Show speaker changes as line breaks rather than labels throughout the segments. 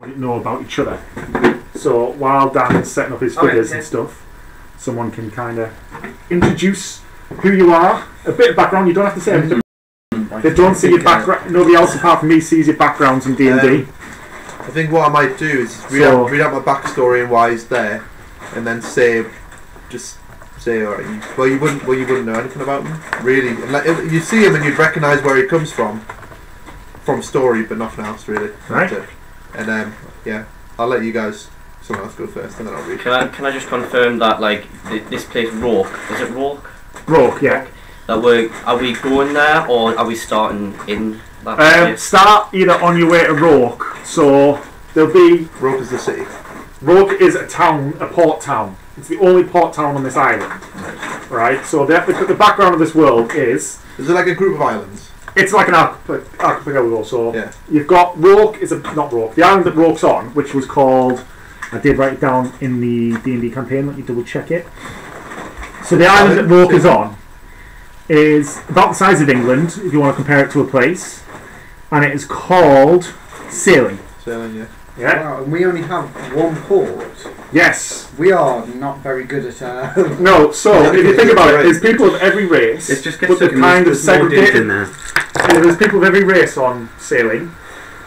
know about each other. So while Dan's setting up his figures and stuff, someone can kind of introduce who you are, a bit of background. You don't have to say everything. They don't see your background. Nobody else apart from me sees your backgrounds in D&D.
I think what I might do is read out my backstory and why he's there, and then say, alright, well you wouldn't know anything about him, really. And like, you see him and you'd recognise where he comes from story, but nothing else really.
Right.
And yeah, I'll let you guys, someone else go first, and then I'll read.
Can I just confirm that this place Rourke, is it Rourke?
Rourke, yeah.
That are we going there or are we starting in that place?
Start either on your way to Rourke. So there'll be
Rourke is the city.
Rourke is a town, a port town. It's the only port town on this island. Right. So the background of this world is
it like a group of islands?
It's like an archipelago. So
yeah.
You've got Rourke not Rourke. The island that Rourke's on, which was called, I did write it down in the D&D campaign. Let me double check it. So the island that Rourke is on is about the size of England, if you want to compare it to a place, and it is called Sailing.
Sailing, yeah.
Yeah.
Wow, and we only have one port.
Yes.
We are not very good at.
No. So if you think about it, there's people of every race, but they're kind of segregated.
In there.
There's people of every race on Sailing,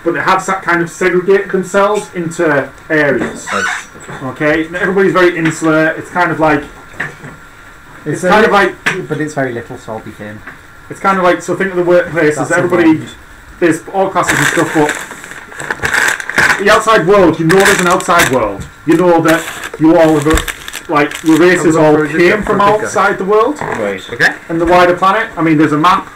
but they have kind of segregated themselves into areas. Okay. Everybody's very insular. It's kind of like. It's kind of like,
but it's very little, so I'll be thin.
It's kind of like, so think of the workplaces. Everybody, there's all classes and stuff, but the outside world, you know, there's an outside world. You know that you all, your races all came from outside the world,
right?
Okay.
And the wider planet. I mean, there's a map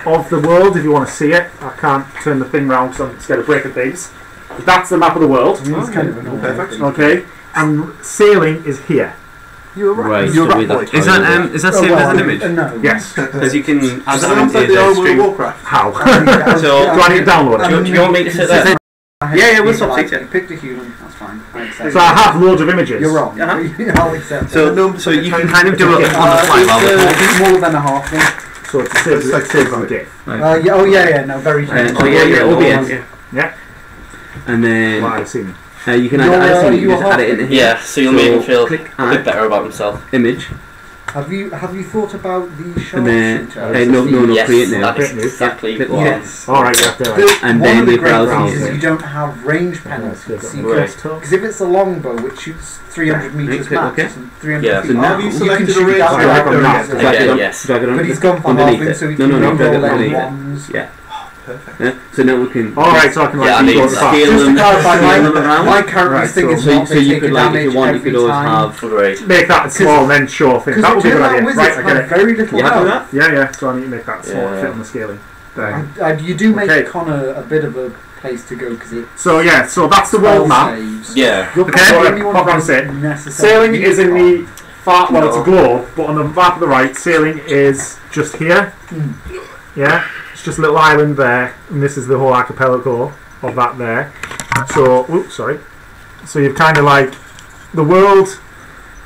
of the world if you want to see it. I can't turn the thing round because I'm scared of breaking things. But that's the map of the world.
It's kind of
perfect. Okay, and Sailing is here.
You're right.
Right.
You're
So
right.
Is that saved as an image?
No.
Yes.
Because you can add
Sounds
that
like
into
the old
the
World of
stream.
Warcraft.
How?
So
Do I need to download it?
Do you want me to sit there?
Yeah, we'll stop
You
taking.
picked a human, that's fine. I accept
So I have loads of images.
You're wrong.
Uh-huh.
I'll accept
So you can kind of do it on the fly while we're talking.
it's more than a half thing.
So it's like saves on GIF.
Yeah, no, very true.
OBS.
Yeah.
And then
Well, I've seen it.
you can add it in here.
Yeah, so you'll make him feel
click
a bit better about himself.
Image.
Have you thought about the
And then
sharpshooter?
no, create new.
That is exactly
Create new.
what.
Yes.
Alright, yeah.
And
One
then
of the
we
great
browse
things is
it.
you don't have range penalties.
Right.
Because if it's a longbow which shoots 300 metres
Click
max
OK.
and 300
Yeah,
feet,
so now
Have you
you can
selected a
shoot
range?
that
I have a
directly.
map.
Again, yes.
Drag it on.
But he's gone for
underneath
halving,
it.
so he
No,
can
drag
roll
it underneath
like
it.
ones.
Yeah.
Perfect.
Yeah. So now we can.
Alright, so I can
Yeah, I need
go
to
back.
scale
Just to
them.
clarify,
Scale them around.
my character's
Right,
thing is
So
not
so
they
you
take
could
a
like if
damage
you want you
every
could always
time.
have.
Right.
Make that small and then show things. That would be a good idea.
Wizards
Right, I get
have
it.
very little
You happy with
health.
that?
Yeah, so I need to make that small
Yeah.
fit on the scaling. There.
And you do make
Okay.
Connor a bit of a place to go because it
So yeah, so that's the world map.
saves.
Yeah.
You're
Okay,
probably
well,
the only one
pop
who
on set.
doesn't necessarily
Sailing
need
is in
Connor.
the far, well, it's a globe, but on the map of the right, Sailing is just here. Yeah, it's just a little island there, and this is the whole archipelago of that there. So, oops, sorry. So you've kind of like the world.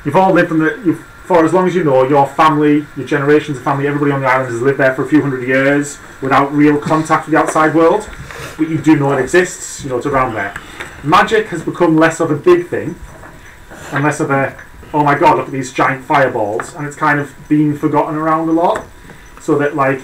You've all lived for as long as you know. Your family, your generations of family, everybody on the island has lived there for a few hundred years without real contact with the outside world. But you do know it exists. You know it's around there. Magic has become less of a big thing and less of a, oh my god, look at these giant fireballs, and it's kind of been forgotten around a lot. So that, like,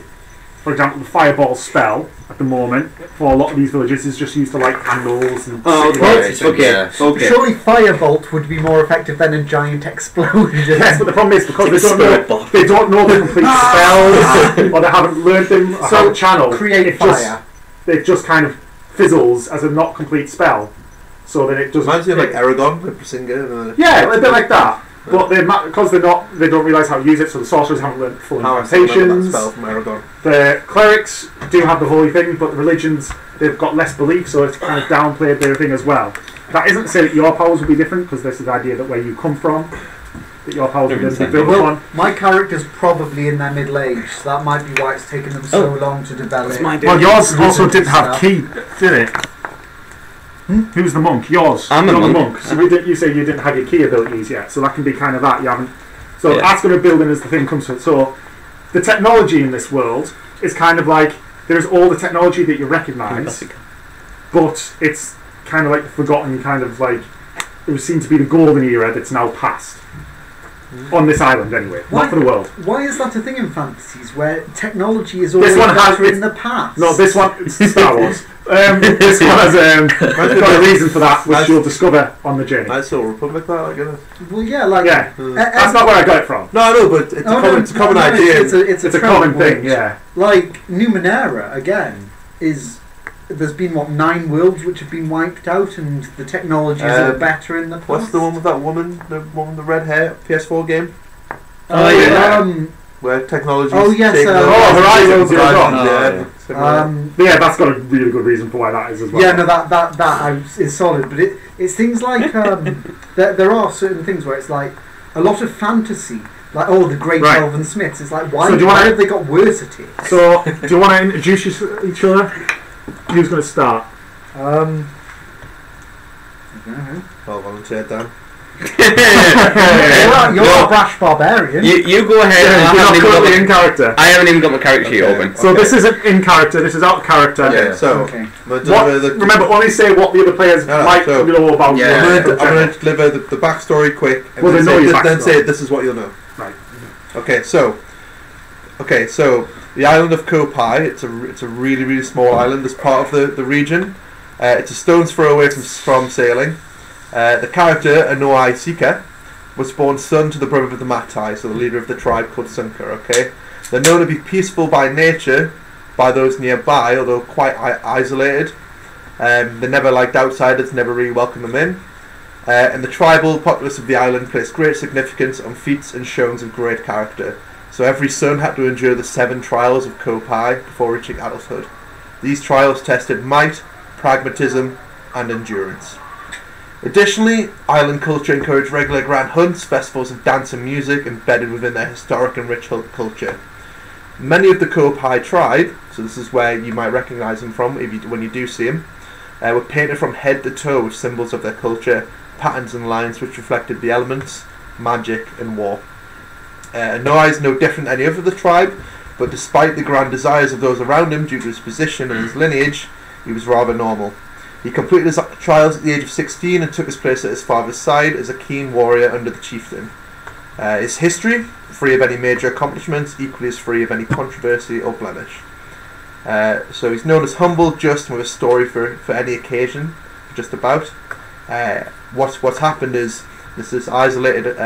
for example, the fireball spell at the moment for a lot of these villages is just used to light candles and.
Oh,
Right,
okay.
yeah.
Okay.
Surely Firebolt would be more effective than a giant explosion.
Yes, but the problem is because
It's
they
like
don't
a
know
spirit bomb.
they don't know the complete spells or they haven't learned them or
So
how to channel.
create
it
fire.
It just kind of fizzles as a not complete spell, so that it doesn't.
Reminds me of like Aragon with Brisinga.
Yeah, a bit like that. But because they don't realise how to use it, so the sorcerers haven't learned full
How I still remember that
incantations.
spell from Aragon.
The clerics do have the holy thing, but the religions, they've got less belief, so it's kind of downplayed their thing as well. That isn't to say that your powers will be different, because this is the idea that where you come from, that your powers will be built
Well,
on.
my character's probably in their middle age, so that might be why it's taken them so long to develop.
That's my
Well, yours
Wizard
also didn't have
stuff.
key, did it? Who's the monk? Yours.
I'm a
You're the
monk.
monk. So you say you didn't have your key abilities yet, so that can be kind of that. You haven't. So
Yeah.
that's going to build in as the thing comes to it. So the technology in this world is kind of like there's all the technology that you recognise, but it's kind of like forgotten, kind of like it was seen to be the golden era that's now past. On this island, anyway, not for the world.
Why is that a thing in fantasies where technology is always in the past?
No, this one, it's Star Wars. This one has got a reason for that, which you'll discover on the journey.
Nice little Republic, that, like, isn't it?
Well, yeah, like...
Yeah, that's not where I got it from.
No, I know, but it's a common idea.
It's a
common thing, yeah.
Like, Numenera, again, is... There's been, 9 worlds which have been wiped out, and the technologies are better in the past.
What's the one with that woman, the one with the red hair, PS4 game?
Oh, yeah.
Where technology
Horizon Zero Dawn.
Yeah,
that's got a really good reason for why that is as well.
Yeah, no, that is solid, but it's things like there are certain things where it's like a lot of fantasy, like the Great Elven Smiths. It's like why have they got worse at it?
So do you want to introduce each other? Who's going to start?
I'll volunteer, Dan.
You're a brash barbarian.
You go ahead.
You're not currently in character.
I haven't even got my character sheet open.
So this isn't in character. This is out of character.
Okay, so
remember, only say what the other players might know about.
Yeah.
I'm going to deliver the backstory quick, and then say this is what you'll know.
Right.
Okay, so the island of Kopai. It's a really, really small island. As part of the region. It's a stone's throw away from sailing. The character, Anoai Sika, was born son to the brother of the Matai, so the leader of the tribe called Sunker, okay? They're known to be peaceful by nature, by those nearby, although quite isolated. They never liked outsiders, never really welcomed them in. And the tribal populace of the island placed great significance on feats and showings of great character. So every son had to endure the 7 trials of Kopai before reaching adulthood. These trials tested might, pragmatism, and endurance. Additionally, island culture encouraged regular grand hunts, festivals of dance and music embedded within their historic and rich culture. Many of the Kopai tribe, so this is where you might recognise them from when you do see them, were painted from head to toe with symbols of their culture, patterns and lines which reflected the elements, magic and war. Anoai is no different than any other of the tribe, but despite the grand desires of those around him due to his position and his lineage, he was rather normal. He completed his trials at the age of 16 and took his place at his father's side as a keen warrior under the chieftain. His history, free of any major accomplishments, equally as free of any controversy or blemish. So he's known as humble, just, and with a story for any occasion, just about. What's happened is this isolated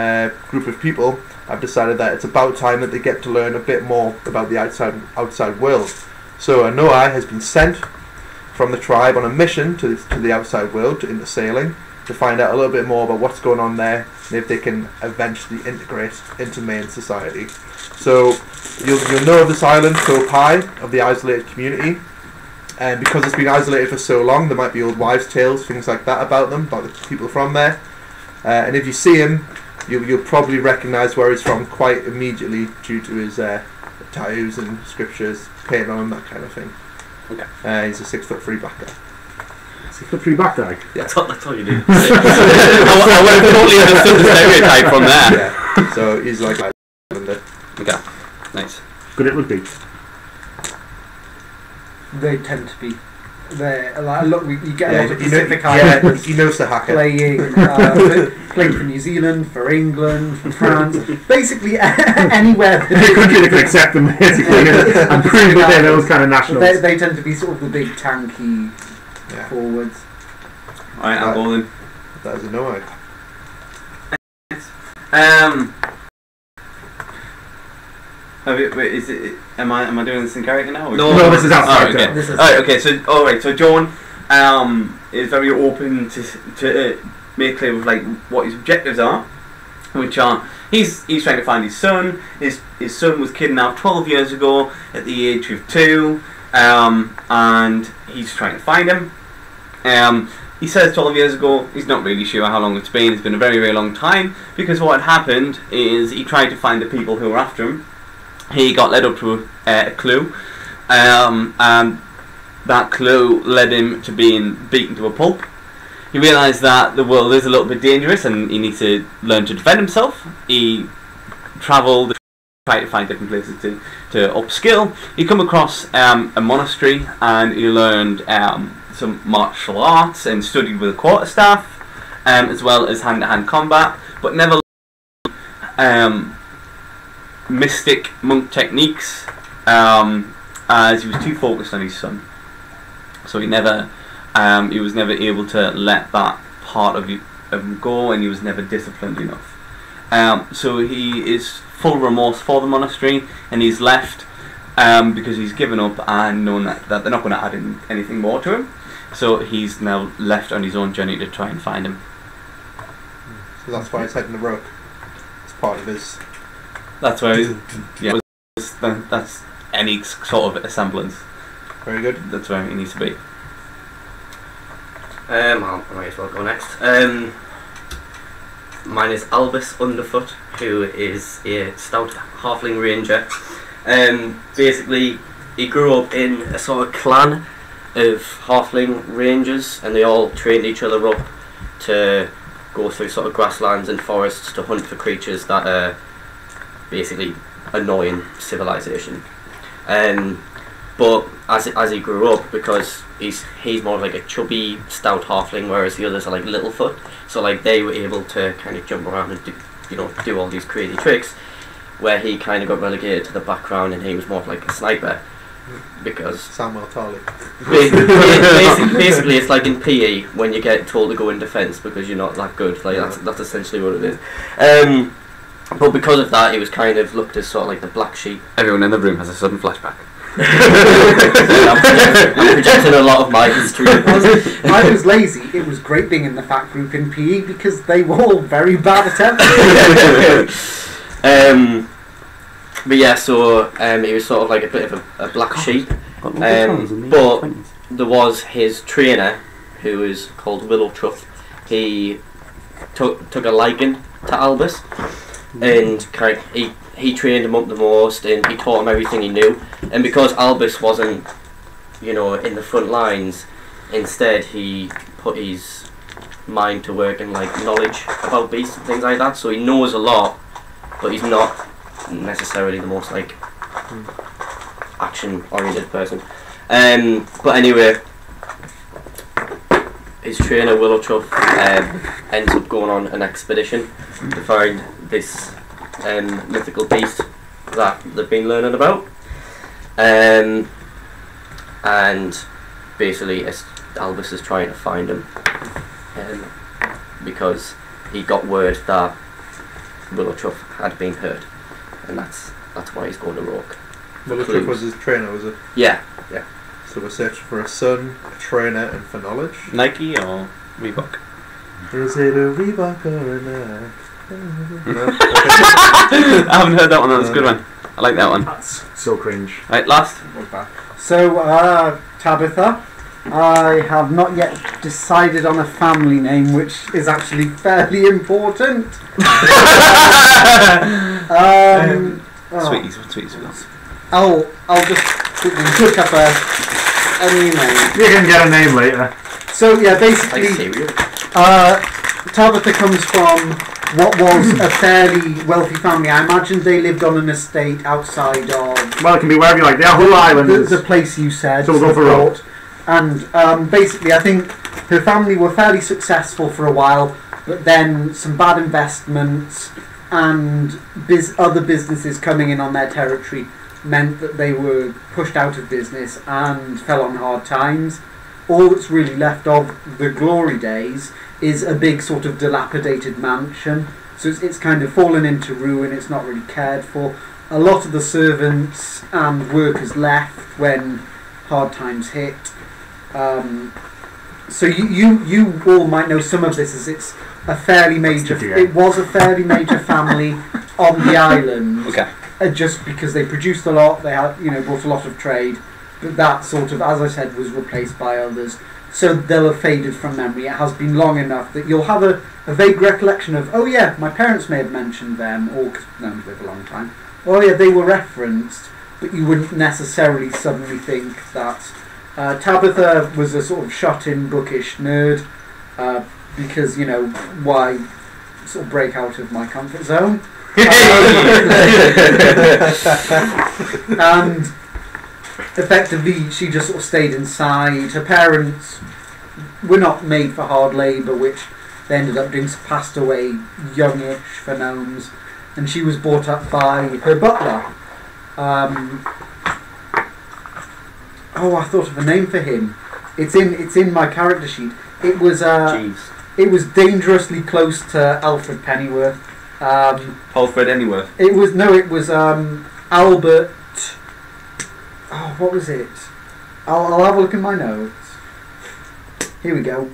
group of people have decided that it's about time that they get to learn a bit more about the outside world. So Anoai has been sent from the tribe on a mission to the outside world, into sailing, to find out a little bit more about what's going on there and if they can eventually integrate into main society. So you'll know of this island, Kopai, of the isolated community, and because it's been isolated for so long, there might be old wives' tales, things like that about them, about the people from there. And if you see him, you'll probably recognise where he's from quite immediately due to his tattoos and scriptures painted on him, that kind of thing.
Okay.
He's a 6'3" black guy.
6'3" black guy.
Yeah.
That's all you do.
I would have totally understood the stereotype from there.
Yeah. So he's like Islander.
Okay. Nice.
Good at rugby.
They tend to be. Look, you get a lot of Pacific
Yeah,
Islanders
he knows the hacker.
playing for New Zealand, for England, for France, basically anywhere.
Any country that can accept them, basically, and prove that they're those kind of nationals.
They tend to be sort of the big tanky forwards.
Alright, I'll go then.
That is a no.
Am I doing this in character now?
No, this is outside.
Okay. So John is very open to make clear with like what his objectives are, which are he's trying to find his son. His son was kidnapped 12 years ago at the age of 2, and he's trying to find him. He says 12 years ago. He's not really sure how long it's been. It's been a very, very long time, because what had happened is he tried to find the people who were after him. He got led up to a clue, and that clue led him to being beaten to a pulp. He realised that the world is a little bit dangerous and he needs to learn to defend himself. He travelled try to find different places to upskill. He come across a monastery, and he learned some martial arts and studied with a quarterstaff, as well as hand-to-hand combat, but never mystic monk techniques, as he was too focused on his son. So he was never able to let that part of him go, and he was never disciplined enough. So he is full remorse for the monastery, and he's left because he's given up and known that they're not going to add anything more to him. So he's now left on his own journey to try and find him.
So that's why he's heading the rook. It's part of his.
That's where that's any sort of semblance.
Very good.
That's where he needs to be.
I might as well go next. Mine is Albus Underfoot, who is a stout halfling ranger. Basically, he grew up in a sort of clan of halfling rangers, and they all trained each other up to go through sort of grasslands and forests to hunt for creatures that are basically annoying civilization. But as he grew up, because he's more like a chubby, stout halfling, whereas the others are like Littlefoot, so like they were able to kind of jump around and do all these crazy tricks, where he kind of got relegated to the background, and he was more of like a sniper, because
Samuel Tarly.
basically it's like in PE when you get told to go in defence because you're not that good. Like that's essentially what it is. But because of that, he was kind of looked as sort of like the black sheep.
Everyone in the room has a sudden flashback.
I'm projecting a lot of my history.
I was lazy. It was great being in the fat group in PE because they were all very bad at everything.
But yeah, so he was sort of like a bit of a black sheep. But there was his trainer, who is called Willow Truff. He took a liking to Albus, and he trained him up the most, and he taught him everything he knew. And because Albus wasn't, in the front lines, instead he put his mind to work and like knowledge about beasts and things like that. So he knows a lot, but he's not necessarily the most like action-oriented person. But anyway, his trainer Willow Truff ends up going on an expedition to find this mythical beast that they've been learning about, and basically Albus is trying to find him, because he got word that Willow Truff had been hurt, and that's why he's going to Rourke.
Willow Truff was his trainer, was it?
Yeah.
So we're searching for a son, a trainer, and for knowledge.
Nike or Reebok?
Is it a Reebok or a Nike?
I haven't heard that one. That's a good one. I like that one.
That's so cringe.
Right, last.
So, Tabitha, I have not yet decided on a family name, which is actually fairly important.
Sweeties, what sweeties we got?
I'll just quickly look up any name.
You can get a name later.
So yeah,
Like
basically,
cereal.
Tabitha comes from what was a fairly wealthy family. I imagine they lived on an estate outside of.
Well, it can be wherever you like. They are Hull Islands.
The place you said.
So we'll go for
Rourke. And basically, I think her family were fairly successful for a while, but then some bad investments and other businesses coming in on their territory meant that they were pushed out of business and fell on hard times. All that's really left of the glory days is a big sort of dilapidated mansion. So it's kind of fallen into ruin, it's not really cared for. A lot of the servants and workers left when hard times hit. So you all might know some of this, as it's a fairly major. It was a fairly major family on the island.
Okay.
Just because they produced a lot, they had brought a lot of trade, but that sort of, as I said, was replaced by others. So they'll have faded from memory. It has been long enough that you'll have a vague recollection of, oh yeah, my parents may have mentioned them, or because known them for a long time. Oh yeah, they were referenced, but you wouldn't necessarily suddenly think that. Tabitha was a sort of shut-in, bookish nerd, because why sort of break out of my comfort zone. And effectively, she just sort of stayed inside. Her parents were not made for hard labour, which they ended up doing, passed away youngish for gnomes, and she was brought up by her butler. I thought of a name for him. It's in my character sheet. It was
Jeeves.
it was dangerously close to Alfred Pennyworth.
Alfred Anyworth.
It was Albert. Oh, what was it? I'll have a look in my notes. Here we go.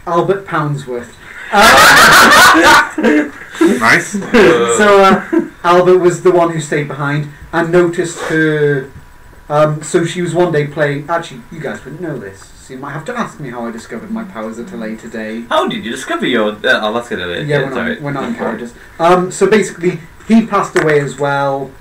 Albert Poundsworth.
Nice.
So Albert was the one who stayed behind and noticed her. So she was one day playing. Actually, you guys wouldn't know this, so you might have to ask me how I discovered my powers at a later date.
How did you discover your? Let's get it.
Yeah, we're not in characters. So basically, he passed away as well.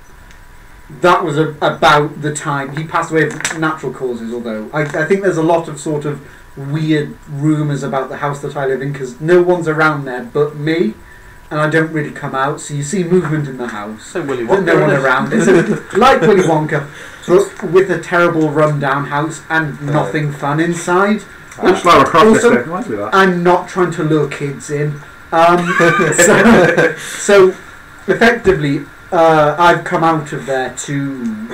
That was about the time he passed away of natural causes. Although I think there's a lot of sort of weird rumours about the house that I live in because no one's around there but me, and I don't really come out. So you see movement in the house,
So Willy
but
Wonka.
no one around. It's like Willy Wonka, but with a terrible run-down house and nothing fun inside.
Which Lara Croft
Also,
this reminds me of that.
I'm not trying to lure kids in. So effectively, I've come out of there to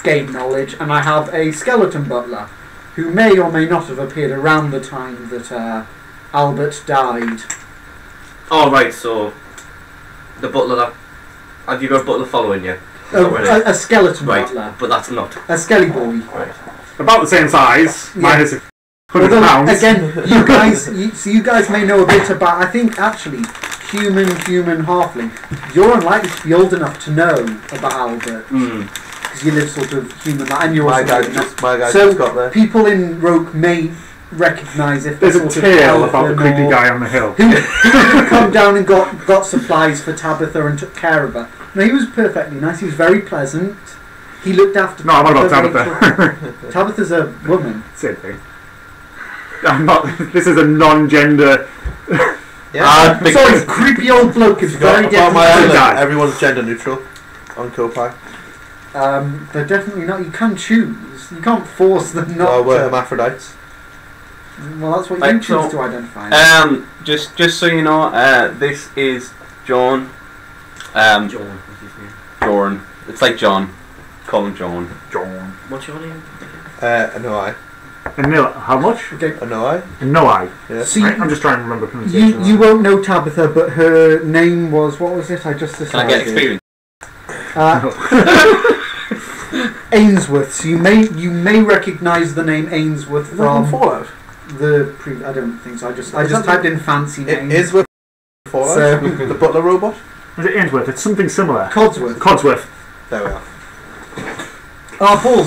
gain knowledge, and I have a skeleton butler who may or may not have appeared around the time that Albert died.
Oh, right, so the butler that. Have you got a butler following you?
A skeleton
Right,
butler.
but that's not.
A skelly boy.
Right.
About the same size,
Yeah.
minus £100.
Although, again, you guys may know a bit about. I think actually, human halfling. You're unlikely to be old enough to know about Albert because you live sort of human, and you're
My
also
guy
old enough.
just got there.
People in Roke may recognise if
There's a
sort of
tale about the
elven
creepy
or-
guy on the hill.
who come down and got supplies for Tabitha and took care of her. No, he was perfectly nice. He was very pleasant. He looked after.
No, I'm not about
very
Tabitha.
quickly. Tabitha's a woman.
Same thing. I'm not. This is a non-gender.
Sorry, creepy old bloke is very
On
different.
my island,
guy.
everyone's gender neutral on Kopai.
They're definitely not. You can choose. You can't force them not.
No, we're
to.
hermaphrodites.
Well, that's what you
Right,
choose
so,
to identify.
Just so you know, this is John.
John, what's his name?
Jorn. It's like John. Call him John.
John.
What's your name?
No, I.
And Neil, how much?
Okay.
No, I.
No, I.
Yeah.
So
Right, I'm
you,
just trying to remember pronunciation.
you won't know Tabitha, but her name was, what was it? I just
Can I
decided.
get experience?
Ainsworth. So you may recognise the name Ainsworth from
Fallout.
the I don't think so. I just
that
typed in fancy
It
names.
is with Fallout.
So-
The butler robot.
Is it Ainsworth? It's something similar.
Codsworth.
Codsworth.
There we are.
Oh, Paul,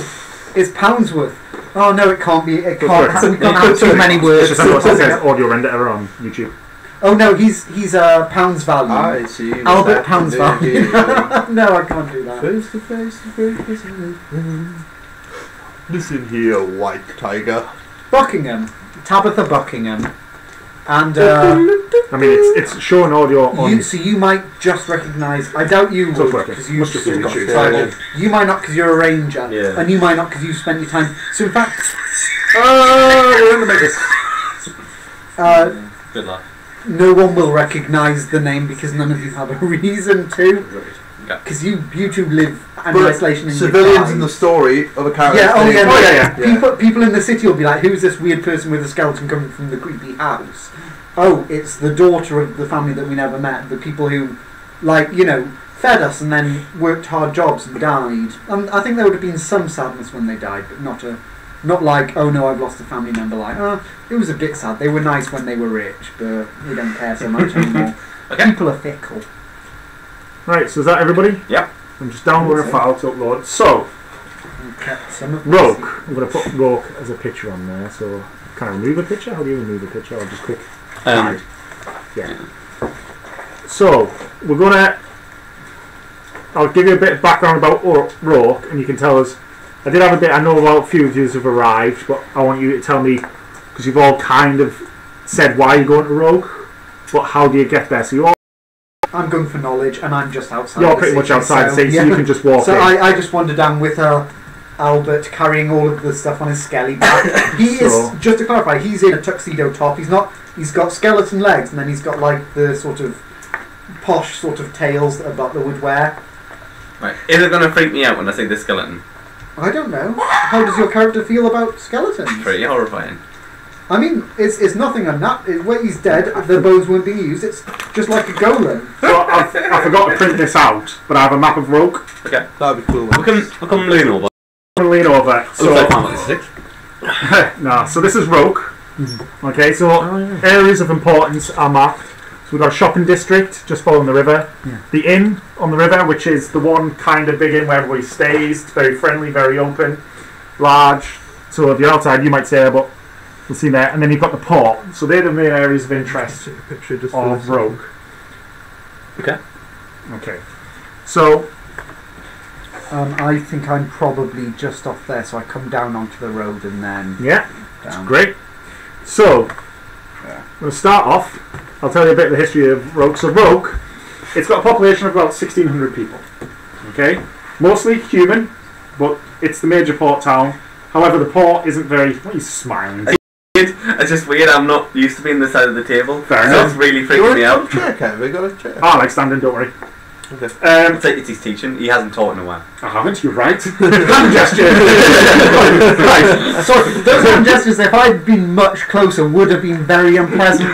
it's Poundsworth. Oh no, it can't be. It can't.
Codsworth.
We can't have too many
It's
words.
just what it says audio render error on YouTube.
Oh no, he's Pounds value.
I see. what's
Albert Pounds
happening.
value. No, I can't do that.
Face to face. Listen here, white tiger.
Buckingham, Tabitha Buckingham, and
I mean, it's showing audio on.
you might just recognise. I doubt you
So
would
working.
because you
Must just be
got
YouTube.
tribal. You might not because you're a ranger,
Yeah.
and you might not because you spent your time. So in fact,
We're in the biggest.
Good luck.
no one will recognise the name because none of you have a reason to. Because you two live in
But
isolation in
civilians
your
in the story of a character.
yeah, oh yeah,
Oh, yeah.
People in the city will be like, who's this weird person with a skeleton coming from the creepy house? Oh, it's the daughter of the family that we never met. The people who, fed us and then worked hard jobs and died. I think there would have been some sadness when they died, but not like, oh no, I've lost a family member. Like, it was a bit sad. They were nice when they were rich, but we don't care so much anymore.
Okay.
People are fickle.
Right, so is that everybody?
Yep.
I'm just downloading a file to upload. So,
And kept some of
Roke. I'm going to put Roke as a picture on there. So, can I remove a picture? How do you remove a picture? I'll just click hide. Yeah. So, we're going to... I'll give you a bit of background about Roke, and you can tell us... I did have a bit... I know about a few of you have arrived, but I want you to tell me... Because you've all kind of said why you're going to Roke. but how do you get there? So
I'm going for knowledge, and I'm just outside.
you're
the
pretty much
city,
outside the city, so you can just walk
So
in.
I just wander down with Albert carrying all of the stuff on his skelly back. He
So-
is, just to clarify, he's in a tuxedo top. He's got skeleton legs, and then he's got like the sort of posh sort of tails that a butler would wear.
Right. Is it going to freak me out when I see the skeleton?
I don't know. How does your character feel about skeletons?
Pretty horrifying.
I mean, it's nothing unnatural. Where he's dead, the bones weren't being used. It's just like a golem.
So I forgot to print this out, but I have a map of Rogue.
Okay.
That'd be cool.
We can lean over.
I'm going to lean over.
Looks like Final Fantasy VI.
No, so this is Rogue. Okay, so areas of importance are marked. So we've got a shopping district just following the river.
Yeah.
The inn on the river, which is the one kind of big inn where everybody stays. It's very friendly, very open, large. So if you're outside, you might stay there, but you'll see there. And then you've got the port. So they're the main areas of interest
Take a picture just for
of
this.
Rogue.
Okay.
Okay. So
I think I'm probably just off there, so I come down onto the road and then
yeah,
down.
great. So I'm going to start off. I'll tell you a bit of the history of Rogue. So Rogue, it's got a population of about 1,600 people. Okay, mostly human, but it's the major port town. However, the port isn't very. What are you smiling?
It's just weird. I'm not used to being the side of the table.
Fair
so
enough.
it's really
You
freaking
want
me
a
out.
chair, Kev? We got a chair.
I like standing. Don't worry.
Okay.
It's his teaching. He hasn't taught in a while.
I haven't. You're right. Hand gesture. Right.
So those hand gestures, if I'd been much closer, would have been very unpleasant.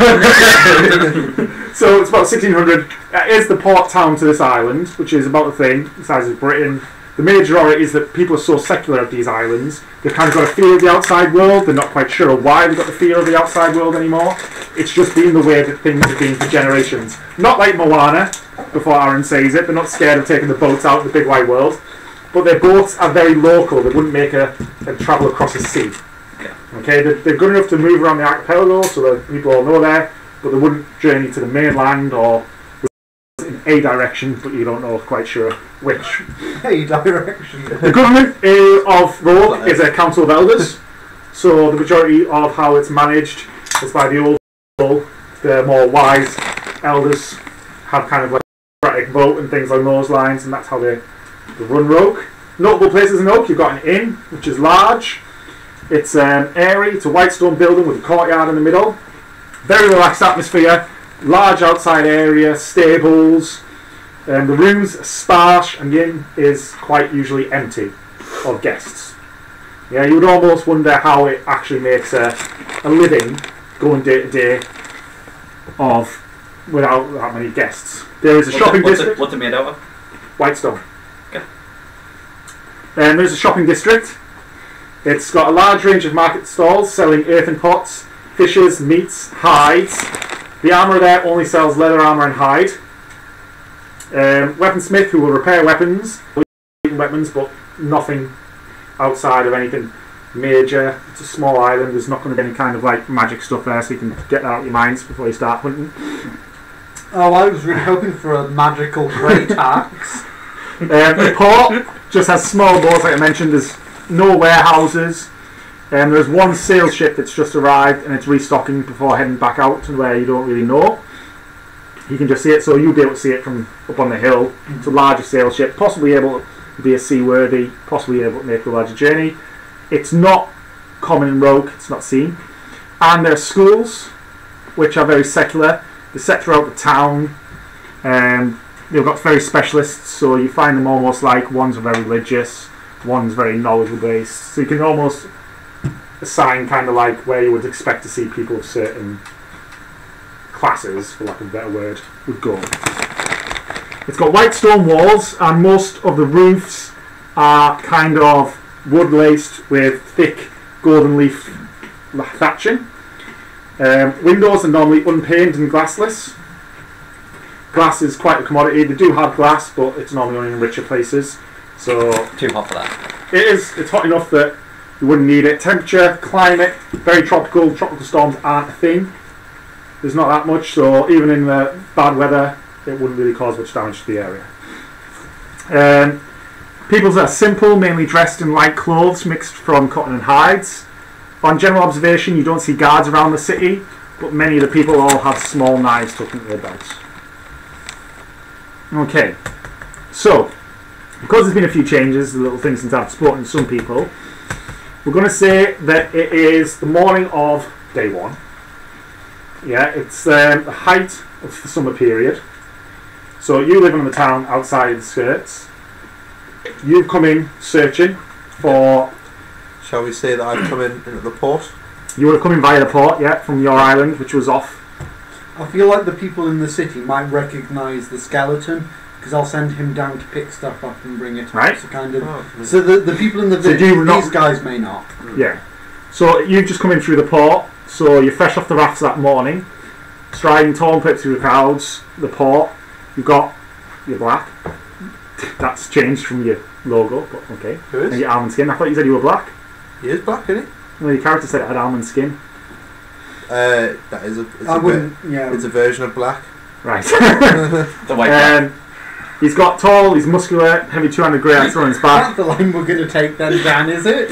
So it's about 1,600. It is the port town to this island, which is about the size of Britain. The majority is that people are so secular at these islands, they've kind of got a fear of the outside world. They're not quite sure why they've got the fear of the outside world anymore. It's just been the way that things have been for generations. Not like Moana, before Aaron says it. They're not scared of taking the boats out in the big wide world. But their boats are very local. They wouldn't make a travel across the sea. Okay, they're good enough to move around the archipelago so that people all know there, but they wouldn't journey to the mainland or in a direction, but you don't know quite sure which.
Hey, direction.
The government of Rogue is a council of elders, so the majority of how it's managed is by the old people. The more wise elders have kind of like a democratic vote and things along those lines, and that's how they run Rogue. Notable places in Oak, you've got an inn, which is large. It's airy, it's a white stone building with a courtyard in the middle. Very relaxed atmosphere, large outside area, stables. The rooms are sparse, and the inn is quite usually empty of guests. Yeah, you would almost wonder how it actually makes a living going day to day without that many guests. There is a shopping district.
What's it made out of?
White stone.
Okay.
There's a shopping district. It's got a large range of market stalls selling earthen pots, fishes, meats, hides. The armourer there only sells leather armour and hide. Weaponsmith who will repair weapons, but nothing outside of anything major. It's a small island. There's not going to be any kind of like magic stuff there, so you can get that out of your minds before you start hunting.
Oh, I was really hoping for a magical great axe.
The port just has small boats, like I mentioned. There's no warehouses. There's one sail ship that's just arrived, and it's restocking before heading back out to where you don't really know. You can just see it, so you'll be able to see it from up on the hill. It's a larger sail ship, possibly able to be a seaworthy, possibly able to make a larger journey. It's not common in Rogue, it's not seen. And there are schools, which are very secular. They're set throughout the town. They've got very specialists, so you find them almost like one's very religious, one's very knowledgeable based. So you can almost assign kind of like where you would expect to see people of certain classes, for lack of a better word, would go. It's got white stone walls, and most of the roofs are kind of wood laced with thick golden leaf thatching. Windows are normally unpaned and glassless. Glass is quite a commodity. They do have glass, but it's normally only in richer places. So
Too hot for that.
it's hot enough that you wouldn't need it. Temperature, climate, very tropical. Tropical storms aren't a thing. There's not that much, so even in the bad weather, it wouldn't really cause much damage to the area. People are simple, mainly dressed in light clothes mixed from cotton and hides. On general observation, you don't see guards around the city, but many of the people all have small knives tucked into their belts. Okay, so because there's been a few changes, the little things since I've spoken to some people, we're going to say that it is the morning of day 1. Yeah, it's the height of the summer period. So you live in the town outside the skirts. You've come in searching for...
Shall we say that I've come in into the port?
You would have come in via the port, yeah, from your island, which was off.
I feel like the people in the city might recognise the skeleton because I'll send him down to pick stuff up and bring it.
Right.
So kind of.
Oh,
So the people in the
So
village,
do you not-
these guys may not.
Yeah. So you've just come in through the port, so you're fresh off the rafts that morning, striding tall and quick through the crowds, the port. You've got your black. That's changed from your logo, but okay.
Who
And
is?
your almond skin. I thought you said you were black.
He is black, isn't he?
Well, your character said it had almond skin.
That is
I wouldn't. Yeah.
it's a version of black.
Right.
The white guy.
He's got tall, he's muscular, heavy 200 grey axe on his back.
That's the line we're going to take then, Dan, is it?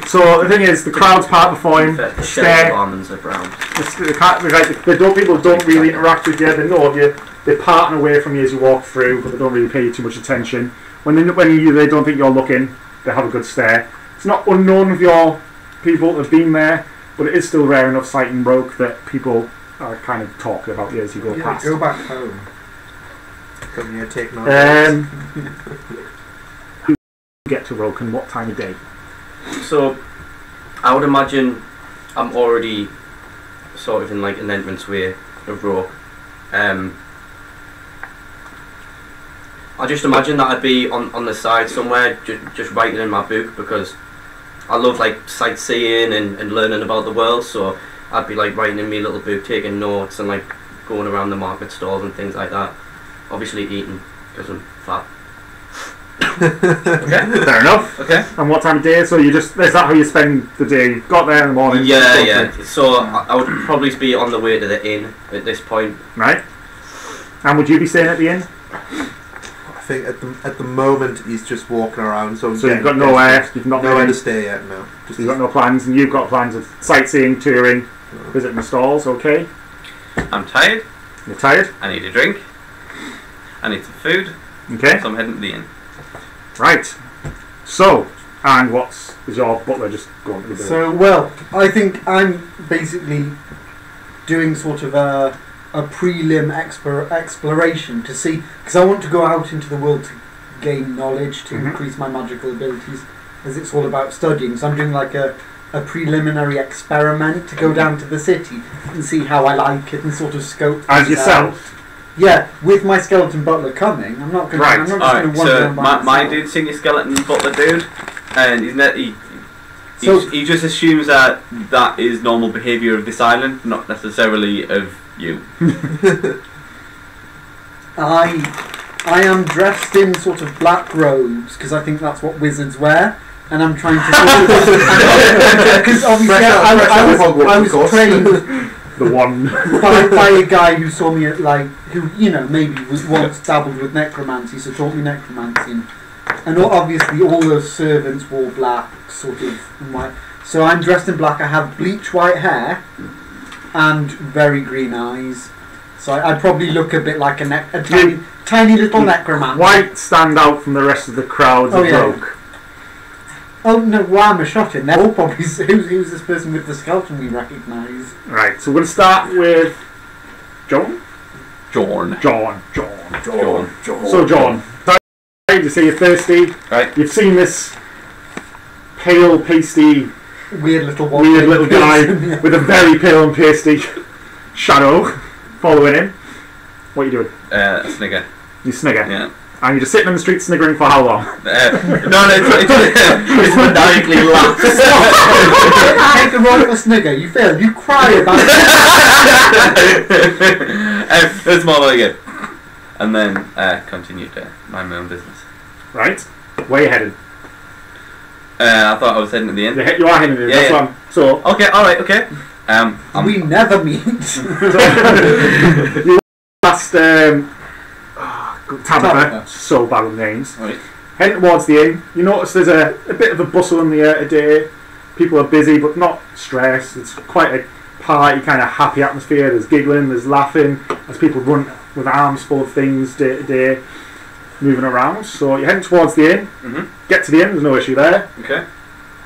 So the thing is, the crowd's part before him.
The shells of
Stare.
almonds are brown.
People don't really interact with you. They know of you. They partner away from you as you walk through, but they don't really pay you too much attention. When they don't think you're looking, they have a good stare. It's not unknown of your people that have been there, but it is still rare enough sight and broke that people are kind of talking about you as you go
Yeah,
past.
go back home.
Come here, take my
Who get to Roke and what time of day?
So, I would imagine I'm already sort of in like an entranceway of Roke. I just imagine that I'd be on the side somewhere, just writing in my book because I love like sightseeing and learning about the world. So I'd be like writing in my little book, taking notes and like going around the market stalls and things like that. Obviously eating because I'm fat.
Okay, fair enough.
Okay.
And what time of day? So is that how you spend the day? You got there in the morning.
Yeah,
go
yeah.
through-
So I would probably be on the way to the inn at this point.
Right. And would you be staying at the inn?
I think at the moment he's just walking around. So
So you've got nowhere. You've not
nowhere
really.
to stay yet. No. Just
You've got no plans, and you've got plans of sightseeing, touring, visiting the stalls. Okay.
I'm tired.
You're tired.
I need a drink. I need some food.
Okay.
So I'm heading to the inn.
Right. So, and is your butler just going to the building?
So, well, I think I'm basically doing sort of a prelim exploration to see, because I want to go out into the world to gain knowledge, to
Mhm.
increase my magical abilities, as it's all about studying. So I'm doing like a preliminary experiment to go down to the city and see how I like it and sort of scope
As
things
yourself.
out. Yeah, with my skeleton butler coming, I'm not going.
Right.
I'm not just
Alright,
going to wander
so
around by
my
myself.
dude's seen your skeleton butler dude, and
So-
he just assumes that is normal behaviour of this island, not necessarily of you.
I am dressed in sort of black robes because I think that's what wizards wear, and I'm trying to because obviously I was trained
The one.
by a guy who saw me at who maybe was once dabbled with necromancy, so taught me necromancy, and obviously all those servants wore black, sort of white. So I'm dressed in black. I have bleach white hair and very green eyes. So I'd probably look a bit like a tiny little necromancer.
White stand out from the rest of the crowd
Oh,
of
yeah.
Roke.
Oh no, why am I shot in? They're all probably who's this person with the skeleton we recognise?
Right, so we're going to start with John.
Jorn.
So John, you say you're thirsty.
Right.
You've seen this pale, pasty,
Weird little
guy
Yeah.
with a very pale and pasty shadow following him. What are you doing?
Snigger.
You snigger.
Yeah.
And you're just sitting in the street sniggering for how long?
No, it's maniacally laughs.
Take a roll for snigger. You failed. You cry about it.
It's more like it. And then continue to mind my own business.
Right? Where are you headed?
I thought I was heading to the inn.
You are heading there.
Yeah,
That's
yeah.
one. So,
Okay, alright, okay.
We never meet.
you last Tabitha.
Tabitha.
So bad with names.
Right.
Heading towards the inn, you notice there's a bit of a bustle in the air today. People are busy but not stressed. It's quite a party kind of happy atmosphere. There's giggling, there's laughing as people run with arms full of things day to day, moving around. So you're heading towards the inn. Get to the inn, there's no issue there.
Okay.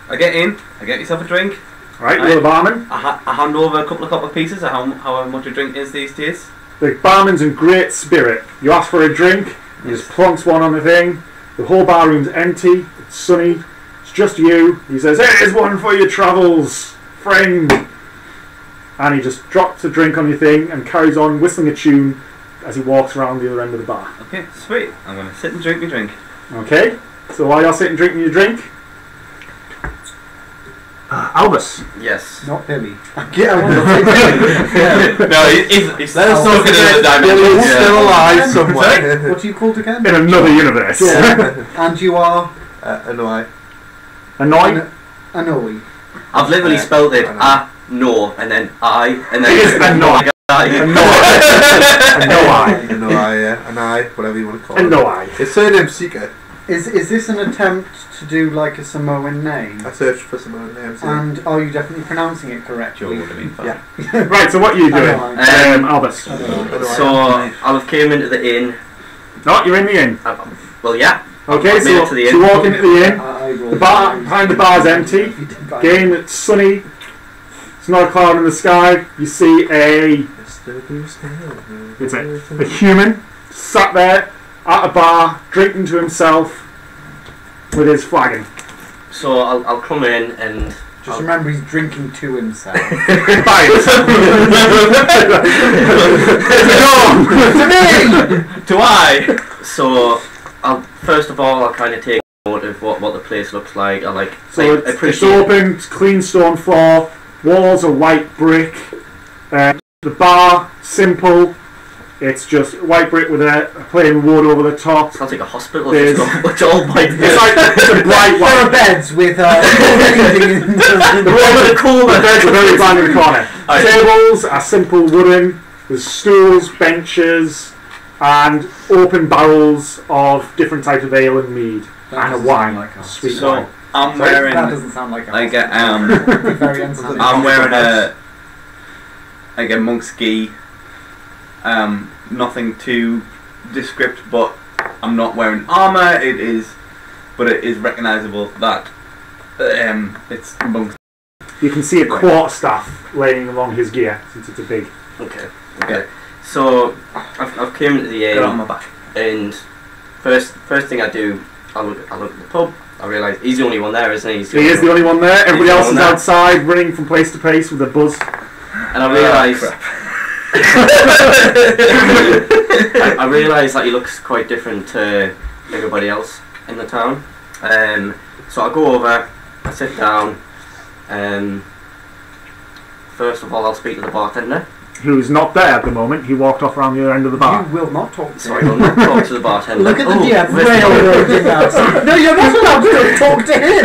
I get in, I get myself a drink.
Right, you're the barman.
I hand over a couple of copper pieces of how much a drink is these days.
The barman's in great spirit. You ask for a drink, he just plonks one on the thing. The whole bar room's empty, it's sunny, it's just you. He says, "Here's one for your travels, friend." And he just drops a drink on your thing and carries on whistling a tune as he walks around the other end of the bar.
Okay, sweet. I'm going to sit and drink my drink.
Okay, so while you're sitting drinking your drink, Albus.
Yes.
Not Billy. Yeah, I want to say
No, he's
Let us
stuck
not
in
forget
another
Billy's
dimension.
still alive
Billy.
somewhere.
What are you called again?
In another universe.
Yeah. And you are
Annoy.
Annoyed?
Annoy.
I've literally spelled it no, and then I, and then
It is annoy.
Annoy, whatever you want to call it.
Annoy.
His surname's Seeker.
Is this an attempt to do like a Samoan name?
I searched for some other names.
And are you definitely pronouncing it correctly?
Joe would have been fun.
Yeah.
Right, so what are you doing?
Annoy.
Albus.
So I'll have came into the inn.
No, you're in the inn.
Well, yeah.
Okay,
I've made
so
it to the
you
inn.
walk into the inn.
I
The bar behind the bar's empty. Again, it's sunny. It's not a cloud in the sky. You see it's a human sat there at a bar drinking to himself with his flagon.
So I'll come in and
Just remember he's drinking to himself.
By himself.
To I!
so I'll first of all I'll kind of take note of what the place looks like.
So
I
it's
appreciate
open, it's clean stone floor, walls are white brick. The bar, simple. It's just white brick with a plain wood over the top.
Sounds like a hospital.
There's-
It's all white.
It's like it's a bright
There are
white.
beds with
The beds are very bland in the corner.
Aye.
Tables are simple wooden. There's stools, benches, and open barrels of different types of ale and mead and a wine,
like us.
sweet
So
wine.
I'm
Sorry?
wearing
That doesn't sound like a
like
very unsanitary.
I'm wearing a monk's gi. Nothing too descript, but I'm not wearing armour. It is recognisable that it's monk's.
You can see a quarterstaff laying along his gear since it's a big.
Okay. So I've came into the
Get on
inn
my back.
and first thing I do, I look at the pub. I realise he's the only one there, isn't he? He's
He is the only one there. Everybody
the
else
only
is
one there.
outside, running from place to place with a buzz.
And I realise I realise that he looks quite different to everybody else in the town. So I go over, I sit down. First of all, I'll speak to the bartender.
Who's not there at the moment. He walked off around the other end of the bar.
You will not talk to
So I
him.
will not talk to the bartender.
Look at the
Oh,
DM
where's the
railroading us. No, you're not allowed to talk to him.
You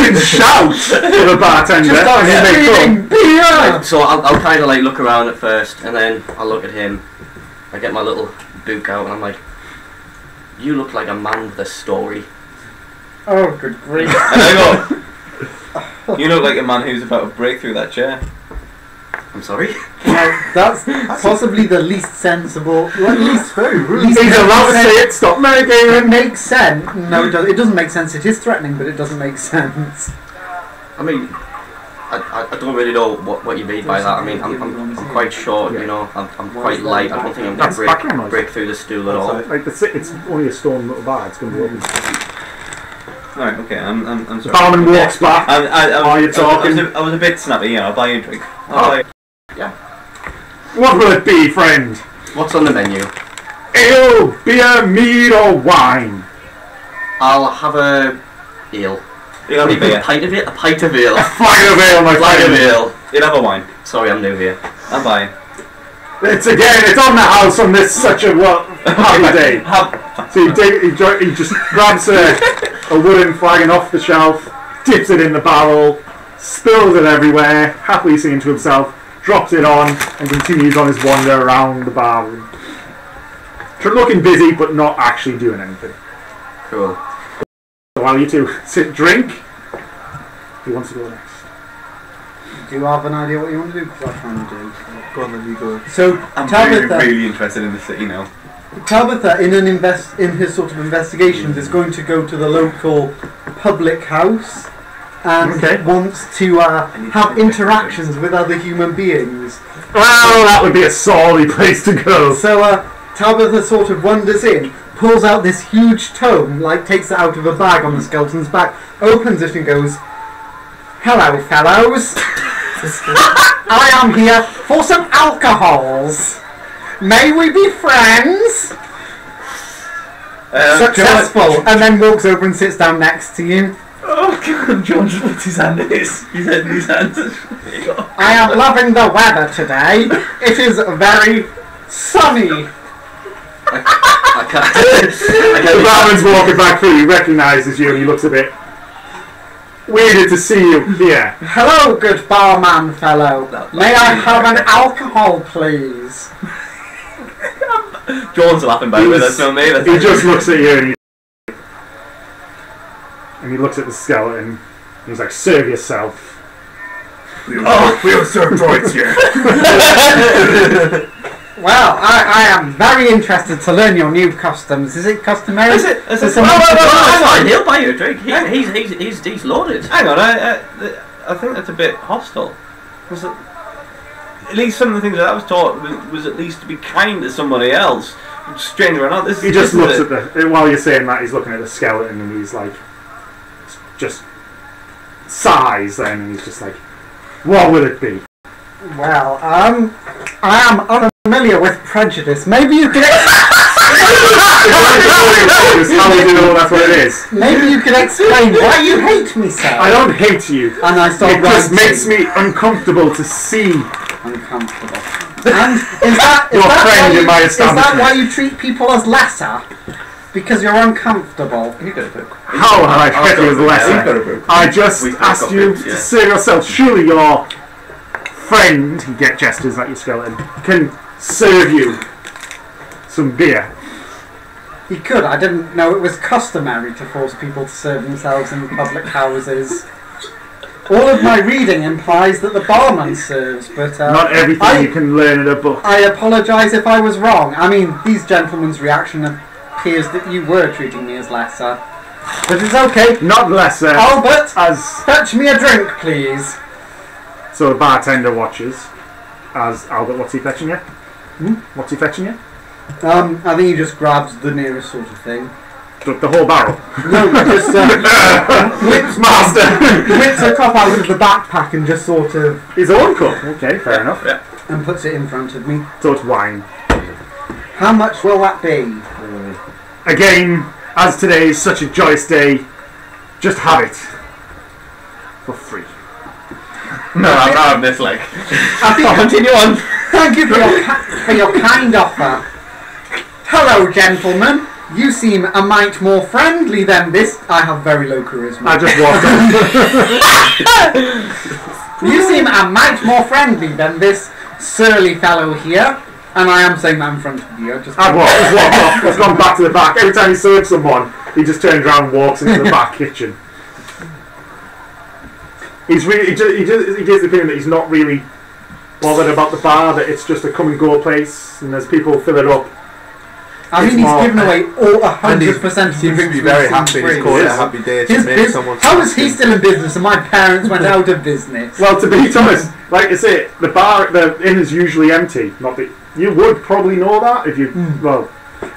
can shout for the bartender.
Just start
and he'll make fun.
screaming, beer!
So I'll kind of like look around at first, and then I'll look at him. I get my little book out, and I'm like, "You look like a man with a story."
Oh, good grief.
And I go, you look like a man who's about to break through that chair.
I'm sorry.
Now, that's possibly the least sensible. Well, least
He's allowed to say it. Stop
It
metagaming.
makes sense. No, it doesn't make sense. It is threatening, but it doesn't make sense.
I mean, I don't really know what you mean by that. I mean, I'm quite short, you know. I'm quite light. I don't think I'm
That's
going
background
to
noise.
break through the stool at all.
Like it's only a stone little bar. It's going to be open.
Alright, okay, I'm
The
sorry.
barman walks back.
I
Are you talking?
was a bit snappy, yeah, I'll buy you a drink.
What will it be, friend?
What's on the menu?
Ale, beer, mead, or wine?
I'll have a ale.
You'll have a beer.
A pint of ale. A pint of ale.
Flagon of ale, my
Flag of
friend.
ale.
You'll have a wine.
Sorry, I'm new here.
I'll buy it.
It's on the house on this such a happy day. So he just grabs a wooden flagon off the shelf, dips it in the barrel, spills it everywhere, happily singing to himself, drops it on, and continues on his wander around the bar room. Looking busy, but not actually doing anything.
Cool.
So while you two sit drink, who wants to go next?
do you have an idea what you want to do? Because I'm trying to do.
Go on then, you go.
So
I'm
Tabitha,
really interested in the city now.
Tabitha, in his sort of investigations, is going to go to the local public house and
Okay.
wants to have interactions with other human beings.
Well, that would be a sorry place to go.
So Tabitha sort of wanders in, pulls out this huge tome, like takes it out of a bag on the skeleton's back, opens it and goes, "Hello, fellows. I am here for some alcohols. May we be friends?" Successful. And then walks over and sits down next to you.
Oh God, John just puts his hand in his head in his hands.
"I am loving the weather today. It is very sunny."
I can't.
The barman's walking back through, he recognises you and he looks a bit weirded to see you here.
"Hello, good barman fellow. May I have an alcohol, please?"
John's laughing back with us, not me.
He just looks at you and he looks at the skeleton. He's like, "Serve yourself."
We'll serve droids here.
Well, I am very interested to learn your new customs. Is it customary?
Is it? Is it?
Some-
Hang on, he'll buy you a drink. He's loaded.
Hang on, I think that's a bit hostile. Was it? At least some of the things that I was taught was at least to be kind to somebody else. Stranger or not, this
He
is
just looks at while you're saying that, he's looking at the skeleton and he's like, just sighs then, and he's just like, "What would it be?"
Well, I am unfamiliar with prejudice. Maybe you could.
How do you know that's what it is?
Maybe you could explain why you hate me so.
I don't hate you.
And I start
It just
ranting.
makes me uncomfortable to see.
Uncomfortable. And is that
Your friend in my
is that
establishment.
why you treat people as lesser? Because you're uncomfortable.
You got a book.
How have I treated you as
You got
lesser?
a book.
I just
We've
asked
got
you
bits, yeah.
to serve yourself. Surely your friend, he get gestures at your skeleton, can serve you some beer.
He could. I didn't know it was customary to force people to serve themselves in public houses. All of my reading implies that the barman serves, but
Not everything you can learn in a book.
I apologise if I was wrong. I mean, these gentlemen's reaction appears that you were treating me as lesser. But it's okay.
Not lesser.
Albert,
As
fetch me a drink, please.
so, the bartender watches as Albert. What's he fetching you? What's he fetching you?
I think he just grabs the nearest sort of thing.
The whole barrel.
No, just whips
Master.
a cup out of the backpack and just sort of
His own cup. Okay, fair enough.
Yeah.
and puts it in front of me.
So it's wine.
How much will that be?
Again, as today is such a joyous day, just have it for free.
No, I'm not having this leg.
I think
Continue on.
Thank you for your kind offer. Hello, gentlemen. You seem a mite more friendly than this. I have very low
I
charisma.
just walked
You seem a mite more friendly than this surly fellow here. And I am saying that in front of you.
I've walked off. I've gone back to the back. Every time he serves someone, he just turns around and walks into the back kitchen. He's really, he gives the feeling that he's not really bothered about the bar, that it's just a come and go place, and as people fill it up.
I mean, he's given away all 100% of
He seems to be very happy. He's called it a happy day to make someone.
How is he still in business and my parents went out of business?
Well, to be honest, like I say, the inn is usually empty. Not that you would probably know that if you. Well,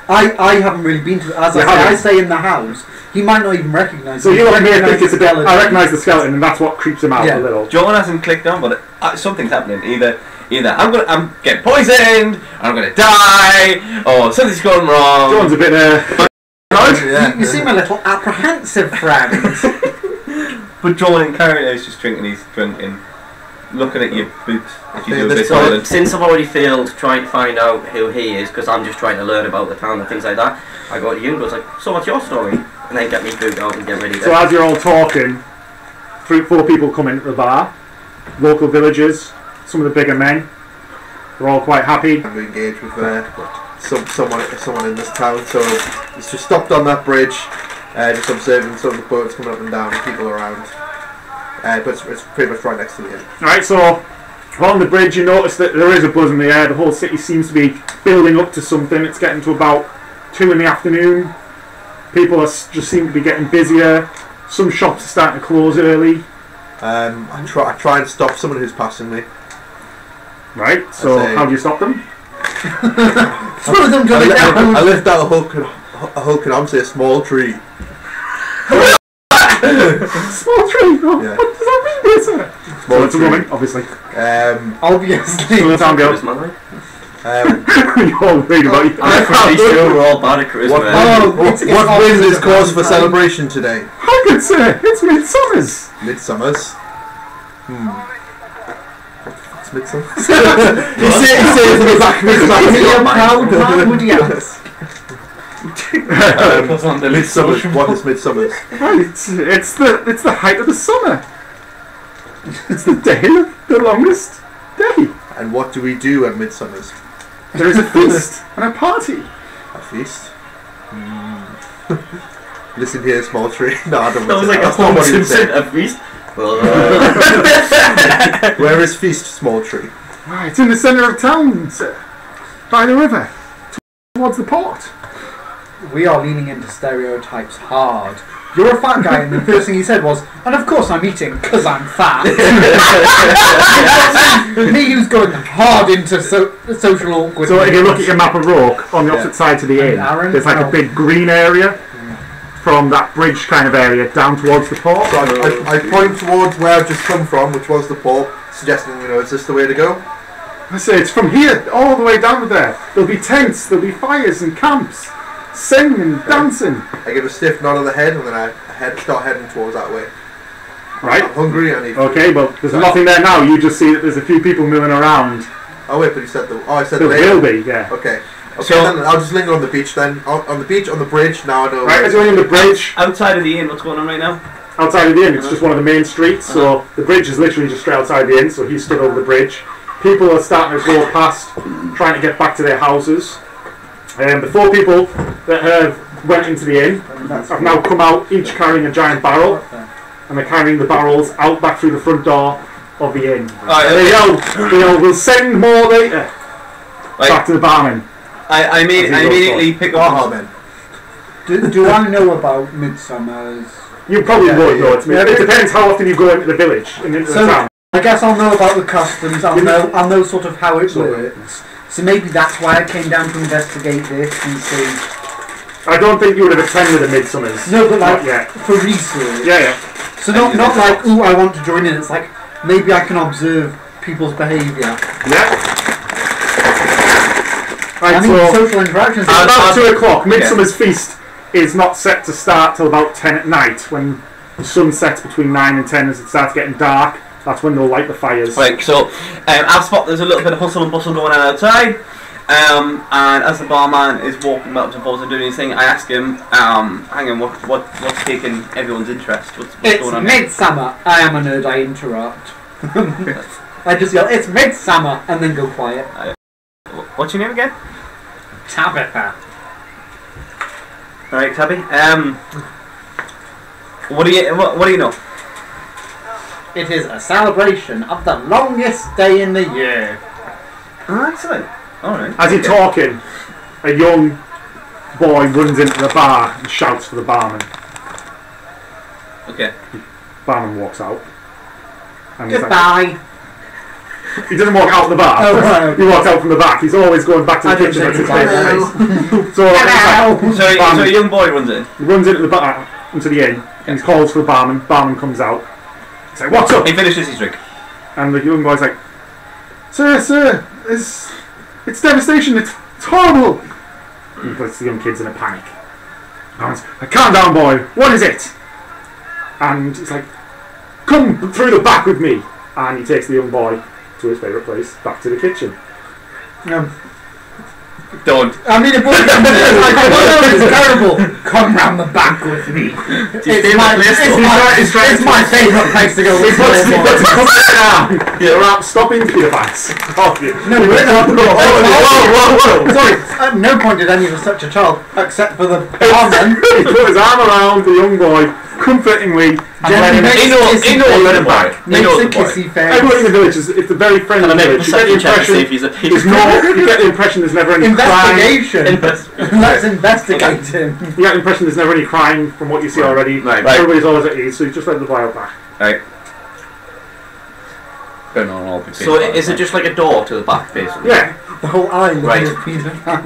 I haven't really been to. As I stay in the house. He might not even recognise.
so
me.
you may think
Recognise
it's a
the
bit.
skeleton.
I recognise the skeleton, and that's what creeps him out
Yeah.
a little.
John hasn't clicked on, but something's happening. Either I'm getting poisoned, or I'm gonna die, or something's going wrong.
John's a bit.
You seem a little apprehensive, friend.
But John in character is just drinking his drink and looking at your boots. If you do a
this
bit
So
silent.
since I've already failed trying to find out who he is, because I'm just trying to learn about the town and things like that, I go to you and goes like, "So what's your story?" And then get me food out and get ready.
So as you're all talking, 4 people come into the bar, local villagers, some of the bigger men. They're all quite happy.
And we engage with someone in this town. So it's just stopped on that bridge, just observing some of the boats coming up and down, and people around. but it's pretty much right next to the inn.
Right, so along the bridge you notice that there is a buzz in the air. The whole city seems to be building up to something. It's getting to about 2 in the afternoon. People just seem to be getting busier. Some shops are starting to close early.
I try and stop someone who's passing me.
Right, so how do you stop them?
Throw them to the ground.
I lift out a hook and onto a small tree.
Small tree? Oh,
Yeah.
what does that mean, sir?
Small
So it's a
tree.
woman, obviously.
Obviously.
So the town girl.
Charisma, like.
You're all worried about you.
I'm pretty sure we're all bad at charisma.
What wind is cause for celebration today?
How good, sir? It's Midsummer's.
Midsummer's. What's Midsummer?
Is he a proud man, would he ask?
Midsummer's. What is Midsummer's?
Well, it's the height of the summer. It's the day of the longest day.
And what do we do at Midsummer's?
There is a feast and a party.
A feast? Listen here, small tree. No, I don't
That was
want
like
to
a
say that. That's not what
Homer
he would
Simpson,
say.
a feast.
Where is feast, small tree?
Right, it's in the centre of town, sir. By the river. Towards the port.
We are leaning into stereotypes hard. You're a fat guy, and the first thing he said was, and of course I'm eating because I'm fat. Me who's going hard into social awkwardness.
So if you look at your map of Rourke, on the opposite side to the inn,
Aaron,
there's like a big green area from that bridge kind of area down towards the port.
So I point towards where I've just come from, which was the port, suggesting, is this the way to go?
I say it's from here all the way down to there. There'll be tents, there'll be fires and camps, singing and dancing.
I give a stiff nod on the head, and then I start heading towards that way.
Right?
I'm hungry, I need food.
Okay, well, there's nothing there now. You just see that there's a few people milling around.
Oh wait, but you said I said
There
later.
will be, yeah.
Okay. Okay,
So-
then I'll just linger on the beach then. On the beach, on the bridge, now I know.
Right, as you're on the bridge,
Outside of the inn, what's going on right now?
outside of the inn, it's just one of the main streets, so the bridge is literally just straight outside the inn, so he stood over the bridge. People are starting to go past, trying to get back to their houses. The 4 people that have went into the inn have now come out, each carrying a giant barrel, and they're carrying the barrels out back through the front door of the inn.
Alright,
And they yell, we'll send more later. Back to the barman.
I immediately pick up.
Oh man.
Do I know about Midsummer's?
You probably
Yeah,
would
yeah.
know. It depends how often you go into the village and into the
So-
town.
I guess I'll know about the customs. I'll know sort of how it works. So maybe that's why I came down to investigate this and see.
I don't think you would have attended a Midsummer's.
No, but like
Not yet.
for research.
Yeah.
So not like, ooh, I want to join in. It's like maybe I can observe people's behaviour.
Yeah.
I
Right,
mean,
so
social interactions.
about 2 o'clock. Midsummer's feast is not set to start till about 10 at night. When the sun sets between 9 and 10 as it starts getting dark, that's when they'll light the fires.
Right, so I've spotted there's a little bit of hustle and bustle going on outside. And as the barman is walking up to Boz and doing his thing, I ask him, hang on, what's taking everyone's interest? What's
It's
going on here?
Midsummer. I am a nerd. I interrupt. I just yell, "It's Midsummer," and then go quiet.
What's your name again?
Tabitha.
Alright, Tabby. What do you know?
It is a celebration of the longest day in the year.
Oh, excellent. Alright.
As you're talking, a young boy runs into the bar and shouts for the barman.
Okay.
Barman walks out. And he's like,
Goodbye.
he doesn't walk out the bar.
Oh, right.
He walks out from the back. He's always going back to the
I don't
kitchen. That's his
think
favourite
so.
place. So
Hello.
So a young boy runs in.
he runs into the bar, into the inn, and he calls for the barman. Barman comes out. He's like, "What's up?"
He finishes his drink.
And the young boy's like, Sir, it's devastation. It's horrible." And he puts the young kids in a panic. Barman's like, "Calm down, boy. What is it?" And he's like, "Come through the back with me." And he takes the young boy to his favourite place, back to the kitchen.
Don't.
I mean, it wasn't it's terrible. Come round the back with me. It's my favourite place to go.
He puts a couple down. Stop into your pants. Stop you.
No, we're not.
Whoa.
Sorry, at no point did any of us touch a child, except for the barman.
He put his arm around the young boy, comfortingly and
Generally
let
makes
him,
a kissy
let him
face.
back.
Makes
knows
a
the boy.
kissy
Everybody in the
face.
village it's a very friendly
Can I make a
village. You get the
perception check to see if
impression
he's a
there's
pedophile?
no. You get the impression there's never any crime.
Investigation. Let's investigate him.
You get the impression there's never any crime from what you see already.
Right.
Everybody's always at ease, so you just let the boy out back.
Right. Don't know all the
So is it just like a door to the back, basically?
Yeah.
The whole island
Right.
is Peter Pan.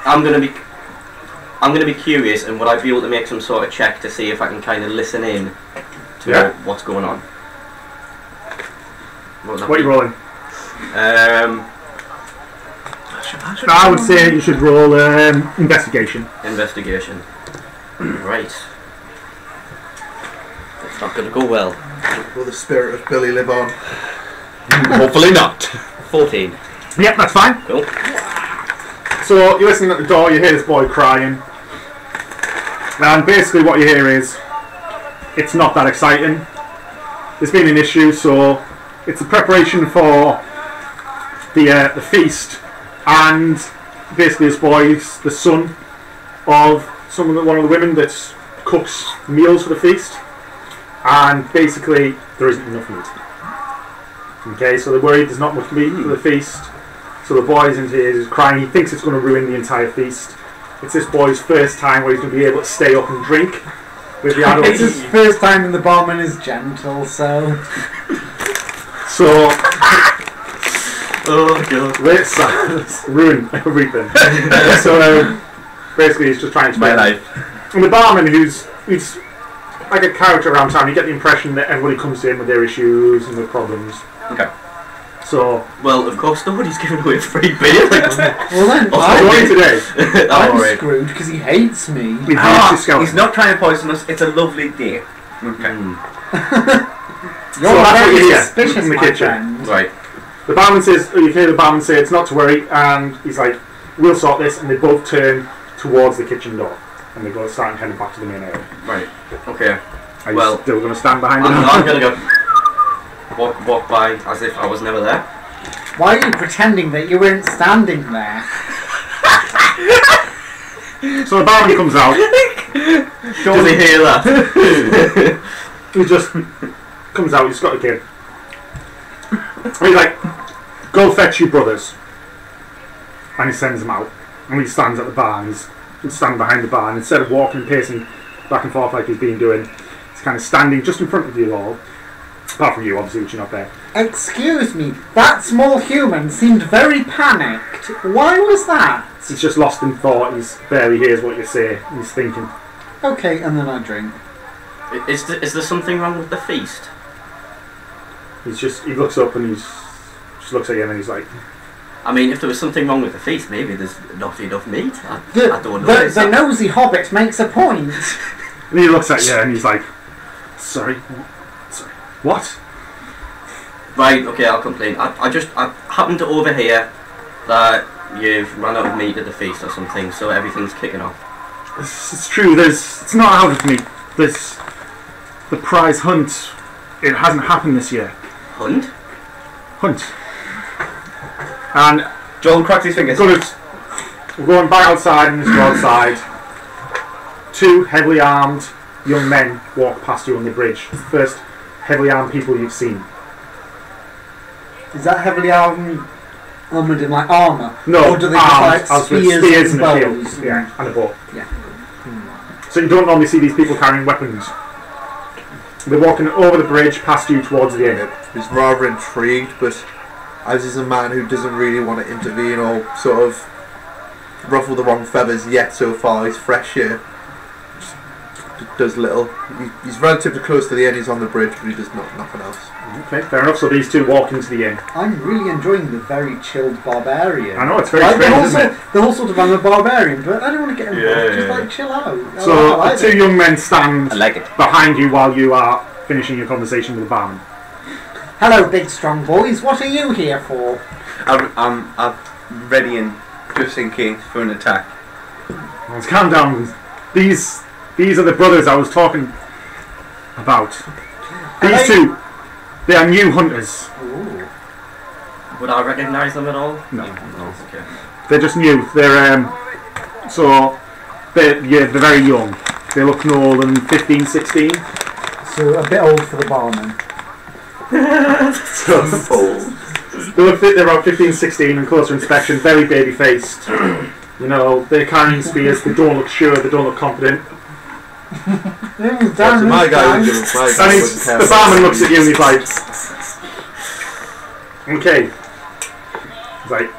I'm gonna be curious, and would I be able to make some sort of check to see if I can kind of listen in to
Yeah.
what's going on? What
What are you rolling? I would say you should roll investigation.
Investigation. Right. It's not gonna go well.
Will the spirit of Billy live on?
Hopefully not.
14.
Yep, that's fine.
Cool.
So you're listening at the door, you hear this boy crying. And basically what you hear is, it's not that exciting. There's been an issue, so it's a preparation for the feast. And basically this boy's the son of one of the women that cooks meals for the feast. And basically there isn't enough meat. Okay, so they're worried there's not much meat for the feast. So the boy's in tears, he's crying, he thinks it's going to ruin the entire feast. It's this boy's first time where he's going to be able to stay up and drink with the adults.
It's his first time and the barman is gentle, so...
So,
Oh god.
let's ruin everything. So, basically he's just trying to
My life.
And the barman, who's like a character around town, you get the impression that everybody comes in with their issues and their problems.
Okay.
So,
Well, of course nobody's giving away free beer.
Well then,
going
I'm,
today,
I'm
Alright.
screwed because he hates me.
we have to scout.
He's not trying to poison us. It's a lovely day. Okay.
You're
So that's what
very
you hear
suspicious,
in the
my
kitchen.
friend.
Right.
The barman says, you hear the barman say it's not to worry, and he's like, we'll sort this, and they both turn towards the kitchen door, and they go start and heading back to the main area.
Right. Okay.
Are you
Well,
still going to stand behind him?
I'm gonna go walk by as if I was never there.
Why are you pretending that you weren't standing there?
So the barman comes out,
Does he hear that?
he just comes out, he's got a kid. And he's like, go fetch your brothers. And he sends them out. And he stands at the bar, and he's standing behind the bar, and instead of walking and pacing back and forth like he's been doing, he's kind of standing just in front of you all. Apart from you, obviously, which you're not there.
Excuse me, that small human seemed very panicked. Why was that?
He's just lost in thought, he's barely hears what you say, and he's thinking.
Okay, and then I drink.
Is there something wrong with the feast?
He looks up and just looks at you and he's like,
I mean, if there was something wrong with the feast, maybe there's not enough meat. I don't know.
The nosy hobbit makes a point.
and he looks at you and he's like, sorry, what?
Right, okay, I'll complain. I happened to overhear that you've run out of meat at the feast or something, so everything's kicking off.
It's true, it's not out of me. There's the prize hunt, it hasn't happened this year.
Hunt?
Hunt. And
Joel cracks his fingers.
we're going back outside and just go outside. Two heavily armed young men walk past you on the bridge. First heavily armed people you've seen.
Is that heavily armoured in like armour?
No,
Or do they
armed,
just like
as with
spears,
spears
and
and a
bows?
shield. Yeah, and a bow.
Yeah.
So you don't normally see these people carrying weapons. They're walking over the bridge past you towards the end.
He's rather intrigued, but as he's a man who doesn't really want to intervene or sort of ruffle the wrong feathers yet so far, he's fresh here. Just does little. He's relatively close to the end, he's on the bridge, but he does nothing else.
Okay, fair enough. So these two walk into the inn.
I'm really enjoying the very chilled barbarian.
I know, it's very
Like,
strange, isn't it?
the whole sort of I'm a barbarian, but I don't want to get involved.
Yeah,
Just
yeah.
like chill out.
So
I like
the two
it.
young men stand
I like it.
behind you while you are finishing your conversation with the barman.
Hello, big strong boys. What are you here for?
I'm ready and just in case for an attack.
Let's calm down. These are the brothers I was talking about. These two, they are new hunters.
Ooh.
Would I recognise them at all?
No.
Okay.
They're just new. They're very young. They look no older than 15, 16.
So a bit old for the barman.
They're about 15, 16 on closer inspection, very baby-faced. You know, they're carrying spears, they don't look sure, they don't look confident.
So my guy would give my guy
And
wouldn't care.
the barman looks at you and he's like, okay. He's like,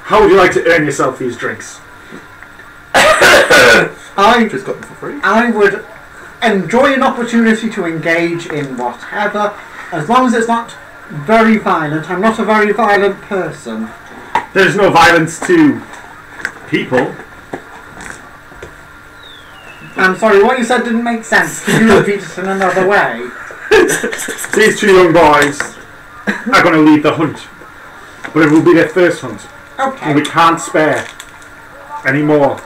how would you like to earn yourself these drinks?
I
Just got them for free.
would enjoy an opportunity to engage in whatever, as long as it's not very violent. I'm not a very violent person.
There's no violence to people.
I'm sorry, what you said didn't make sense. Could you repeat it in another way?
These two young boys are going to lead the hunt. But it will be their first hunt. And we
Okay.
can't spare any more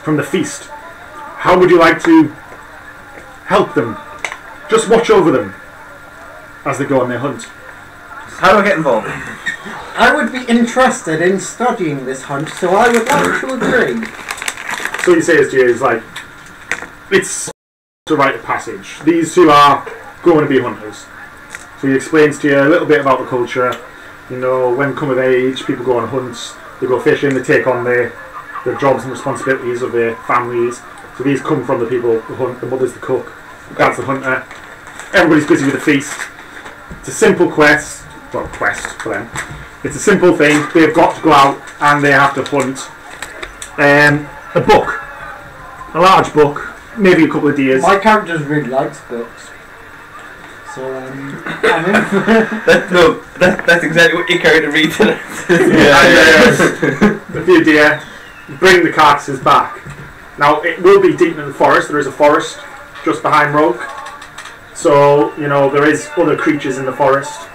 from the feast. How would you like to help them? Just watch over them as they go on their hunt.
How do I get involved?
I would be interested in studying this hunt, so I would like to agree.
So he says to you, he's like, it's a rite of passage. These two are going to be hunters. So he explains to you a little bit about the culture. You know, when come of age, people go on hunts, they go fishing, they take on their jobs and responsibilities of their families. So these come from the people who hunt, the mother's the cook, the dad's the hunter. Everybody's busy with the feast. It's a simple quest, well, quest for them. It's a simple thing. They've got to go out and they have to hunt. A book, a large book, maybe a couple of deers.
My character really likes books. So, I'm in.
That's exactly what your character reads.
A few deer. Bring the carcasses back. Now it will be deep in the forest. There is a forest just behind Roke, so you know there is other creatures in the forest.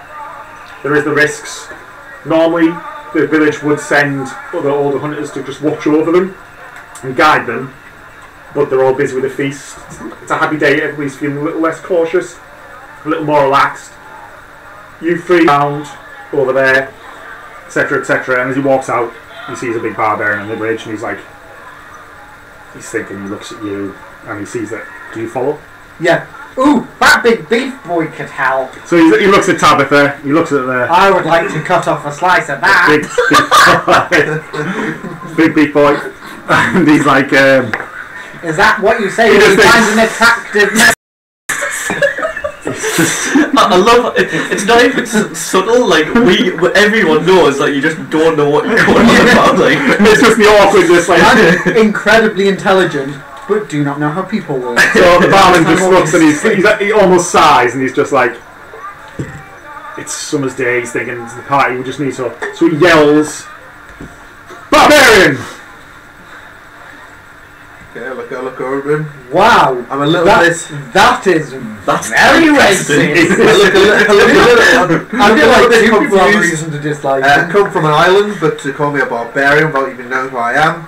There is the risks. Normally, the village would send other older hunters to just watch over them and guide them, but they're all busy with the feast. It's a happy day. Everybody's feeling a little less cautious, a little more relaxed. You three round over there, etc., etc. And as he walks out, he sees a big barbarian on the bridge, and he's like, he's thinking. He looks at you, and he sees that. Do you follow?
Yeah. Ooh, that big beef boy could help.
So he looks at Tabitha. He looks at the
I would like to cut off a slice of that.
big beef boy, and he's like,
Is that what you say
He
when you
just
find an attractive man?
I love it. It's not even subtle. Like everyone knows. Like you just don't know what you're going on about. Like
it's just the awkwardness. Like,
I'm incredibly intelligent, but do not know how people work.
so the barman just looks and he almost sighs, and he's just like, it's summer's day. He's thinking it's the party. We just need to. So he yells, "Barbarian!"
Okay, I look over him.
Wow,
I'm a little
that
bit.
that's
very racist.
I look a little.
I feel like
bit
two people have
confused.
reason to dislike
I
him.
come from an island, but to call me a barbarian without even knowing who I am.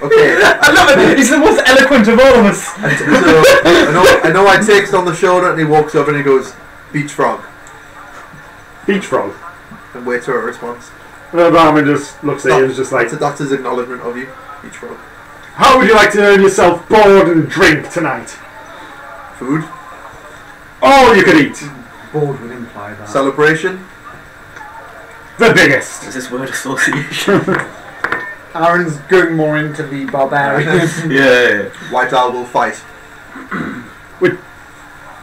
Okay.
I love it. He's the most eloquent of all of us.
So, I know I takes it on the shoulder and he walks over and he goes, "Beach frog,"
Beach frog.
and waits for a response.
The barman just looks at you and is just like,
That's his acknowledgement of you, beach frog.
how would you like to earn yourself board and drink tonight?
Food,
All you could eat.
Bored would imply that.
celebration,
The biggest.
is this word association.
Aaron's going more into the barbarian.
yeah.
White Owl will fight.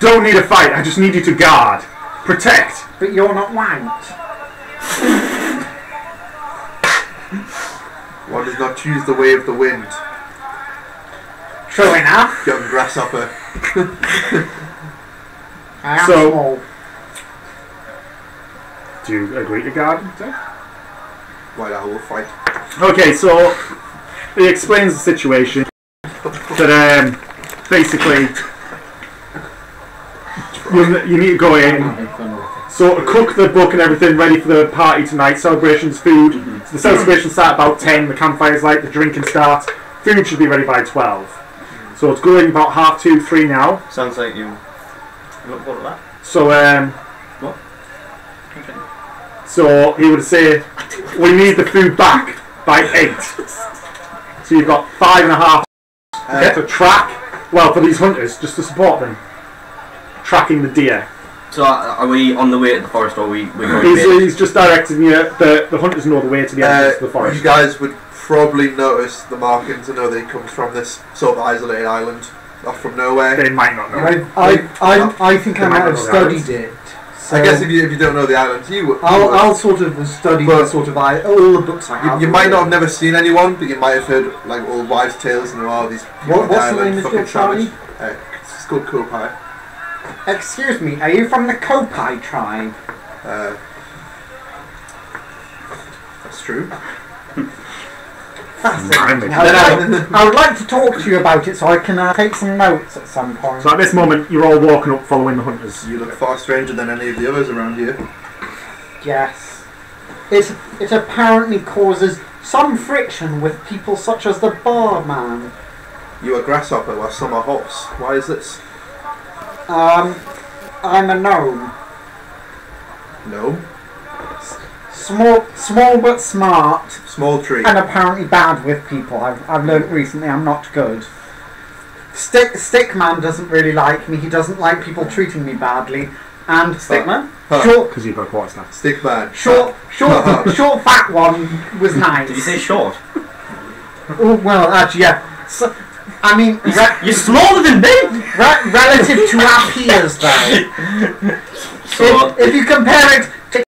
Don't need a fight. I just need you to guard, protect.
But you're not white.
One does not choose the way of the wind.
True enough.
Young grasshopper.
I am
So-
small.
Do you agree to guard?
White Owl will fight.
Okay, so he explains the situation that basically you need to go in, sort of cook the book and everything ready for the party tonight. Celebrations, food. So the celebration start about 10. The campfire's light. The drinking starts. Food should be ready by 12. So it's going about 2:30, 3 now.
Sounds like you. What was that?
So
What?
so he would say we need the food back by 8. So you've got 5.5 to track. Well, for these hunters, just to support them, tracking the deer.
So are we on the way to the forest, or we going
He's just directing you. The hunters know the way to the entrance to the forest.
You guys would probably notice the markings and know that he comes from this sort of isolated island, off from nowhere.
They might not know.
I think I might have studied it. So
I guess if you don't know the island,
I'll sort of study the sort of all the books I have.
You might not have never seen anyone, but you might have heard like old wives' tales and these.
What's the name of your tribe?
It's called Kopai.
Excuse me, are you from the Kopai tribe?
That's true.
Fascinating. I would like to talk to you about it so I can take some notes at some point.
So at this moment, you're all walking up following the hunters.
You look far stranger than any of the others around here.
Yes. It apparently causes some friction with people such as the barman.
You are grasshopper while some are horse. Why is this?
I'm a gnome.
Gnome?
Small but smart.
Small tree.
And apparently bad with people. I've learnt recently I'm not good. Stickman doesn't really like me. He doesn't like people treating me badly. And
Stickman?
Short,
because you've got quarter staff.
Stickman.
Short fat one was nice.
Did you say short?
Oh well, actually, yeah. So, I mean,
You're smaller than me.
Relative to our peers, though.
So
if you compare it to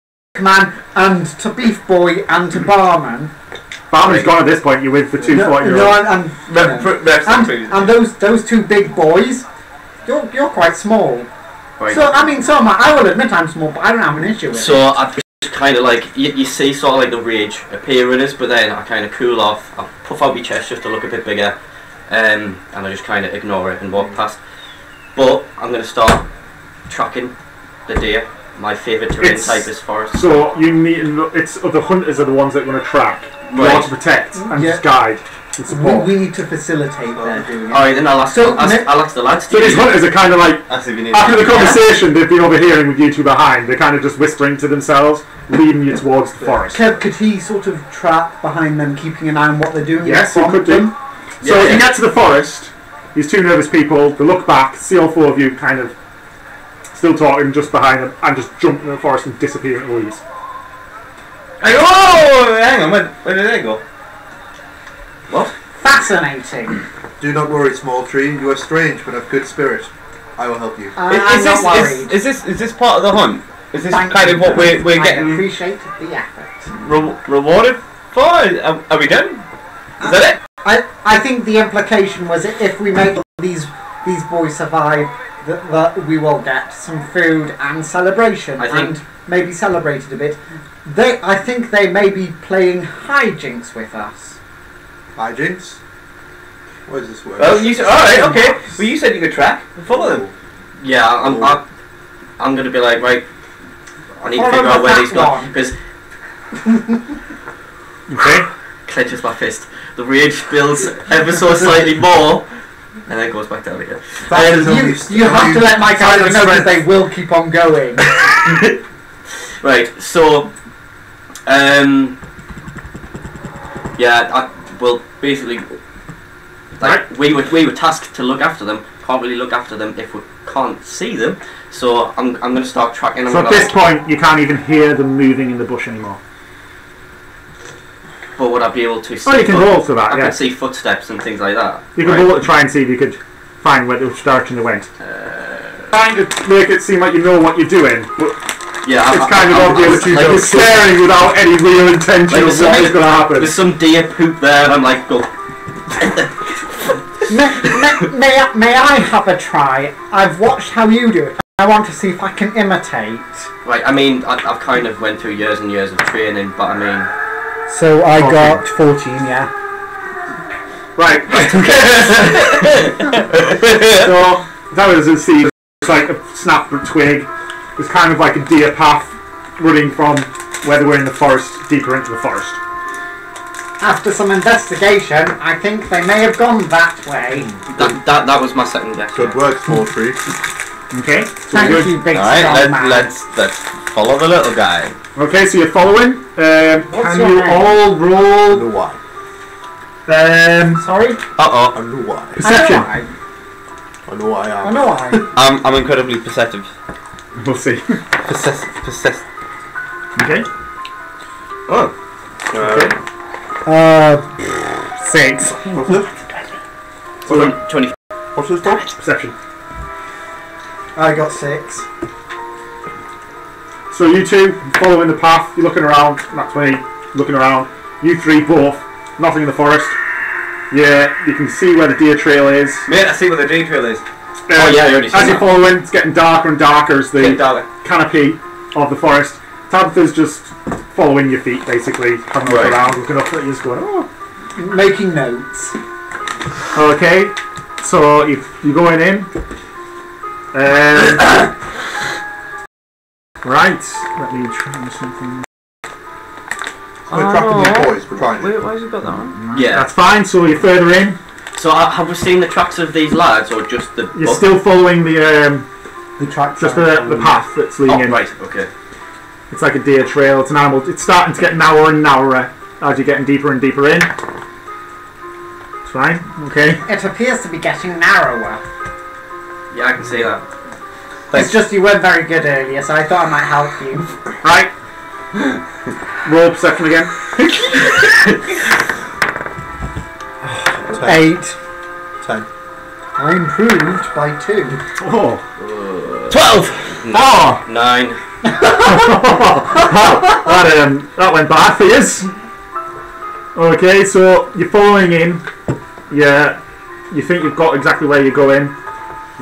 Man and to Beef Boy and to Barman.
Barman's gone at this point. You're with the 240-year-olds.
And those two big boys, you're quite small.
Right.
So I mean, so am I. I will admit I'm small, but I don't have an issue with it.
So I just kind of like you see sort of like the rage appear in us, but then I kind of cool off. I puff out my chest just to look a bit bigger, and I just kind of ignore it and walk past. But I'm going to start tracking the deer. My favourite terrain type is forest.
So you need. It's the hunters are the ones that are going to track. You
Right.
want to protect and just guide and support.
We need to facilitate their doing it.
Alright, then I'll ask the lads.
So these hunters are kind of like,
That's if you need
after the conversation they've been overhearing with you two behind, they're kind of just whispering to themselves, leading you towards the forest.
Could he sort of track behind them, keeping an eye on what they're doing?
Yes, he
prompt
could do.
them?
So if you get to the forest, these two nervous people, they look back, see all four of you kind of still talking just behind them, and just jump in the forest and disappear in the leaves.
Oh, hang on, where did they go?
What?
Fascinating.
Do not worry, small tree. You are strange, but of good spirit. I will help you.
Is
I'm not worried.
this part of the hunt? Is this
Thank
kind
you.
of what we're
I
getting
appreciate the effort.
rewarded for? Are we done? Is that it?
I think the implication was if we make these boys survive, that we will get some food and celebration, and maybe celebrated a bit. I think they may be playing hijinks with us.
Hijinks? What is this word?
Well, you said, alright, okay. Well, you said you could track. Follow them.
Yeah, I'm gonna be like, right, I need to figure out where he's gone, because
Okay.
clenches my fist. The rage builds ever so slightly more, and then goes back down again.
You have to let my character know that they will keep on going.
Right, so, yeah, well, basically, like we were tasked to look after them. Can't really look after them if we can't see them. So I'm going to start tracking.
So at this point, you can't even hear them moving in the bush anymore.
But would I be able to see?
Oh, you can roll for that.
I
Yeah.
can see footsteps and things like that.
You can roll to try and see if you could find which direction they went. Trying to make it seem like you know what you're doing, but
Yeah,
it's kind of obvious that you're just staring without any real intention of what is going to happen.
There's some deer poop there, and I'm like, go.
May I have a try? I've watched how you do it. I want to see if I can imitate.
Right, I mean, I've kind of went through years and years of training, but I mean...
So I
14.
got 14, yeah.
Right. So that was a see. It's like a snap twig. It's kind of like a deer path running from where they were in the forest deeper into the forest.
After some investigation, I think they may have gone that way.
That was my second guess.
Good work, small tree.
Okay. So
Thank
good.
you, big
Alright,
strong man.
let's follow the little guy.
Okay, so you're following. Can
your
you
name?
all roll
The one.
Sorry?
Uh-oh.
I know why.
Perception.
I know why I
I
am.
know I.
I'm incredibly perceptive.
We'll see.
Persist.
Okay.
Oh.
Okay. 6.
What's this?
So,
20.
What's this for?
perception.
I got 6.
So you two following the path. You're looking around. That's me looking around. You three both nothing in the forest. Yeah, you can see where the deer trail is.
Mate, I see where the deer trail is.
Oh, yeah, I already seen
As you're
that.
following, it's getting darker and darker as the
Getting darker.
canopy of the forest. Tabitha's just following your feet, basically, having a look
Right.
around, looking up at you, just going, oh.
Making notes.
Okay, so you're going in. Right, let me try something.
We're tracking these boys. We're trying to.
Wait, why has he got that on?
Yeah.
That's fine, so you're further in.
So have we seen the tracks of these lads, or just the?
You're still following the
track.
just the path that's leading
Oh,
in.
right. Okay.
It's like a deer trail. It's an animal. It's starting to get narrower and narrower as you're getting deeper and deeper in. It's fine. Okay.
It appears to be getting narrower.
Yeah, I can see that.
It's just you weren't very good earlier, so I thought I might help you.
Right. Roll perception again.
8.
10.
I improved by 2.
Oh.
12!
Oh.
9.
That went bad for you. Okay, so you're following in. Yeah. You think you've got exactly where you're going.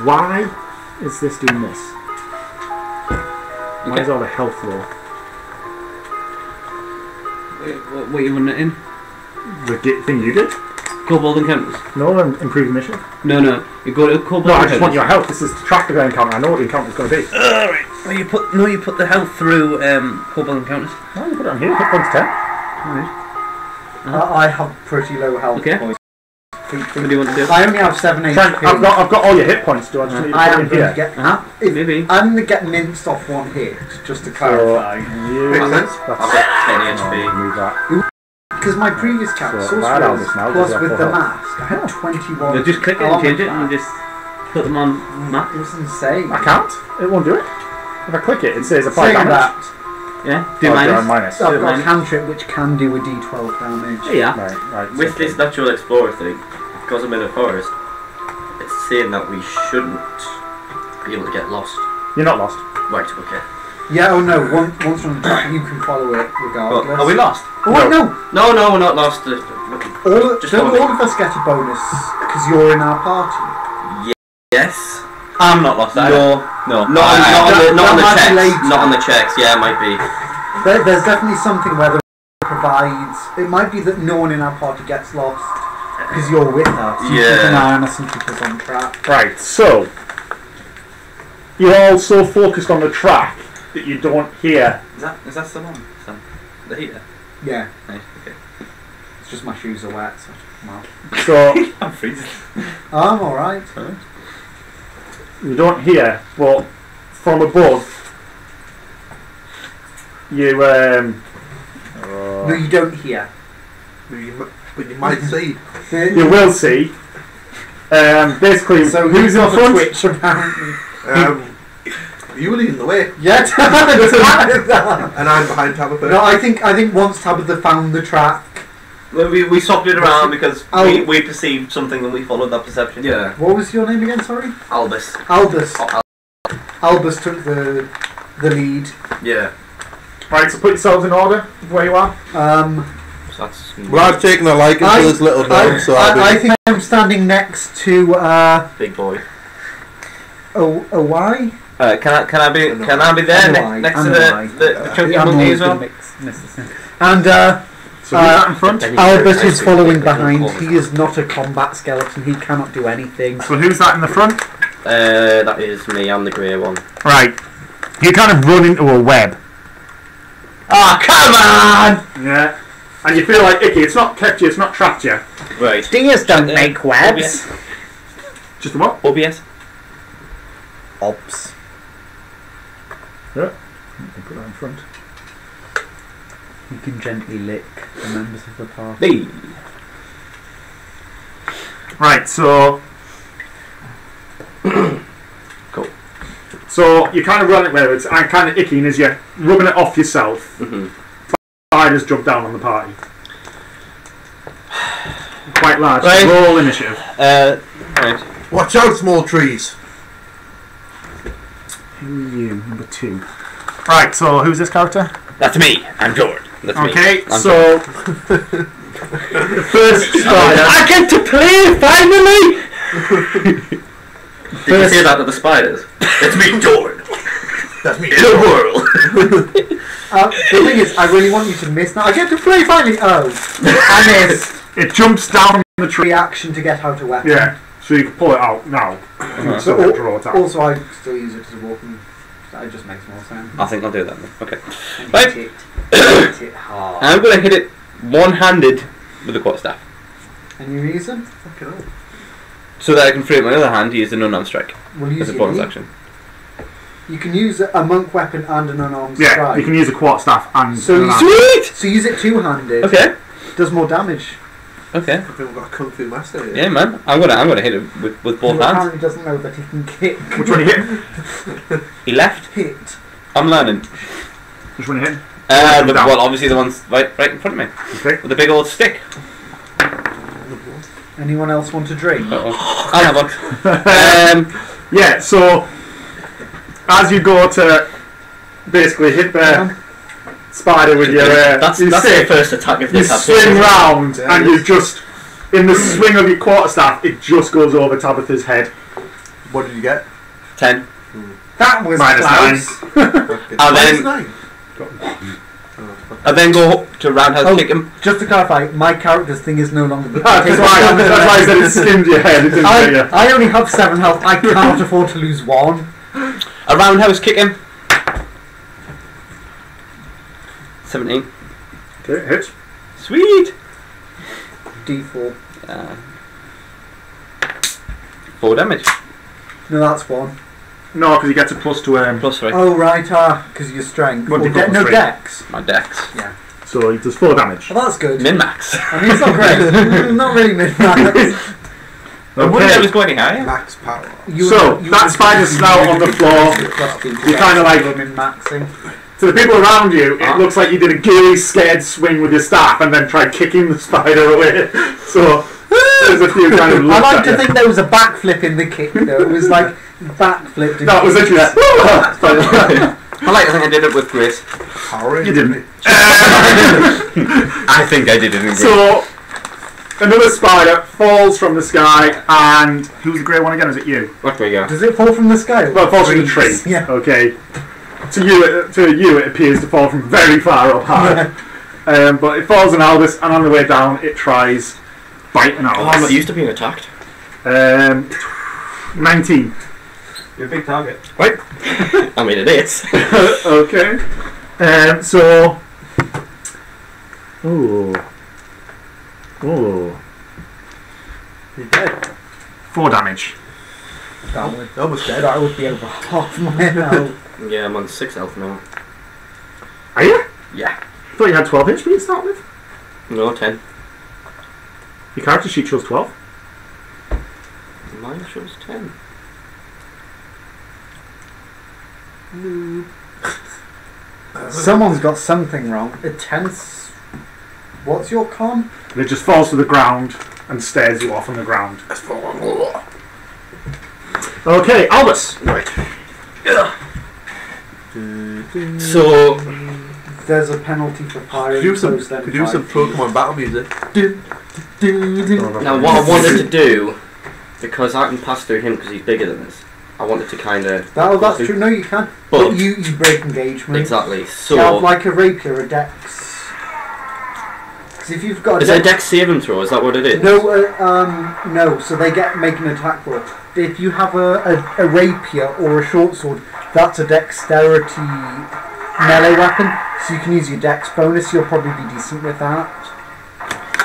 Why is this doing this? Why is all the health low?
What are you running it in?
The thing you did?
Kobold Encounters.
No, improved mission.
No. You go to Kobold
No, I
Encounters.
just want your health. This is the tracker encounter. I know what the encounter's going to be.
Alright. Well, you put the health through Kobold Encounters.
No, you put it on here. Hit points 10.
Alright.
I have pretty low health
Okay.
points.
What do you want to do?
I only have 7 HP.
Frank, I've got all your hit points. Do I just need to
I
put
am
it
going
in
to
here?
get.
Maybe.
I'm going to get minced off 1 hit, just to
So,
clarify.
you,
Makes sense.
I've got 10 HP.
Move that.
Because my previous chap,
So, right out
Sorcerers,
this now,
plus
because
with
I've
the
got
mask, I had 21.
You just click it and change it and just put them on map.
It was insane.
I can't. It won't do it. If I click it, it says apply
Saying
damage.
that,
Yeah?
Oh,
Do minus.
minus.
I've got a
minus.
cantrip which can do a d12 damage.
Yeah.
Right.
With this natural explorer thing, because I'm in a forest, it's saying that we shouldn't be able to get lost.
You're not lost.
Right. Okay.
Yeah, oh no, once on the track you can follow it regardless.
Are we lost?
Oh wait, no!
No, we're not lost.
Don't
Just
all
follow
of us get a bonus because you're in our party?
Yes.
I'm not lost either.
No.
No.
Not on
that
the
might be
checks.
later.
Not on the checks. Yeah, it might be.
There's definitely something where the provides. It might be that no one in our party gets lost because you're with us. You
Yeah.
keep an eye on us and keep us on track.
Right. So you're all so focused on the track that you don't hear.
Is that still on? The heater?
Yeah,
Nice, okay.
it's just my shoes are wet. So, well.
So
I'm freezing.
I'm alright.
you don't hear, but from above, you
No, you don't hear.
But you might see.
you will see. Basically,
So
who's in
got the
front?
Twitch apparently?
You were leading the way,
Yeah.
and I'm behind Tabitha.
No, I think once Tabitha found the track.
Well, we swapped it around because
Oh.
we perceived something and we followed that perception.
Yeah.
What was your name again? Sorry.
Albus.
Albus.
Oh,
Albus took the lead.
yeah.
Right. So put yourselves in order of where you are.
So that's.
Well, I've taken a liking to this little gnome, so
I think I'm standing next to
Big boy.
a Y.
Can I be there next to the chunky monkey as well?
And
So who's that in front?
Albus is following behind. He is not a combat skeleton. He cannot do anything.
So who's that in the front?
That is me. I'm the grey one.
Right. You kind of run into a web.
Ah, come on!
Yeah. And you feel like icky. It's not kept you. It's not trapped you.
Right.
Deers don't
make
webs.
Just a what?
OBS.
Obs.
Yeah. You can put that in front.
You can gently lick the members of the party.
Hey.
Right, so.
Cool.
So you kind of run it where it's kind of icky, and as you're rubbing it off yourself, spiders jump down on the party. Quite large.
Right.
Roll initiative.
Right.
Watch out, small trees.
You, number 2. Right, so who's this character?
That's me. I'm Jordan. That's me.
Okay,
I'm
so the first spider.
I get to play finally.
Did you say that to the spiders?
It's me, Jordan.
That's me.
In a world.
The thing is, I really want you to miss now. I get to play finally. Oh, I missed.
It jumps down the tree.
Reaction to get out a weapon.
Yeah, so you can pull it out now.
So
So draw attack.
also, I still use it as a walking. That just makes more sense.
I think I'll do that then. Okay.
And
Right.
hit it hard.
I'm going to hit it one-handed with the quarterstaff,
Any reason?
Fucking hell.
so that I can free up my other hand to use the unarmed strike
We'll
as
use
a
your
bonus
knee.
action.
You can use a monk weapon and an unarmed
Yeah,
strike.
you can use a quarterstaff and.
So
and
you-
an
Sweet.
So use it two-handed.
Okay.
Does more damage.
Okay.
I think we've got a kung fu master here.
Yeah, man. I'm gonna hit it with both
He
hands.
apparently doesn't know that he can kick.
Which one you hit?
He left.
Hit.
I'm learning.
Which one you hit?
Well, obviously the one's right in front of me
Okay.
with a big old stick.
Anyone else want a drink?
I'll have one.
Yeah, so as you go to basically hit the spider with your
That's
you
the
stick,
first attack of
you
this
swing
episode.
round
Yeah,
and you just in the swing of your quarterstaff it just goes over Tabitha's head.
What did you get?
10.
That was
Minus
close.
And then-
Minus 9.
I then go to roundhouse
Oh.
kick him.
Just to clarify, my character's thing is no longer the
That's why I said it skimmed your head. It didn't hit you.
I only have 7 health. I can't afford to lose 1.
A roundhouse kick him. 17.
Okay, hit.
Sweet.
D4.
4 damage.
No, that's 1.
No, because he gets a plus to
Plus 3.
Oh, right, because of your strength.
What
Or
did you got
no
for
dex.
My dex.
so he does 4 damage.
Well, that's good.
Min-max.
I mean, it's not great. Not really mid-max.
I wouldn't
Okay.
let us go any higher.
Max power.
So, that spider's now on the floor. You're kind of like-
min-maxing.
To the people around you, it looks like you did a ghillie scared swing with your staff and then tried kicking the spider away. So there's a few kind of
I
looks
like
at
to
you.
think there was a backflip in the kick, though. It was like backflipped.
No, it was literally like,
I like to think I did it with grace.
Power.
You didn't.
I think I did it in grace.
So another spider falls from the sky, and who's the grey one again? Is it you?
What we go?
Does it fall from the sky?
Well, it falls from the tree.
Yeah.
Okay. To you, it appears to fall from very far up high. But it falls on Albus, and on the way down, it tries biting
Oh, I'm
Albus.
not used to being attacked.
19.
You're a big target.
I mean, it is.
Okay. So. Ooh.
You're dead.
4 damage.
That would,
Almost dead.
that would be over half my health.
Yeah, I'm on 6 health now.
Are you?
Yeah.
I thought you had 12 HP to start with.
No, 10.
Your character sheet shows 12.
Mine shows 10.
Someone's got something wrong. A tense. What's your con?
And it just falls to the ground and stares you off on the ground. Okay, Albus.
Right.
So,
There's a penalty for firing.
Could do
close then
some
5 feet.
Pokemon battle music.
now what I wanted to do, because I can pass through him because he's bigger than us, I wanted to kind of...
That's true. No, you can.
But,
But you break engagement.
exactly,
You have
so...
like a rapier, a dex. Because if you've got
Is it a dex saving throw? Is that what it is?
No. So they make an attack roll. If you have a rapier or a short sword, that's a dexterity melee weapon. So you can use your dex bonus. You'll probably be decent with that.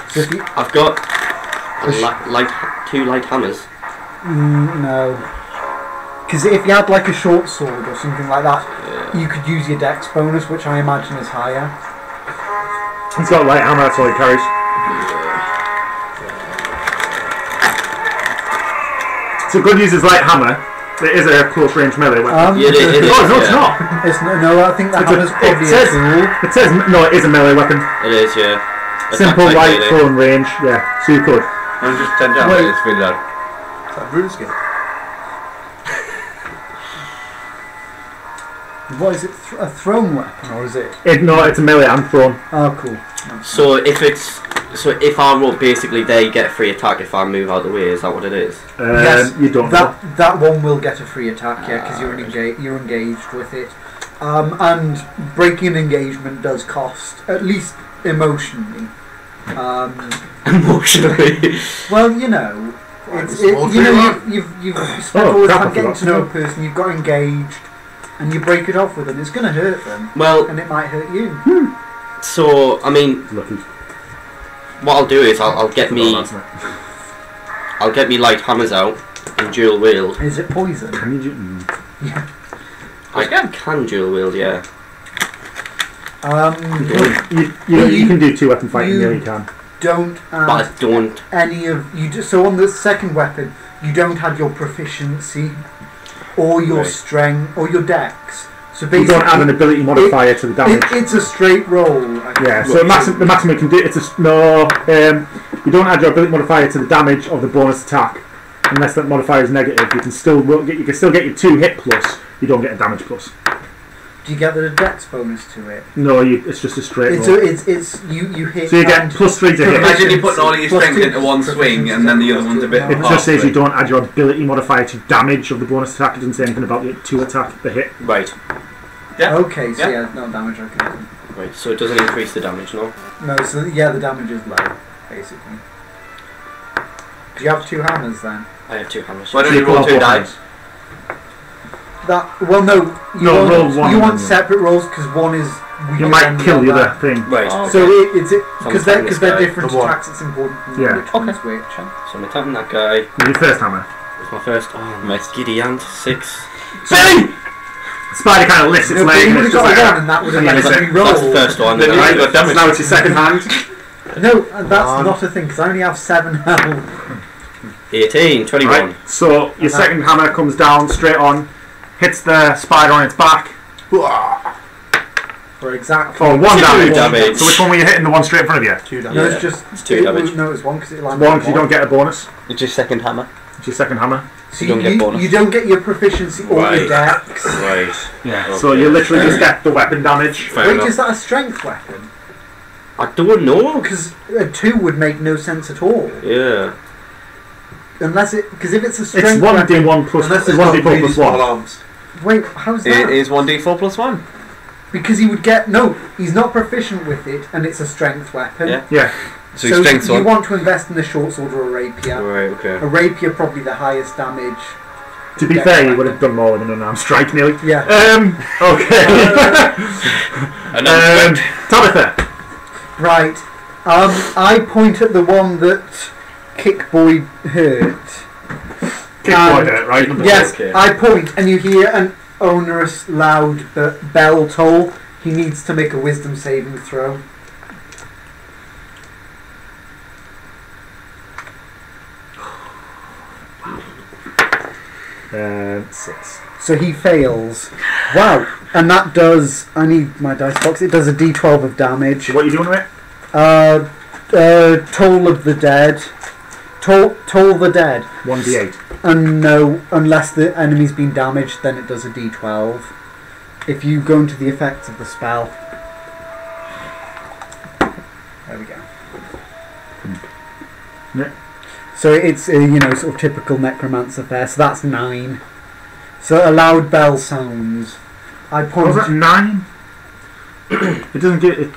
So if you
I've got two light hammers.
no, because if you had like a short sword or something like that, you could use your dex bonus, which I imagine is higher.
He's got a light hammer, that's all he carries. So good news is light hammer. It is a close range melee weapon.
Yeah, it is,
Oh no, it's
yeah.
not.
It's no, I think that
It's a-
hammer's probably
it says-
a tool.
It says no. It is a melee weapon.
It is, yeah.
Simple,
Attack
light,
melee.
throw, and range. Yeah. So you could.
I'm just turn down.
Wait.
It's really loud.
Is that RuneScape?
What is it? A thrown weapon or is it?
No, it's a melee and thrown.
Oh, cool.
So if I roll, basically they get a free attack if I move out of the way. Is that what it is?
Yes,
You don't. know.
That one will get a free attack, yeah, because you're engaged with it. And breaking engagement does cost, at least emotionally.
Emotionally.
Well, you know, it's,
It's more
you know,
free
you've spent
Oh,
all this
crap, I
time getting
forgot.
to know a person, you've got engaged, and you break it off with them. It's going to hurt them,
Well,
and it might hurt you.
so I mean,
Lucky.
what I'll do is I'll get me light hammers out and dual wield.
Is it poison?
Can you do?
Yeah.
I can dual wield, yeah.
You can do two weapon fighting. Yeah, you can.
Don't
But I
add
don't.
any of you. So on the second weapon, you don't add your proficiency, or your
Right.
strength, or your dex. So
You
basically,
don't add an ability modifier to the damage.
it's a straight roll. I think.
Yeah, so the maximum you can do you don't add your ability modifier to the damage of the bonus attack unless that modifier is negative. You can still get your 2 hit plus. You don't get a damage plus.
Do you get the dex bonus to it?
No, it's just a straight
It's
roll.
you hit.
So you get
and
+3 to hit.
Imagine you putting all of your
Plus
strength
two
into one swing and then the other one's a bit.
It just says you don't add your ability modifier to damage of the bonus attack. It doesn't say anything about the 2 attack, the hit.
Right.
Yeah.
Okay, so
Yeah.
yeah, no damage. Okay.
Right. So it doesn't increase the damage, no.
No, so yeah, the damage is low, basically. Do you have 2 hammers then?
I have 2 hammers.
Why don't
So
you roll
pull
2
off
dice?
No.
No, roll one
You want
then.
separate rolls because one is. weaker
You might
than
kill the
other.
other thing.
Right.
Oh.
So it's because
attacking
they're
this guy.
different
The one.
attacks. It's important to know
Yeah.
which one's which.
So I'm attacking that guy.
With your first hammer.
It's my first. Oh, my giddy hand. 6.
Billy! Spider kind of lifts its
No,
leg
but you
and
would
it's
have
just
got
like
one, and that would have
and then
been
it's
a
like-
free roll.
That's the first one.
Then you
Right.
got damage.
Now it's your second hand.
No, that's
On.
not a thing because I only have 7 health.
18, 21.
Right. So your second hammer comes down straight on, hits the spider on its back
For exactly.
for 1 damage.
damage.
So which one were you hitting? The one straight in front of you?
2 damage.
No,
Yeah.
it's just
It's 2 damage.
No, it's 1 because it lands.
1 because you don't get a bonus.
It's your second hammer.
It's your second hammer.
So
you don't get bonus.
You don't get your proficiency or
Right.
your dex.
Right.
Yeah.
Okay.
So you literally just get the weapon damage.
Fair
Wait,
enough.
is that a strength weapon?
I don't know.
Because a 2 would make no sense at all.
Yeah.
Unless it. Because if it's a strength
It's
weapon.
1d1 plus
Unless it's
1d4
got really
plus
small
1.
arms.
Wait, how's
It
that?
is 1d4 plus 1.
Because he would get. No, he's not proficient with it, and it's a strength weapon.
Yeah.
Yeah.
So your strength's
you
1.
want to invest in a short sword or a rapier.
Right. Okay.
A rapier probably the highest damage.
To be fair, you would have done more with an unarmed strike nearly.
Yeah.
Okay.
Another
Tabitha.
Right. I point at the one that Kick Boy hurt.
Kick
Um,
boy it, right?
Yes,
Okay.
I point, and you hear an onerous, loud bell toll. He needs to make a wisdom saving throw.
Six.
So he fails. Wow. And that does. I need my dice box. It does a d12 of damage.
So what are you doing with it?
Toll of the dead. Toll the dead.
1d8.
And no, unless the enemy's been damaged, then it does a d12. If you go into the effects of the spell. There we go.
Yeah.
So it's sort of typical necromancer fare. So that's 9. So a loud bell sounds. I point.
Was that 9? It doesn't get it.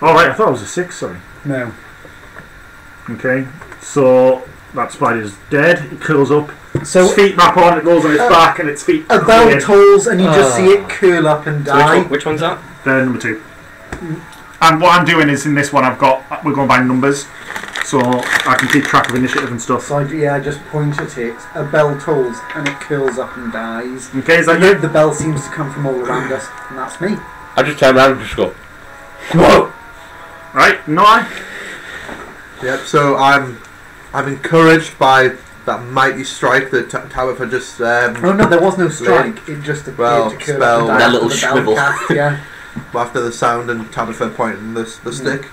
Oh right, I thought it was a 6. Sorry.
No.
Okay, so that spider's dead. It curls up.
So
Its feet wrap on. It goes on its back, and its feet.
a
go
bell
in.
tolls, and you just see it curl up and
So
die.
which one's that?
Then number 2. And what I'm doing is in this one, we're going by numbers, so I can keep track of initiative and stuff.
So I just point at it. A bell tolls, and it curls up and dies.
Okay, is that
And
you?
the bell seems to come from all around us, and that's me.
I just turn around and just go.
Whoa! Right, no I.
Yep. So I'm encouraged by that mighty strike that Tabitha just
Oh no, there was no strike. It just appeared
Well,
to curve
spell.
down
That
to
little
the bell
shrivel.
cast, yeah.
after the sound and Tabitha pointing the stick.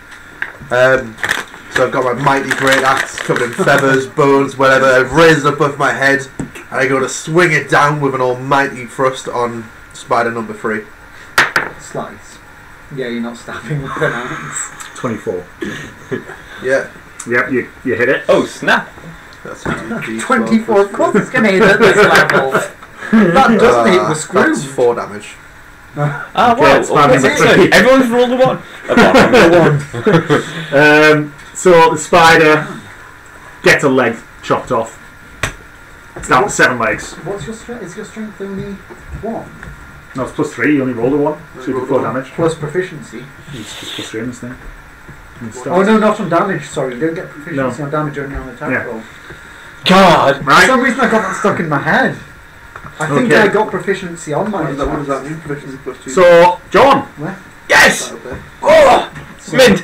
So I've got my mighty great axe covered in feathers, bones, whatever. I've raised it above my head, and I go to swing it down with an almighty thrust on spider number 3.
Slice. Yeah, you're not stabbing with an axe.
24.
Yeah,
Yep, you hit it.
Oh snap!
that's a D12
24, of
plus
course it's going to hit at this level. That doesn't hit, we're
That's
screwed.
4 damage.
Ah,
Okay,
wow.
it's fine,
What's
number
it?
three.
Everyone's rolled a 1. Apart from me.
So the spider gets a leg chopped off. It's down to 7 legs.
What's your strength? Is your strength only 1?
No, it's +3. You only rolled a 1. So you do 4 damage.
Plus proficiency.
It's just +3 on this thing. And it
Oh
starts.
no, not on damage, sorry. You don't get proficiency
No.
on damage only on attack
Yeah.
roll.
God.
For
Right?
some reason I got that stuck in my head. I think
Okay.
I got proficiency on my
What does that
attacks.
mean? Proficiency plus 2.
So, John!
Yes.
Okay.
Oh,
So
mint.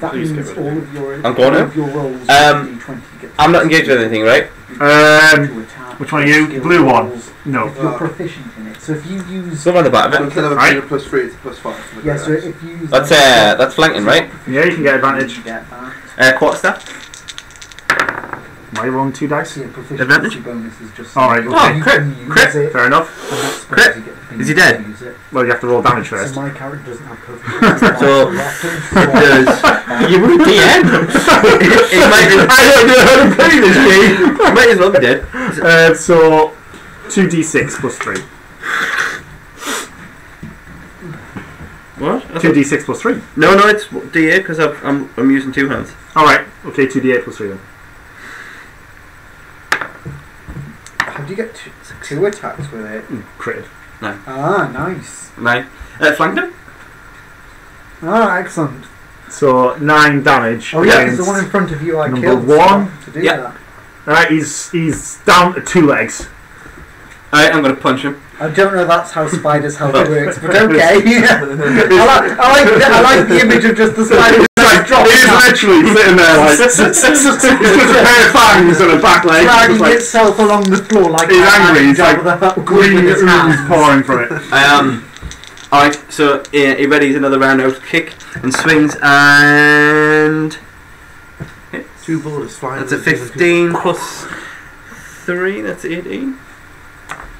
that means all of your,
I'm going
all
now.
of your rolls D20 get
I'm not engaged with anything, right?
to attack,
which one are you?
skill
Blue one?
rolls,
No.
If you're proficient in it. So if you use...
So I'm on the back of it.
Instead of
Right.
being a plus 3, it's a plus 5.
Yeah, so if you use...
That's flanking, right?
Yeah, you can get advantage.
You get that.
Quarterstaff.
Am I rolling 2 dice?
So your proficiency
Advantage?
bonus is just...
Alright,
you
okay.
Crit,
can use
crit.
it,
Fair enough.
and that's
Crit.
because you get the thing
Is he
to
dead?
use it.
Well, you have to roll damage first.
So my character doesn't have proficiency.
So,
Does...
You were DM. It might as, I don't know how to play this game. You might as well be dead.
So, 2d6 plus 3.
What?
2d6 plus 3.
No, it's D8 because I'm using 2 hands.
Alright, okay, 2d8 plus 3 then.
How do you get two attacks with it?
Critted.
Ah, nice.
9. Flanked him?
Ah, excellent.
So, 9 damage.
Oh yeah, because
against
the one in front of you I
number
killed.
1.
To do
Yeah.
that.
Alright, he's down to 2 legs.
Alright, I'm going to punch him.
I don't know that's how spiders' health
Well,
works, but okay. I like the image of just the spider
Like,
dropping
he's
out,
literally sitting there like, it's just a pair of fangs and a back leg.
dragging
Just like,
itself along the floor like
he's
that,
angry, he's
and
like
with
green
his
ooze
hands.
pouring from it.
Alright, so he readies another round out kick and swings and
2 bullets flying.
that's a 15 plus 3, that's 18.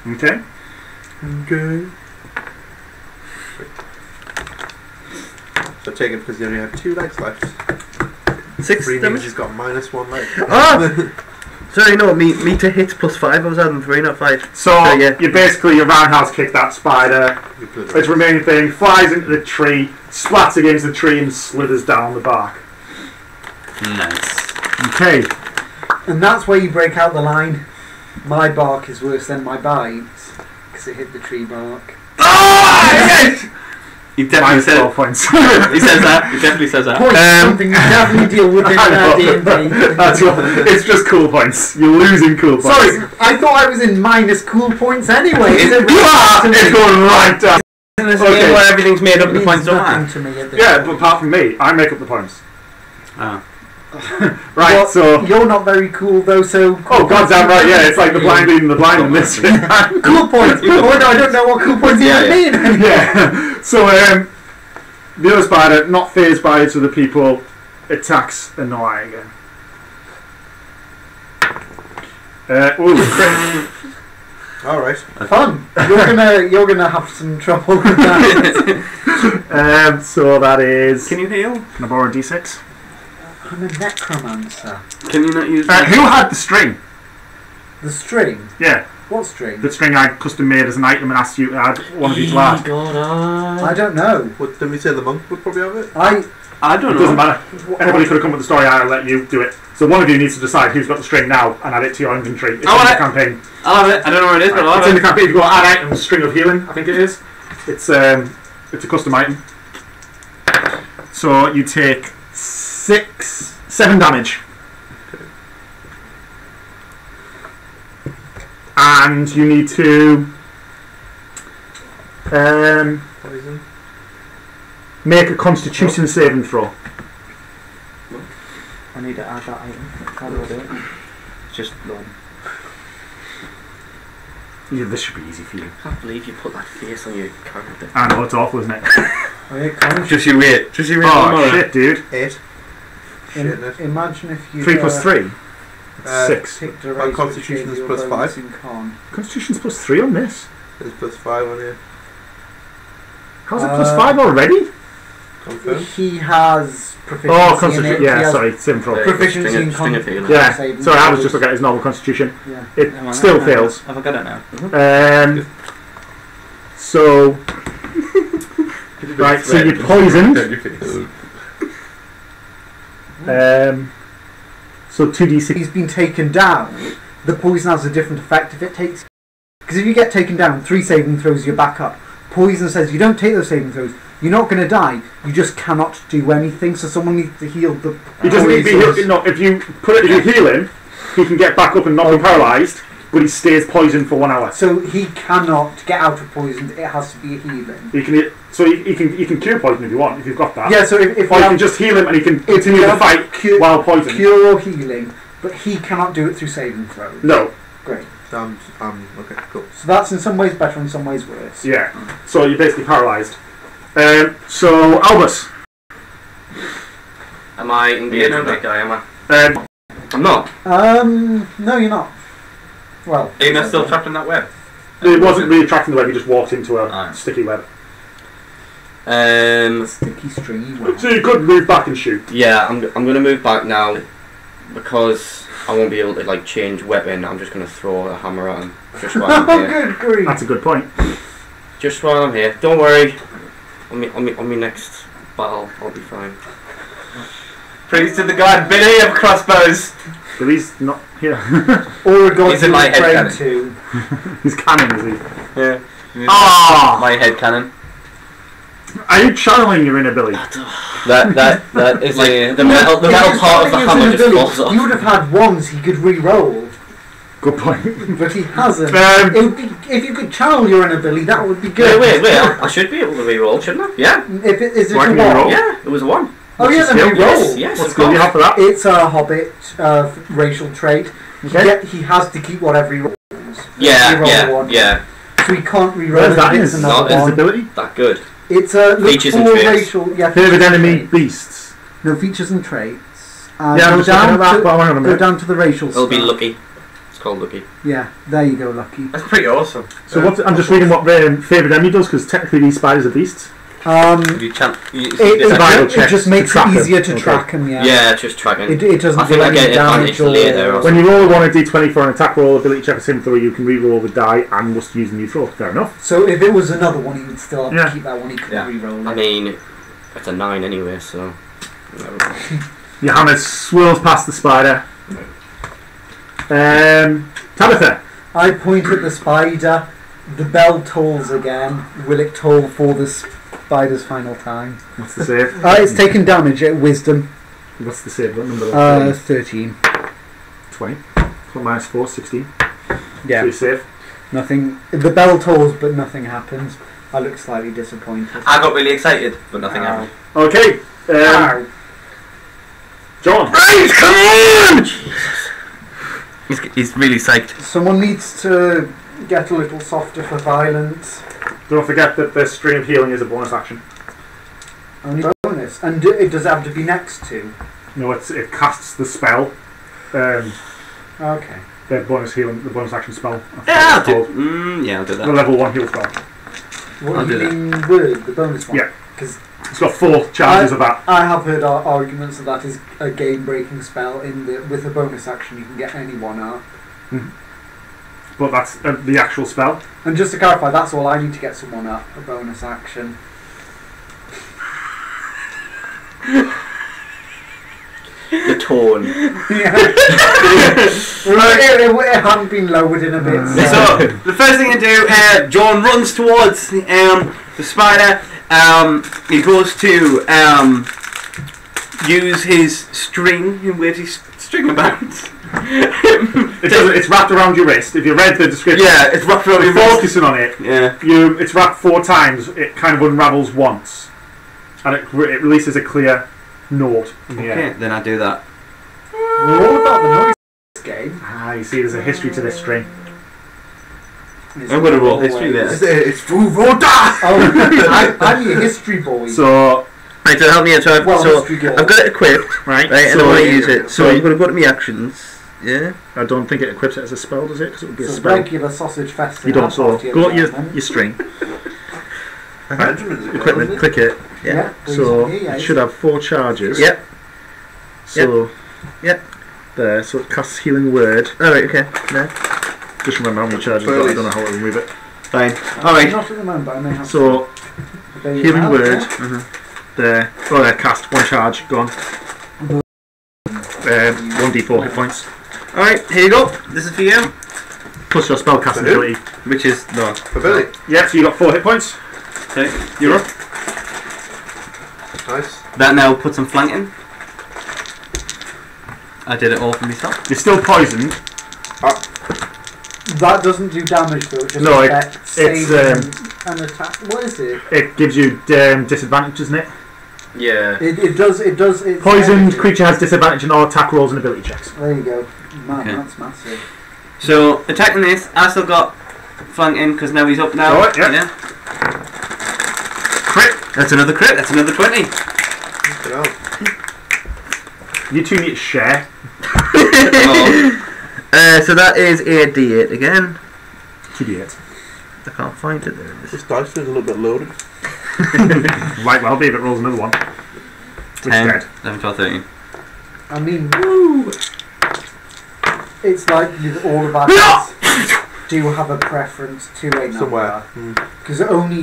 Okay.
Okay. So take it because you only have 2 legs left.
6
3 means
damage.
he's got minus 1 leg.
Ah! Sorry, no, me to hit plus 5, I was adding 3, not 5.
So,
yeah.
you basically, your roundhouse kick that spider. Its remaining thing flies into the tree, splats against the tree and slithers down the bark.
Nice.
Okay.
And that's where you break out the line. My bark is worse than my bite, because it hit the tree bark.
He definitely
Minus
said
12 points.
He says that. He definitely says that.
Point something you definitely deal with in
I know.
D&D.
That's what, it's just cool points. You're losing cool points.
Sorry, I thought I was in minus cool points anyway.
Is it
You are! It's going right down.
Isn't this
Okay.
a game where everything's made
It
up the
means
points don't
nothing
matter?
to me at this
Yeah,
point.
but apart from me, I make up the points.
Oh.
Right,
Well,
so...
you're not very cool though, so...
Oh, goddamn right, yeah, it's like the blind leading the blind in this.
Cool points! Oh no, I don't know what cool points
Yeah,
even mean!
Yeah. So, the other spider, not phased by it, so the people, attacks Annoy again. Ooh, crit.
Alright.
Fun! You're gonna have some trouble with that.
So that is...
Can you heal?
Can I borrow a d6?
I'm a necromancer.
Can you not use
Who had the string?
The string?
Yeah,
What string?
the string I custom made as an item and asked you to add one of each lad.
I don't know.
What, didn't we say the monk would probably have it?
I don't
It
know.
doesn't matter. Anybody could have come up with the story, I'll let you do it. So one of you needs to decide who's got the string now and add it to your inventory. It's in
I
the
want it.
campaign.
I'll have it. I don't know where it is, but I'll
It's in
have
the
it.
campaign. If you go add items, string of healing, I think it is. It's a custom item. So you take 7 damage. And you need to
Poison.
make a Constitution saving throw.
I need to add that item. How do I do it?
Just
Yeah, this should be easy for you.
I can't believe you put that face on your character.
I know, it's awful, isn't it?
Oh, yeah, Colin,
Just you wait. Just you wait.
Oh, shit, dude.
8.
imagine if you
3 plus 3?
Uh,
6.
picked a
My
race
constitution
which
is
gave you a
plus
bonus
5.
in con.
Constitution's plus 3 on this.
There's plus 5 on here.
How's it plus 5 already?
Confirm.
He has proficiency
Oh,
in it.
Constitution.
He
Yeah,
has
sorry, Simple.
Proficiency in
Stringer
con.
feeling.
Yeah,
saving
sorry, I was
throws.
just looking at his normal Constitution.
Yeah.
It
Hang on,
still
hang on.
fails.
Have I got it now?
So, right, so you're poisoned. So 2d6.
He's been taken down. The poison has a different effect if it takes. Because if you get taken down, 3 saving throws, you're back up. Poison says you don't take those saving throws. You're not going to die. You just cannot do anything. So someone needs to heal the.
He doesn't need to be healed. No, if you heal him, he can get back up and not be paralysed, but he stays poisoned for 1 hour.
So he cannot get out of poison. It has to be a healing.
He can you can cure poison if you want, if you've got that.
Yeah. So if
Or you can just heal him and he can continue to fight while poisoned.
cure or healing, but he cannot do it through saving throws.
No.
Great.
Okay, cool.
So that's in some ways better, in some ways worse.
Yeah. So you're basically paralysed. So Albus.
Am I engaged with that guy? Am I?
I'm not.
No, you're not. Well,
Are you not still trapped in that web?
It wasn't really attracting the web, he just walked into a
Alright.
sticky web.
sticky stringy web.
So you could move back and shoot.
Yeah, I'm going to move back now because I won't be able to like change weapon. I'm just going to throw a hammer at him just while I'm here.
Good grief.
That's a good point.
Just while I'm here. Don't worry. On me next battle, I'll be fine.
Praise to the god Billy of crossbows.
But he's not here.
Oregon
He's in my head
train
cannon.
to.
He's cannon, is he?
Yeah.
Ah!
My head cannon.
Are you channeling your inability?
That is like the
No,
metal
if
part
he's
of the
using
hammer just
ability,
falls off.
He would have had ones he could re-roll,
Good point.
but he hasn't.
Um,
It would be, if you could channel your inability, that would be good.
Wait. I should be able to re-roll, shouldn't I? Yeah.
If it is it
Why
a
can you
one?
roll?
Yeah, it was a 1.
Oh yeah,
What's
then
the skill?
re-roll.
Yes,
What
of
skill do you
course.
have for that?
It's a hobbit racial trait.
Okay.
Yet he has to keep whatever he rolls.
Yeah,
Re-roll
yeah,
one.
yeah.
So he can't re-roll
Where's that
it.
in
It's
his
another one.
ability?
That good.
It's a look
Features and
for
traits.
racial. Yeah,
Favourite
features and
enemy
traits.
beasts.
No features and traits.
Yeah, I'm
go
just looking
down
at that,
to,
but I want to
go down to the racial.
It'll be
stuff.
lucky. It's called lucky.
Yeah, there you go, Lucky.
That's pretty awesome.
So I'm just reading what favourite enemy does, because technically these spiders are beasts.
You chant.
Survival
It
check
just
to
makes
track
it
'em.
easier to
Okay.
track him. Yeah.
Yeah, just tracking.
It doesn't
I think
do
I
any
get advantage
damage
later
or.
or
When you roll a 1 a d20 for an attack roll ability check or saving throw, you can re-roll the die and must use a new throw. Fair enough.
So if it was another one, he would still have
Yeah.
to keep that one. He couldn't
Yeah.
re-roll it.
I mean, it's a 9 anyway, so.
Your hammer swirls past the spider. Tabitha.
I point at the spider. The bell tolls again. Will it toll for the spider's final time?
What's the save?
It's taken damage at wisdom.
What's the save? What number?
13.
20. Minus 4, 16. So
Yeah.
you save.
Nothing. The bell tolls, but nothing happens. I look slightly disappointed.
I got really excited, but nothing happened.
Okay.
Ow.
John.
Right, come on! He's really psyched.
Someone needs to get a little softer for violence.
Don't forget that the string of healing is a bonus action.
Only bonus. And it does have to be next to.
No, it casts the spell.
Okay.
The bonus healing, the bonus action spell.
Yeah, I'll do.
Called
Yeah, I'll do
the
that.
level 1 heal spell.
What
I'll do that.
healing word? The bonus one?
Yeah.
Because
It's got 4 charges of that.
I have heard arguments that is a game-breaking spell. With a bonus action, you can get any one up.
But that's the actual spell.
And just to clarify, that's all I need to get someone up. A bonus action.
The tone.
Yeah. It hadn't been lowered in a bit.
So the first thing to do, John runs towards the spider. He goes to use his string. Where's his string about?
It's wrapped around your wrist. If you read the description,
Yeah, it's rough around your wrist.
focusing on it,
Yeah.
it's wrapped 4 times. It kind of unravels once, and it releases a clear note in the
Okay,
air.
then I do that.
We're all about the noise game.
You see, there's a history to this string.
I'm going to roll history there.
It's Fuvoda!
Oh, I'm your history boy.
So,
Right, so help me out. So,
history girl.
I've got it equipped,
right,
right, and
so
I want to use it. So
so
I'm going to go to my actions. Yeah.
I don't think it equips it as a spell, does it? Because it would be a
It's a
spell.
regular sausage fest.
You don't, so go at your string.
Benjamin's a girl,
Equipment,
isn't it?
click it.
Yeah.
So
yeah,
it should have 4 charges.
Yep.
So,
Yep.
there, so it casts Healing Word.
Alright, okay. No.
Just remember how many charges, but I don't know how to remove it.
Fine.
Not
Alright.
at the moment, but I may have
So,
to bail you
Healing
out,
Word,
yeah.
there. Oh, there, cast, 1 charge, gone. 1d4 hit points.
Alright, here you go. This is for you.
Plus your spell casting
For who?
ability.
Which is no.
For Billy.
Yeah, so you got 4 hit points.
Okay, you're up.
Nice.
That now puts some flank in. I did it all for myself.
You're still poisoned.
That doesn't do damage though. It just
No,
affects
it's,
saving and attack. What is it?
It gives you disadvantage, doesn't it?
Yeah.
It does. It's
Poisoned
negative.
creature has disadvantage in all attack rolls and ability checks.
There you go. Man,
Okay.
that's massive.
So attacking this, I still got flank in because now he's up now.
Alright, yeah. Crit!
That's another crit. That's another 20.
Fucking hell.
You two need to share.
Oh.
So that is a D8 again.
2d8.
I can't find it there.
This dice is a little bit loaded.
Might well be if it rolls another one. Which
10,
dead.
11, 12, 13.
I mean, woo! It's like with all of our dice do have a preference to a
Somewhere.
number because only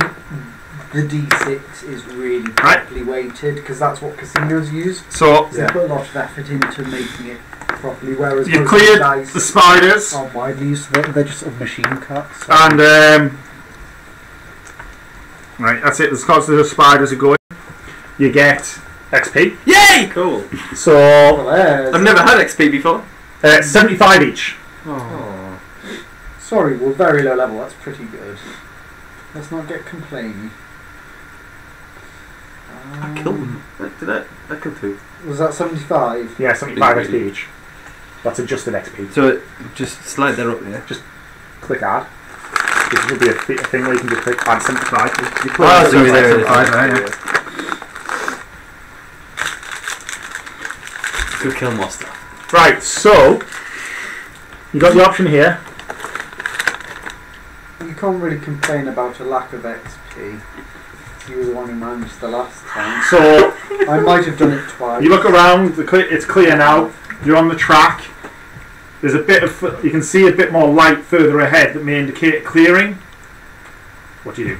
the D6 is really
Right.
properly weighted because that's what casinos use.
So,
They put a lot of effort into making it properly. Whereas
you
most
cleared
dice
the spiders.
are widely used.
They're just sort of machine cuts.
And, right, that's it. As close as the spiders are going, you get XP.
Yay! Cool.
So,
Well, there's-
I've never had XP before.
75 each.
Oh. Sorry, well, very low level. That's pretty good. Let's not get complaining.
I killed him. Did I kill 2?
Was that 75?
Yeah, 75 XP each. That's adjusted XP.
So just slide that up there.
Click add. This will be a thing where you can just click add 75. You put
Oh,
it
sorry, there it is.
75 there, yeah.
Go kill more stuff.
Right, so you got the option here.
You can't really complain about a lack of XP. You were the one who managed the last time.
So
I might have done it twice.
you look around. It's clear now. You're on the track. There's a bit of you can see a bit more light further ahead that may indicate clearing. What do you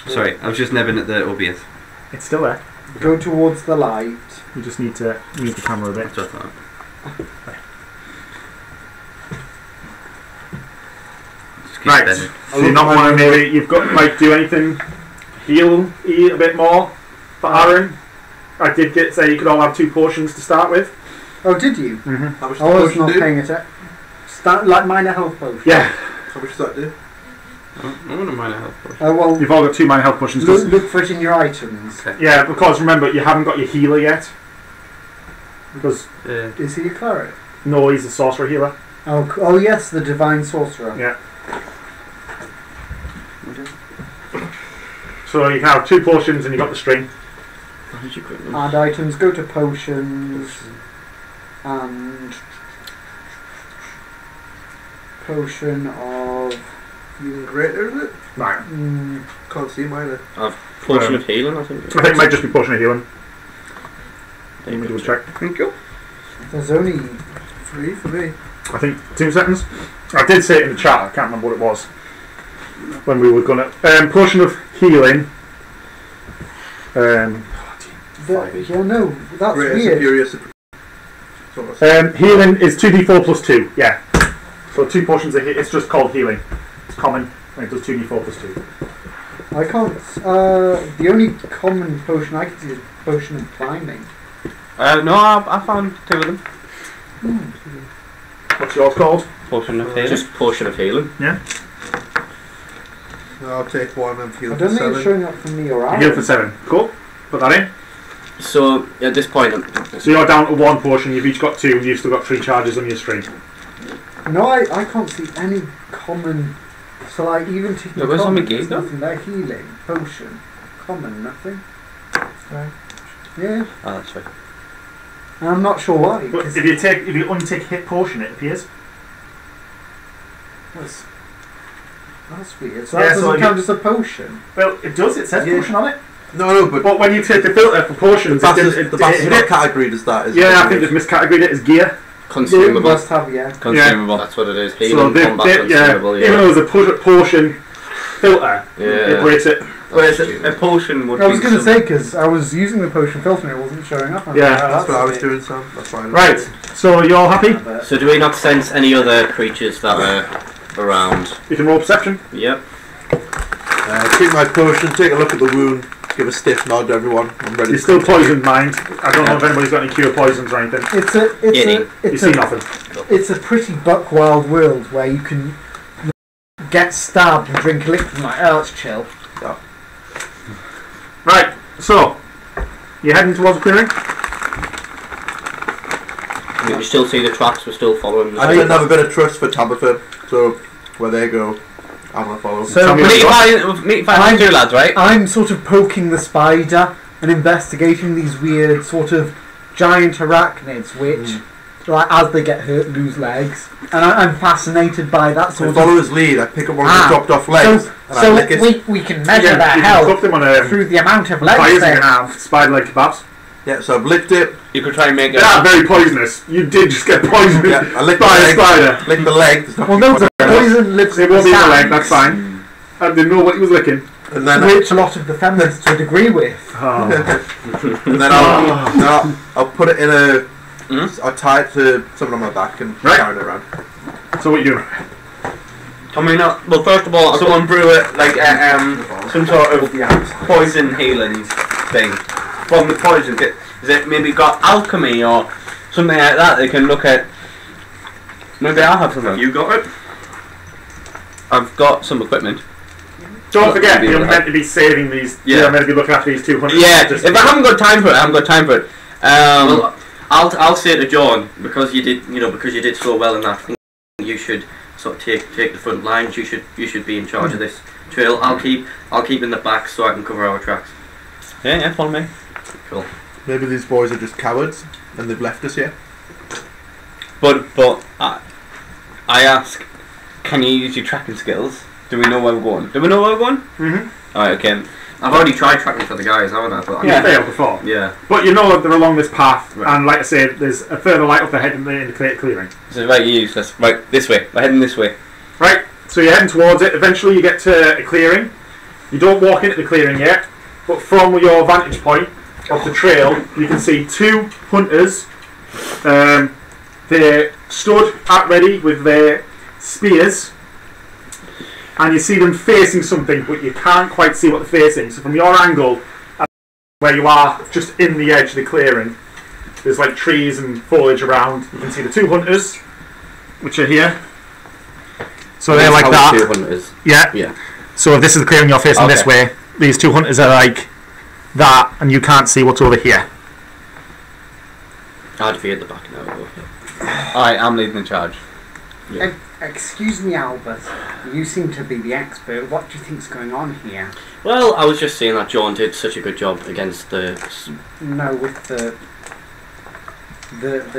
do?
Sorry, I was just nebbing at the OBS.
It's still there.
Go towards the light.
You just need to move the camera a bit.
Just that. Just keep
Right.
bending.
So you're not want to maybe you've got like do anything heal a bit more for Aaron. I did say you could all have 2 portions to start with.
Oh, did you?
Mm-hmm.
How much
I was
does
not
that do?
paying attention. Like minor health potion.
Yeah,
How much does that do?
I wouldn't mind a help.
Well,
you've all got 2 minor health potions.
look for it in your items.
Yeah, because remember you haven't got your healer yet. Because
Is he a cleric?
no, he's a sorcerer healer.
Oh yes, the divine sorcerer.
Yeah. So you can have 2 portions and you got the string.
How did you quit them?
Add items. Go to potions. And potion of.
Feeling greater, is it?
Right.
Can't see mine.
Potion of healing, I think.
I think it might just be potion of healing.
There
Let
you
me
go.
double check.
Thank you.
There's only
3 for me.
I think 2 seconds. I did say it in the chat. I can't remember what it was when we were gonna potion of healing.
yeah, no, that's
Greater,
weird.
superior, superior.
Healing is 2d4 plus 2. Yeah. So 2 portions of it's just called healing. It's common and it does 2d4 plus 2.
I can't. The only common potion I can see is potion of climbing.
No, I found 2 of them.
What's yours called?
Potion of healing.
Just potion of healing.
I'll take 1 and heal
I
for
don't think
7.
it's showing up for me or
You
Aaron.
heal for 7. Cool. Put that in.
So at this point,
So you're down to 1 portion. You've each got 2, and you've still got 3 charges on your string.
No, I can't see any Common. So like even taking
Yeah, where's
common,
Omega
there's
go?
nothing there. Healing, potion, common, nothing.
Right.
Yeah,
Oh, that's right.
and I'm not sure why.
But
'cause
if you only take hit potion, it appears.
that's weird. So
Yeah,
that
so
doesn't
if
count as a potion.
Well, it does. It says
Yeah.
potion on it.
No, but
But when you take the filter for potions,
the
it
bastard's
hit
not
it.
categorized as that. Is
Yeah, I think they've miscategorized it as gear.
You
Consumable.
must have, yeah.
Consumable.
That's what it is.
So
Healing, combat, consumable.
even though there's a potion filter,
Yeah.
it breaks it.
Whereas a potion would
I was
be
going to
some-
say because I was using the potion filter and it wasn't showing up.
Yeah,
That's what I was doing, Sam. That's fine.
Right. So you all happy?
So do we not sense any other creatures that are around?
You can roll perception.
Yep.
Drink my potion, take a look at the wound, give a stiff nod to everyone. I'm ready.
You're still poisoned, mind. I don't know if anybody's got any cure poisons or anything.
Eating.
You see nothing.
It's a pretty buck wild world where you can get stabbed and drink a liquid and like, oh, it's chill.
Right. So you're heading towards the clearing.
We can still see the tracks. We're still following.
I don't have a bit of trust for Tabitha, so where they go, I'm gonna follow.
So
Tell me
Meet
what you
if I do, lads, right?
I'm sort of poking the spider and investigating these weird sort of giant arachnids which, like, as they get hurt, lose legs. And I'm fascinated by that
So
sort
follow
of...
his lead. I pick up one of the dropped off legs and I
So
lick it.
we can measure
Yeah,
their
you can cook
health
them on
through the amount of legs
fires
they
you can
have.
have. Spider leg kebabs.
Yeah, so I've licked it.
You could try and make
They
it.
are very poisonous. You did just get poisoned
Yeah, I licked the
by a
leg.
spider.
Lick the leg. There's
Well,
nothing
no, the
funny about it.
poison lives
It
in
won't
the
be in the leg.
sand,
That's fine. I didn't know what he was licking.
And then,
which a lot of the feminists would agree with.
Oh.
and then I'll put it in a. I'll tie it to something on my back and
Right.
carry it around.
So what you doing?
I mean, well, first of all, someone brew it like some sort of poison healing thing. From the poison, is it maybe got alchemy or something like that? They can look at. Maybe I'll have something.
You got it.
I've got some equipment.
Don't forget,
Maybe
you're
right.
meant to be saving these.
Yeah.
You're meant to be looking after these 200.
Yeah,
Just-
if I haven't got time for it, I haven't got time for it.
Well, I'll say to John, because you did so well in that, I think you should sort of take the front lines. You should be in charge of this trail. I'll keep in the back so I can cover our tracks.
Yeah, follow me.
Cool.
Maybe these boys are just cowards and they've left us here.
But I ask, can you use your tracking skills? Do we know where we're going? Do we know where we're going?
Mm-hmm.
Alright, okay.
I've already tried tracking for the guys, haven't I? But
You failed before.
yeah.
But you know that they're along this path,
Right.
and like I said, there's a further light up ahead in the clearing.
So right, you use this. Right, this way. We're heading this way.
Right, so you're heading towards it. Eventually you get to a clearing. You don't walk into the clearing yet, but from your vantage point of the trail, you can see two hunters. They're stood at ready with their spears, and you see them facing something, but you can't quite see what they're facing. So from your angle, where you are, just in the edge of the clearing, there's like trees and foliage around. You can see the two hunters, which are here. So they're like that.
Two hunters.
Yeah.
Yeah.
So if this is the clearing you're facing this
Okay.
way, these two hunters are like that, and you can't see what's over here.
I'd be at the back now. Though.
Alright, I'm leading the charge.
Excuse me, Albert. You seem to be the expert. What do you think's going on here?
Well, I was just saying that John did such a good job against the.
No, with the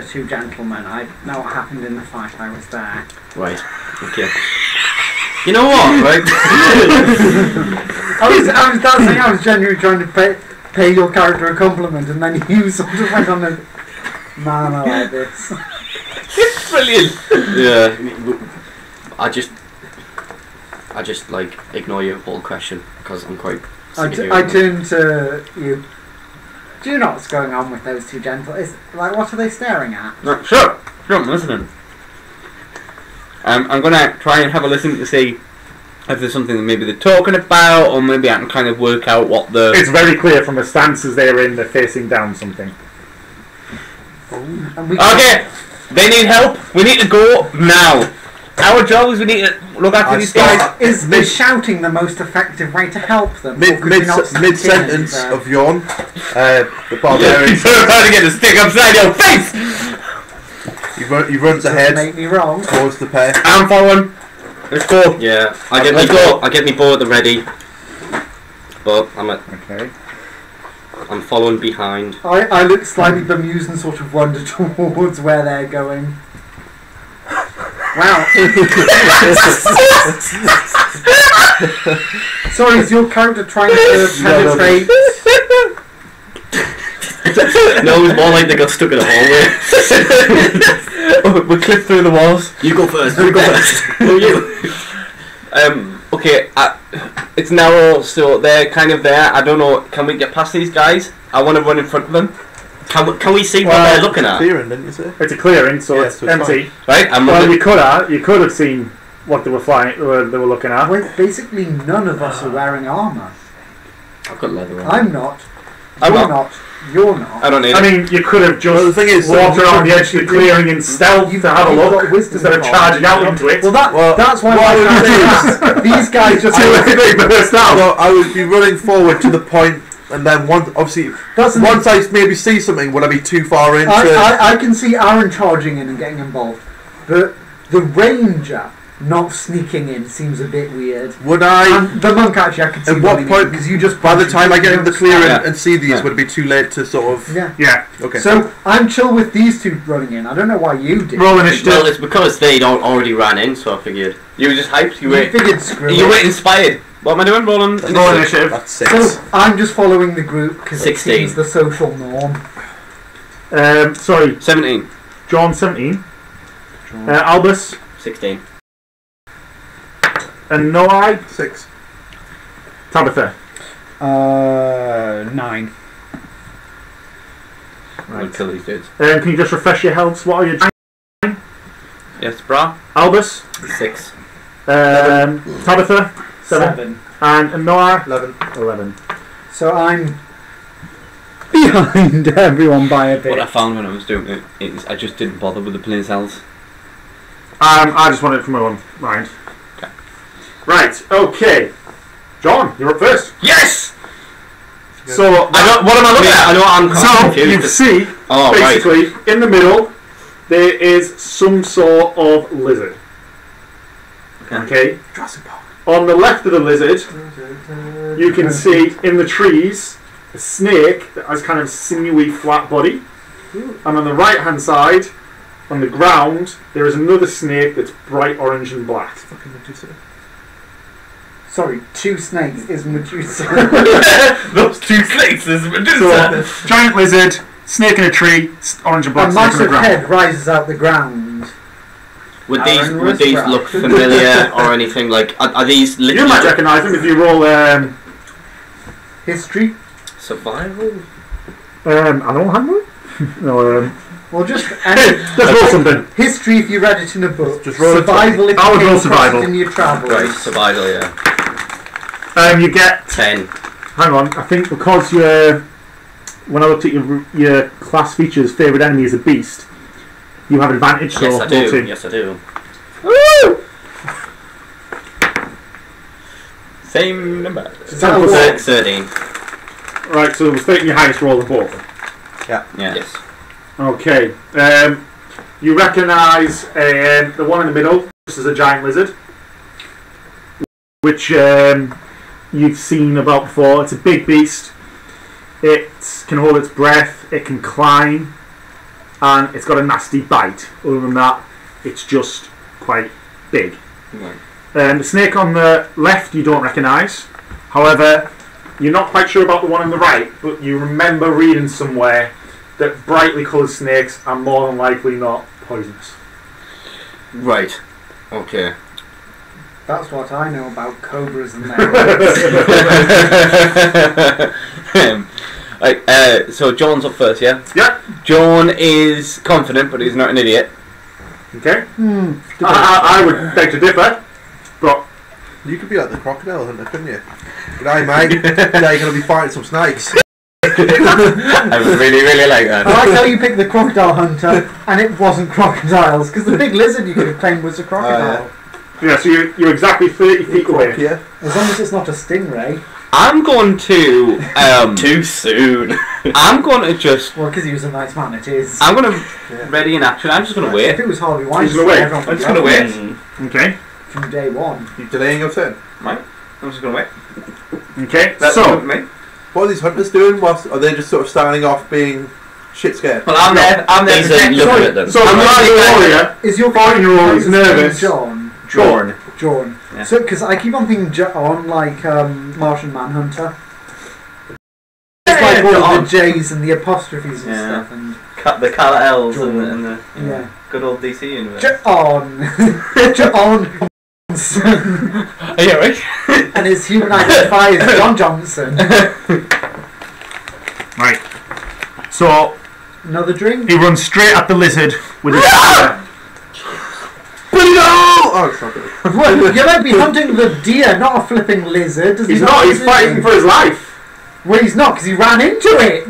two gentlemen. I know what happened in the fight. I was there.
Right. Okay. You know what? Right.
I was genuinely trying to pay your character a compliment, and then you sort of went on a manner like this.
Brilliant!
Yeah. I just like ignore your whole question because I'm quite. sick of hearing
I
them.
turned to you. Do you know what's going on with those two gentlemen? Like, what are they staring at?
No, sure, I'm listening. I'm gonna try and have a listen to see if there's something that maybe they're talking about, or maybe I can kind of work out what the.
It's very clear from the stances they're in, they're facing down something.
And we
Okay, they need help. We need to go now. Our job is we need to look after these guys.
Is shouting the most effective way to help them? Or could we not
Mid sentence
stand
of yawn, the
You're
barbarian
trying to get the stick upside your face.
he runs
Doesn't
ahead
make me wrong.
towards the pair.
I'm following.
Let's go.
Yeah, I get me
Let's go.
bow. I get me bow at the ready, but
Okay.
I'm following behind.
I look slightly bemused and sort of wander towards where they're going. Wow. Sorry, is your character trying to penetrate?
No, it was more like they got stuck in a hallway.
We clipped through the walls.
You go first. You go first. Who are you?
Okay, it's narrow, so they're kind of there. I don't know, can we get past these guys? I want to run in front of them.
Can we see what
Well,
they're looking at?
Clearing, didn't you say?
It's a clearing, so
Yeah,
it's
so it's
empty.
Right, I'm
Well,
running.
you could have seen what they were flying. They were looking at.
Well, basically, none of us are wearing armour.
I've got leather on.
I'm not.
I'm
You're
not.
not. You're not.
I don't need
I
it.
mean, you could have
Well, the
just
thing is,
walked
so
around the
you-
edge of the clearing in stealth
You've-
to have a
you've
look
got wisdom
instead of
cards.
charging out into it.
Well,
Well,
that's why
what I
my
would
character is. These guys just.
They burst out.
So I would be running forward to the point, and then obviously,
Doesn't
once I maybe see something, would I be too far in?
I can see Aaron charging in and getting involved, but the ranger not sneaking in seems a bit weird.
Would I?
And the monk actually, I could see
At what
running
point?
because you just
By the time I get into the clearing
Yeah.
and see these,
Yeah.
would it be too late to sort of?
Yeah.
Yeah.
Okay.
So I'm chill with these two running in. I don't know why you did.
Roll
Well,
initiative.
it's because they already ran in, so I figured.
You were just hyped, you
You
were
figured screw
you
it.
were inspired. What am I doing? Rolling
Roll initiative.
That's 6.
So I'm just following the group because it
16.
seems the social norm.
Sorry,
17.
John 17. Albus
16.
and Noai
6.
Tabitha.
9.
We'll kill these dudes.
Can you just refresh your health? What are your
Yes, brah.
Albus?
6.
Tabitha 7. And Noah
11.
11.
So I'm
Behind everyone by a
What I
bit.
found when I was doing it is I just didn't bother with the plain cells.
I just want it from my own mind. Right, okay. John, you're up first.
Yes!
So,
What am I looking at? I know I'm
so
confused.
you see,
Oh, right.
basically, in the middle, there is some sort of lizard. Okay?
Jurassic Park.
On the left of the lizard, you can see in the trees a snake that has kind of sinewy, flat body. And on the right hand side, on the ground, there is another snake that's bright orange and black.
Fucking Medusa.
sorry. 2 snakes is Medusa.
Those two snakes is
So,
Medusa.
giant lizard, snake in a tree, orange and
A
black snake on the
massive
ground.
head rises out the ground.
Would
Aaron
these
was
look
right.
familiar or anything? Like, are these
You
literally
might recognise them if you roll.
History.
survival?
I don't have one. No,
Well, just
just roll something.
history if you read it in a book.
Just roll it.
survival if
I
you
would
came
roll
across
survival.
it in your travels.
Right, survival, yeah.
You get.
10.
Hang on. I think because you're. When I looked at your class features, favourite enemy is a beast. You have advantage. So
Yes, I
roll
do.
2.
Yes, I do.
Same number.
That was-
13.
Right. So we're taking your highest roll of both.
Yeah.
Yes.
Okay. You recognise the one in the middle. This is a giant lizard, which you've seen about before. It's a big beast. It can hold its breath. It can climb, and it's got a nasty bite. Other than that, it's just quite big.
Right.
The snake on the left you don't recognise. However, you're not quite sure about the one on the right, but you remember reading somewhere that brightly coloured snakes are more than likely not poisonous.
Right. Okay.
That's what I know about cobras and their
Right, so John's up first, yeah?
Yep.
John is confident, but he's not an idiot.
Okay. I would beg to differ, but
You could be like the crocodile hunter, couldn't you? G'day, mate. Today you're going to be fighting some snakes.
I really, really like
I
that.
like how you picked the crocodile hunter and it wasn't crocodiles, because the big lizard you could have claimed was a crocodile.
yeah. So you're exactly 30 feet away.
Yeah.
As long as it's not a stingray.
I'm going to,
Too soon.
I'm going to just,
Well, because he was a nice man, it is.
I'm going to ready in action. I'm just going to
If
wait.
it was Harvey Weinstein,
gonna wait.
everyone
I'm
would
just going to
go.
wait.
Mm.
Okay.
from day one.
You're delaying your turn.
Right. I'm just going to wait.
Okay,
That's
so
good for me.
What are these hunters doing? Are they just sort of standing off being shit scared?
Well, I'm there. I'm there.
He's
protecting-
looking at them.
so the
I'm
Rival Warrior,
Is your
14-year-old is
character's name
nervous.
John?
Jorn. Yeah.
So, because I keep on thinking John like Martian Manhunter. It's like all
John.
the J's and the apostrophes and
Yeah.
stuff. And
The colour L's
Jorn.
and the
yeah.
good old DC universe.
John. John Johnson.
Are you alright?
And his human identifier is John Johnson.
right. So
Another drink?
he runs straight at the lizard with his spear.
Oh, it's not good.
Well, you might be hunting the deer, not a flipping lizard. Does he
He's not. He's
lizard?
fighting for his life.
Well, he's not, because he ran into it.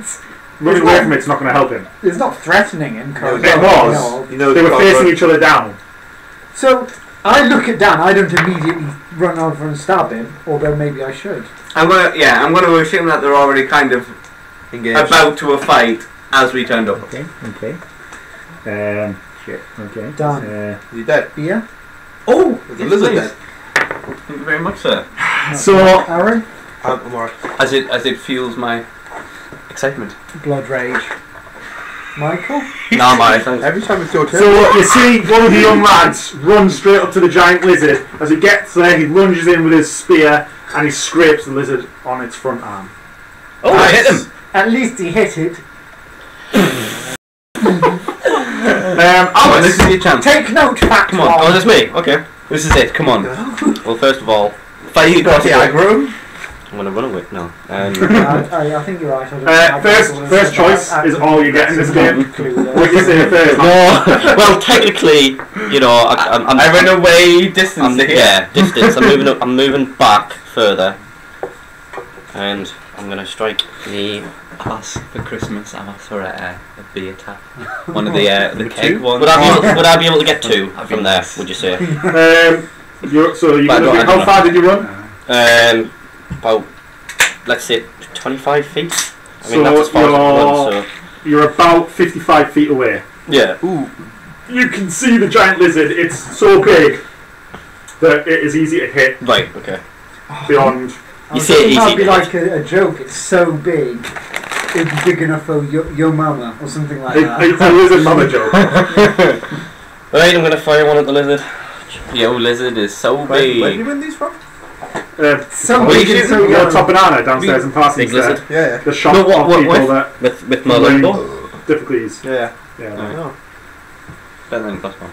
Running away from it's not going to help him.
It's not threatening him.
No,
it was.
You know
They were
the
facing
run.
each other down.
So, I look at Dan, I don't immediately run over and stab him, although maybe I should.
I'm gonna assume that they're already kind of
Engaged.
about to a fight as we turned up.
Okay. Shit. Okay.
Done.
Is he dead?
Beer?
Oh,
Is the lizard
please.
dead?
Thank you very much, sir.
So
Aaron?
I'm alright.
As it fuels my excitement.
Blood rage. Michael?
No, I'm alright, thanks.
Every time it's your turn.
So you see one of the young lads run straight up to the giant lizard. As he gets there, he lunges in with his spear and he scrapes the lizard on its front arm.
Oh, I hit him.
At least he hit it.
Oh, this is your chance.
Take note, fat
Come on.
one.
Oh, that's me. Okay. This is it. Come on. Well, first of all,
Fire you
Got the aggro.
I'm going to run away. No.
I think you're right. I don't
First choice is all you get in this game. What do you say first?
No. Well, technically, you know,
I ran away distance here.
Yeah, distance. I'm moving up. I'm moving back further, and I'm going to strike the.
I've asked for Christmas. I've asked for a beer tap. One of the keg ones.
Would I be able to get two from there? Would you say?
How far did you run?
About, let's say, 25 feet. I mean,
So
that's as far as I can run, so.
You're about 55 feet away.
Yeah.
You can see the giant lizard. It's so big that it is easy to hit
Right. Okay.
beyond.
You see it easy
That'd be
to
like a joke. It's so big. It'd be big enough for your mama or something like that.
It's a lizard mama joke.
Right, I'm going to fire one at the lizard.
Yo, lizard is so
Where did
big.
you win these from?
So
What are
big
you
and so
shooting?
Top
young.
banana downstairs in Parsons.
Big lizard.
Yeah,
The shot
No, what-
of
what
people
with?
that
With my
Running.
longbow.
difficulties.
yeah.
Yeah.
Right.
Oh.
Better than plus one.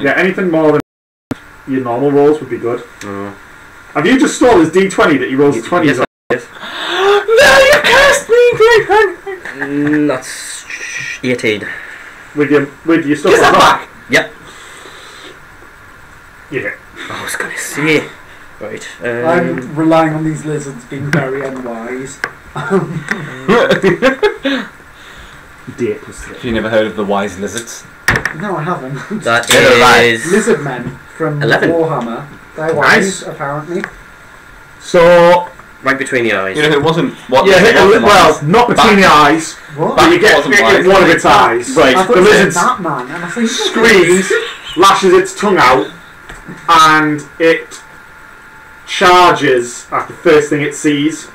Yeah, anything more than your normal rolls would be good.
Oh.
Have you just stole his D20 that he rolls 20s
Yes,
on?
No, you cast me,
That's 18.
With your stuff
Is that
on
back?
Yep.
Yeah.
I was going to say. Right.
I'm relying on these lizards being very unwise.
D8 plus 3.
Have you never heard of the wise lizards?
No, I haven't.
That
Yeah,
is.
Lizard men from
11.
Warhammer. They're
Nice.
wise, apparently.
So,
Right between the eyes.
You know, it wasn't. What
yeah,
lizard wasn't
well,
wise.
not between the eyes,
What?
but you get
wasn't
hit
wise.
in one of its eyes.
Right.
I thought
The
it was
lizard's
Batman, and I thought
screams, lashes its tongue out, and it charges at the first thing it sees.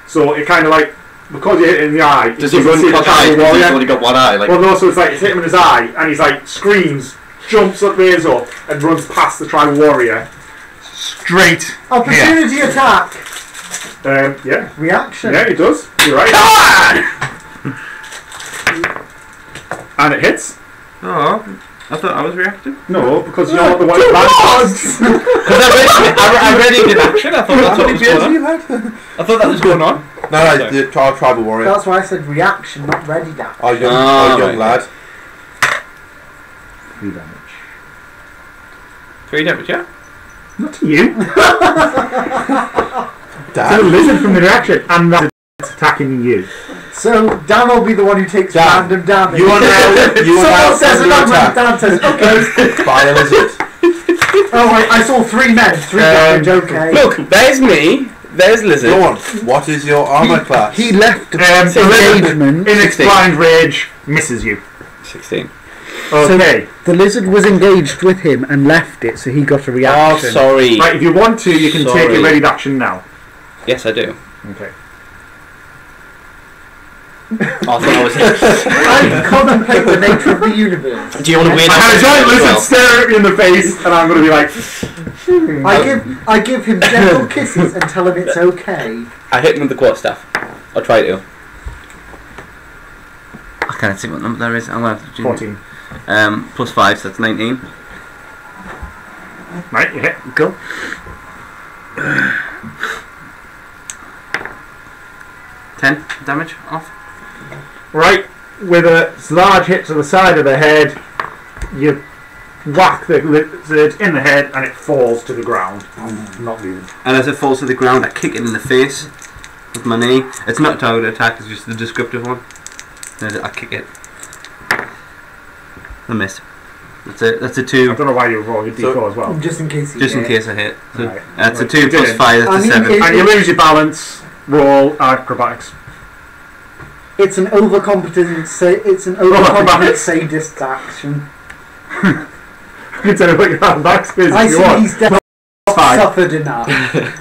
So it kind of like, because you hit it in the eye,
Does he
you can
run
see the
cock eyed
tribal
because he's
warrior.
only got one eye? Like,
Well, no, so it's like it's hit him in his eye, and he's like screams, jumps up, rears up, and runs past the tribal warrior. Straight.
Opportunity attack!
Yeah.
Reaction.
Yeah, it does. You're right. And it hits.
oh, I thought I was reacting.
No, because you're not the one who lands.
Because I read it in action. I thought that's what was going on. I thought that was going on.
No, the tribal warrior.
That's why I said reaction, not ready dash.
Our young,
Ah,
our young
right.
lad.
3 damage.
3 damage, yeah?
Not to you. To the
Dad.
lizard from the reaction, and that's attacking you.
So Dan will be the one who takes
Dan,
random damage.
you are now- you are now
Someone says
under
a number
attack.
and Dan says, okay.
By a lizard.
Oh wait, I saw 3 men, 3 damage, okay.
Look, there's me. There's lizard.
Go on. What is your armor class?
He left
The lizard,
engagement.
in its blind rage, misses you.
16.
Okay.
The lizard was engaged with him and left it, so he got a
Oh,
reaction.
sorry.
Right, if you want to, you can take
Sorry.
your ready action now.
Yes, I do.
Okay.
Oh, I thought I was.
I contemplate the nature of the universe.
Do you want to wait?
I had a giant lizard stare at me in the face, and I'm going to be like,
I give him gentle kisses and tell him it's okay.
I hit him with the quarterstaff. I'll try to.
I can't see what number there is. I'm going to have to do
14.
plus 5, so that's 19.
Right, you hit.
Go. Ten damage off.
Right, with a large hit to the side of the head, you whack the lizard in the head, and it falls to the ground. Not moving.
And as it falls to the ground, I kick it in the face with my knee. It's not a target attack, it's just the descriptive one. And I kick it. I missed. That's it. That's a
I
2.
don't know why you roll your d4 as well.
Just in case you
Just in
hit.
case I hit. So
Right.
that's a
Right.
2 plus
Did.
5, that's
I
a
mean,
7.
And you lose your balance, roll acrobatics.
It's an overcompetent sadist action.
You can tell me what your acrobatics is
I
if you
see
want.
he's definitely
Plus 5.
suffered enough.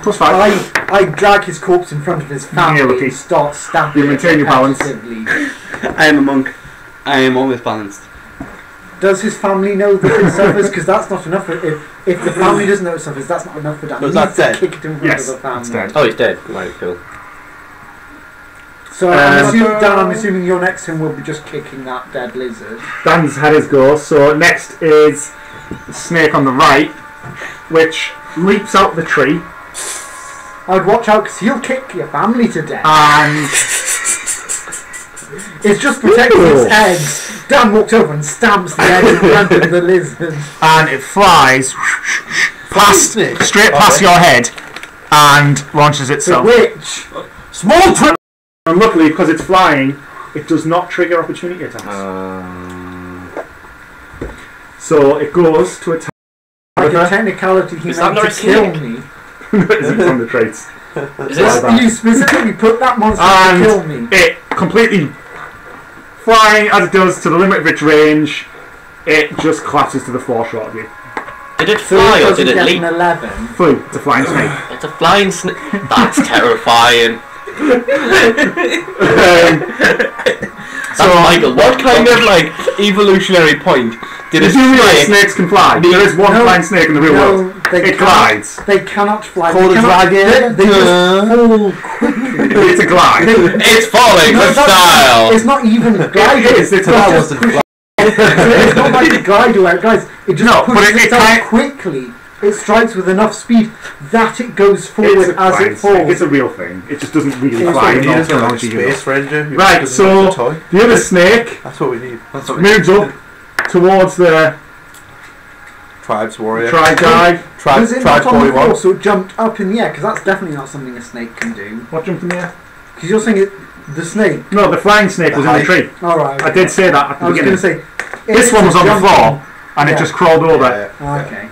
Plus 5.
I drag his corpse in front of his family
Yeah, lucky.
and start stabbing
You maintain
it
your balance.
repetitively.
I am a monk. I am always balanced.
Does his family know that it suffers? Because that's not enough. If the family doesn't know it suffers, that's not enough for Dan.
Was
He
that
needs to
dead?
kick it in front
Yes,
of the family.
it's dead.
Oh, he's dead. Right, cool.
So Dan, I'm assuming your next him will be just kicking that dead lizard.
Dan's had his go, so next is the snake on the right, which leaps out the tree
I'd watch out because he'll kick your family to death.
and
It's just protecting
Ooh.
its eggs. Dan walks over and stamps the egg in front of the lizard.
and it flies past,
Snake.
straight past your head and launches
The
itself.
witch.
Small trip! And luckily, because it's flying, it does not trigger opportunity attacks. So it goes to attack.
Like a technicality, he
Is that
meant
not
to
a
kill
snake?
me.
It's on the traits.
Is
Yes.
this?
You specifically put that monster
And
to kill me.
it completely flying as it does to the limit of its range, it just collapses to the floor short of you.
Did it
So
fly or
doesn't
did it
get
leap?
an 11.
Flew. It's a flying snake.
It's a flying snake. That's terrifying.
So
Michael,
What kind of like evolutionary point did
did
a
you realise
snake?
snakes can fly? There is one
No.
flying snake in the real world.
No, they
It
cannot.
glides.
They cannot fly.
Called
They
a
cannot-
dragon.
They just fall quickly.
It's a glide.
It's falling
No,
with
it's not-
style.
It's not even gliding.
It is. It's a
That
glide.
wasn't fly.
It's not like a glider where it glides. It just
No, but
pushes
it
itself
can't-
quickly. It strikes with enough speed that it goes
It's
forward
a
as
flying
it
snake.
falls.
It's a real thing. It just doesn't really
It's
fly.
We
in
need
all
is like a
technology, you know.
space ranger. who
Right,
doesn't
so-
use a toy.
The other snake
That's what we need.
That's what we
moves up towards the
Tribes warrior.
tribe guy.
Was it
Tribe
not on the
41.
floor, so it jumped up in the air? Because that's definitely not something a snake can do.
What jumped in the air?
Because you're saying it, the snake.
No, the flying snake was in the
height.
tree.
Alright.
I did say that at the
I was going to
beginning.
say.
This
it's
one was on the
jumping-
floor and it
Yeah.
just crawled over
Okay.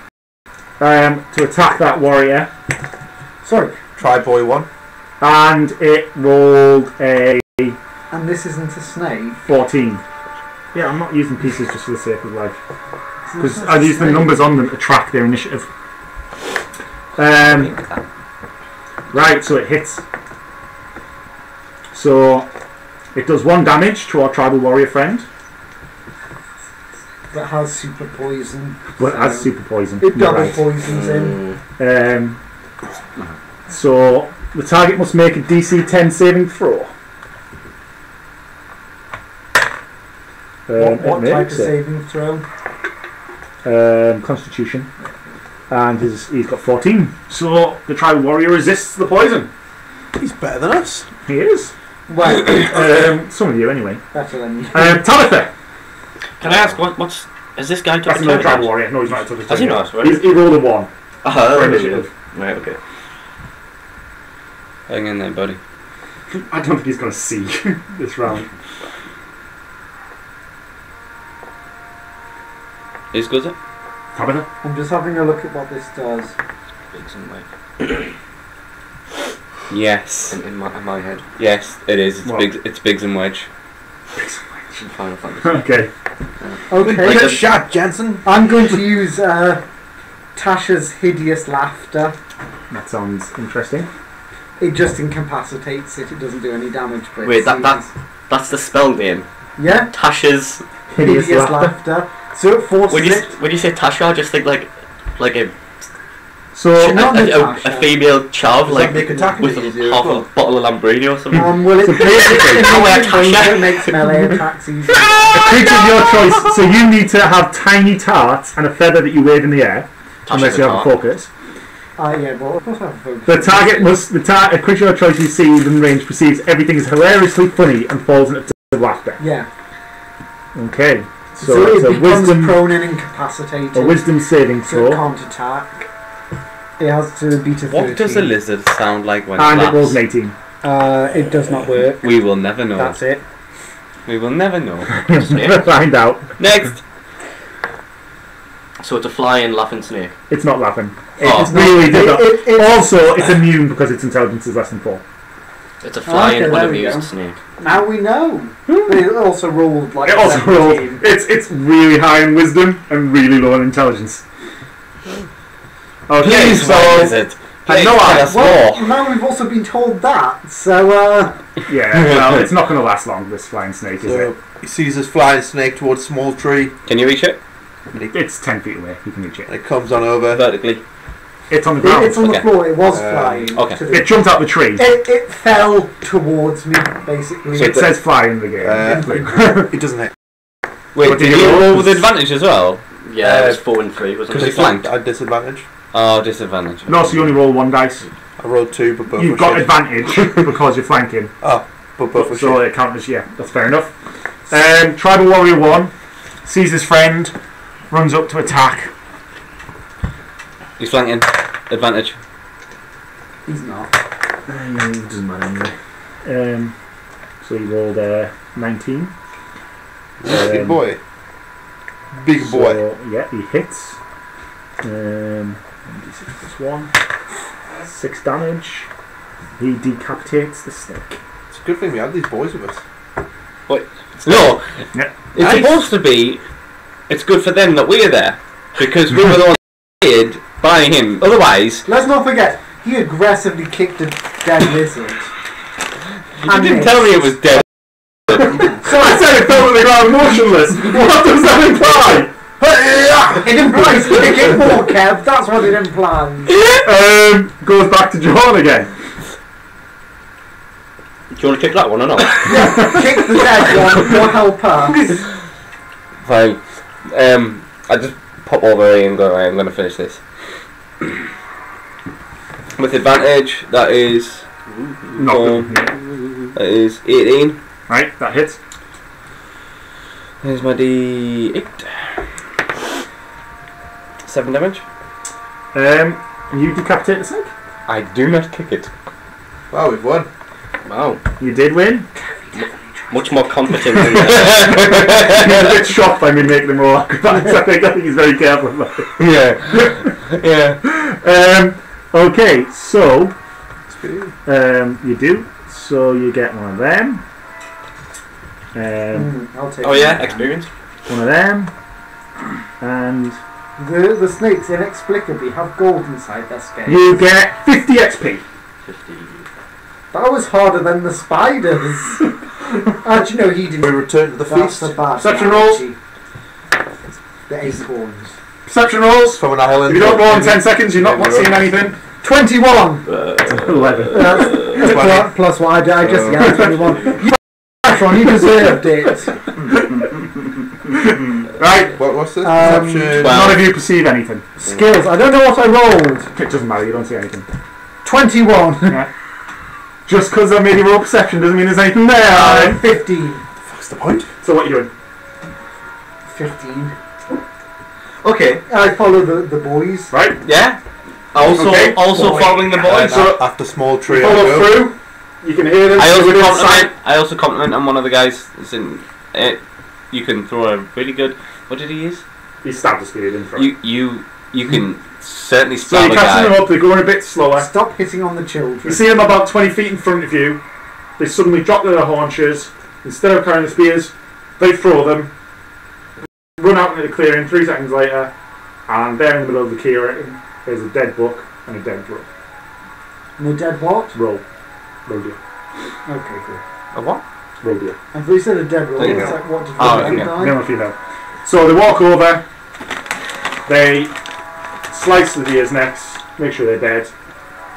to attack that warrior,
Sorry.
Tribe boy 1.
and it rolled a
And this isn't a snake.
14. Yeah, I'm not using pieces just for the sake of life. Because
It's
I
not a
use the
snake.
numbers on them to track their initiative. Right, so it hits. So it does 1 damage to our tribal warrior friend,
That has super poison.
but
so
as super poison.
It
You're
double
right.
poisons him.
So the target must make a DC 10 saving throw.
What
it
type of
makes it.
saving throw?
Constitution, and he's got 14. So the tribal warrior resists the poison.
He's better than us.
He is.
Well,
Some of you anyway.
better than you.
Talitha.
Can I ask what? What's is this guy
That's
talking
another
about?
tribal warrior. No, he's not.
Has he not? Right.
He rolled a 1
Oh,
for initiative.
right. Okay.
Hang in there, buddy.
I don't think he's going to see this round.
Is good.
Tabitha.
I'm just having a look at what this does.
Bigs and wedge. Yes.
In my head.
Yes, it is. It's
What?
big. It's Biggs and Wedge.
In Final Fantasy.
Okay.
Okay.
Good shot, Jensen.
I'm going to use Tasha's hideous laughter.
That sounds interesting.
It just incapacitates it. It doesn't do any damage. But it
Wait,
seizes.
that's the spell name.
Yeah,
Tasha's.
hideous laughter. So it forces
When you say Tasha, I just think like a
So
Not
a
Natasha.
female chav,
Does
like
that make attacking
with
easier
half
as well?
a bottle of Lambrini or something.
Well, it
So basically-
it makes melee attacks easier.
a creature of your choice. So you need to have tiny tarts and a feather that you wave in the air, unless
Tasha's
you
a
have a
tart.
focus.
Yeah, well, of course I have a focus.
The target must a creature of your choice you see within range perceives everything is hilariously funny and falls into of laughter.
Yeah.
Okay.
So
So it's
it
a
becomes
wisdom
prone and incapacitated.
saving
So it
throw,
can't attack. It has to beat a 13.
What does a lizard sound like when
and
it
it rolls
laughs?
an 18.
It does not work.
We will never know.
That's it.
We will never know.
You'll never find out.
Next.
So it's a flying laughing snake.
It's not laughing.
Oh.
It's really difficult.
it's-
Also, it's immune because its intelligence is less than 4.
It's a flying
Okay, there we
unamused
go.
snake.
Now we know. But it also rolled like
It also rolls.
17.
It's really high in wisdom and really low in intelligence. Okay,
Please,
so
what is it? Please
know
tell
I-
us
Well,
more.
now we've also been told that. So,
yeah, well, it's not going to last long. This flying snake, is
So he sees this flying snake towards a small tree,
Can you reach it?
it? It's 10 feet away. You can reach it.
and it comes on over.
Vertically.
It's on the ground.
it's on the
Okay.
floor. It was
Um,
flying.
okay.
To the,
It jumped out the tree.
it fell towards me, basically.
So
It says fly in the game.
It doesn't hit.
Wait,
What
did
did
you
you roll?
roll with advantage as well?
Yeah, it was 4 and 3, wasn't
Because
it?
you flanked.
At disadvantage.
Oh, disadvantage.
No, so you only roll 1 dice.
I rolled 2, but both
You've
were
got
shit.
advantage because you're flanking.
But both were
So
shit.
it counters, yeah, that's fair enough. Tribal Warrior 1 sees his friend, runs up to attack.
He's flanking. Advantage.
He's not.
Doesn't matter anyway. So he rolled 19.
Big boy. Big boy.
So, yeah, he hits. 1d6 plus 1. 6 damage. He decapitates the snake.
It's a good thing we had these boys with us.
No.
Yeah.
It's
Nice.
supposed to be. It's good for them that we're there because we were the ones hired by him. Otherwise,
Let's not forget, he aggressively kicked a dead lizard.
you didn't tell me it was dead.
So I said it fell to the ground motionless. What does that imply?
It implies kicking more, Kev. That's what it implies.
Goes back to John again.
Do you want to kick that one or not?
Yeah, kick the dead one or help her.
Fine. I just pop over here and go. Right, I'm going to finish this with advantage. That is
Nothing.
that is 18.
Right, that hits.
There's my D8. 7 damage.
You decapitate the snake.
I do not kick it.
Wow, we've won.
Wow.
You did win.
Much more competent than
He's a bit shocked by me making him roll acrobatics. I think he's very careful about it.
Yeah. Yeah.
Okay, so you do. So you get one of them.
I'll take
Oh yeah,
that.
experience.
One of them. And
The snakes inexplicably have gold inside their scales.
you get 50 XP.
50.
That was harder than the spiders. Actually, no, he
We
didn't.
return to the
That's
feast
the bad
Perception
analogy. The acorns.
Perception rolls.
from an island.
If you don't roll in 10 seconds, you're not seeing anything.
21!
11.
Plus what I just got 21. You deserved it.
Right.
What's this?
Um,
Perception.
None of you perceive anything.
Skills. I don't know what I rolled.
It doesn't matter, you don't see anything.
21.
Yeah. Just because I made you roll perception doesn't mean there's anything there.
15.
What's the point?
So what are you doing?
15.
Okay.
I follow the boys.
Right?
Yeah. Also,
Okay.
also following the boys.
So-
After small tree, I
Follow
go.
through. You can hear them.
I also
within
compliment.
sight.
I also compliment on one of the guys. It's in it. You can throw a really good. What did he use?
He stabbed the speed in front.
You can certainly
So
stab
you're
a
catching
guy.
them up, they're going a bit slower.
Stop hitting on the
You
children.
see them about 20 feet in front of you. They suddenly drop their haunches. Instead of carrying the spears, they throw them. run out into the clearing 3 seconds later, and there in the middle of the clearing is a dead buck and a dead roe.
And a dead what?
Roe. Rodeo.
Okay, cool.
A what?
Rodeo.
And if we said a dead roll,
There you
it's
go.
like what did
Oh,
you
okay.
die?
Name a few now. So they walk over, they slice the deer's necks, make sure they're dead,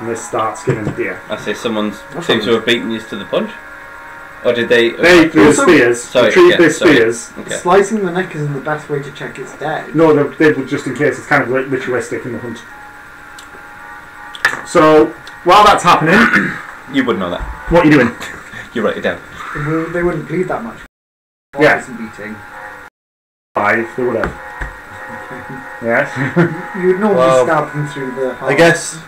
and they start skinning the deer.
I say someone seems to have beaten you to the punch. Or did they?
They threw the
Also-
spears,
Sorry,
retrieve
yeah,
their
sorry.
spears.
Okay.
Slicing the neck isn't the best way to check it's dead.
No, they would just in case. It's kind of ritualistic in the hunt. So while that's happening,
You wouldn't know that.
what are you doing?
You write it down.
They wouldn't bleed that much.
Yeah.
Isn't beating.
5, they would have. Yes.
You would normally
Well,
stab them through the heart.
I guess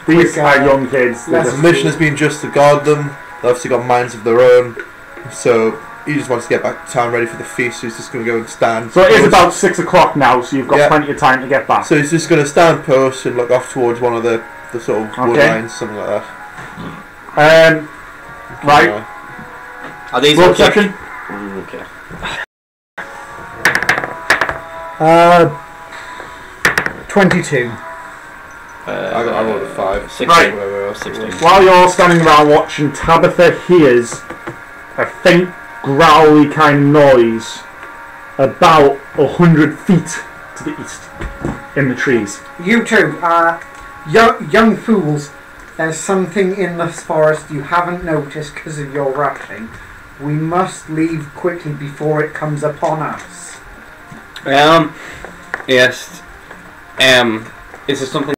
These
Quick,
are young kids. They're
less-
the
just-
mission has been just to guard them. They've obviously got minds of their own. So he just wants to get back to town ready for the feast. So he's just going to go and stand.
So it is
post.
about 6 o'clock now, so you've got
Yeah.
plenty of time to get back.
So he's just going to stand post and look off towards one of the sort of wood
Okay.
lines, something like that.
Right.
Uh,
Are these
Roll
all checked?
perception.
Okay.
22.
I rolled a 5.
16.
Right.
Whatever else it
16.
was.
While you're standing around watching, Tabitha hears a faint, growly kind of noise about 100 feet to the east in the trees.
You two, young fools, there's something in this forest you haven't noticed because of your rushing. We must leave quickly before it comes upon us.
Yes. Is there something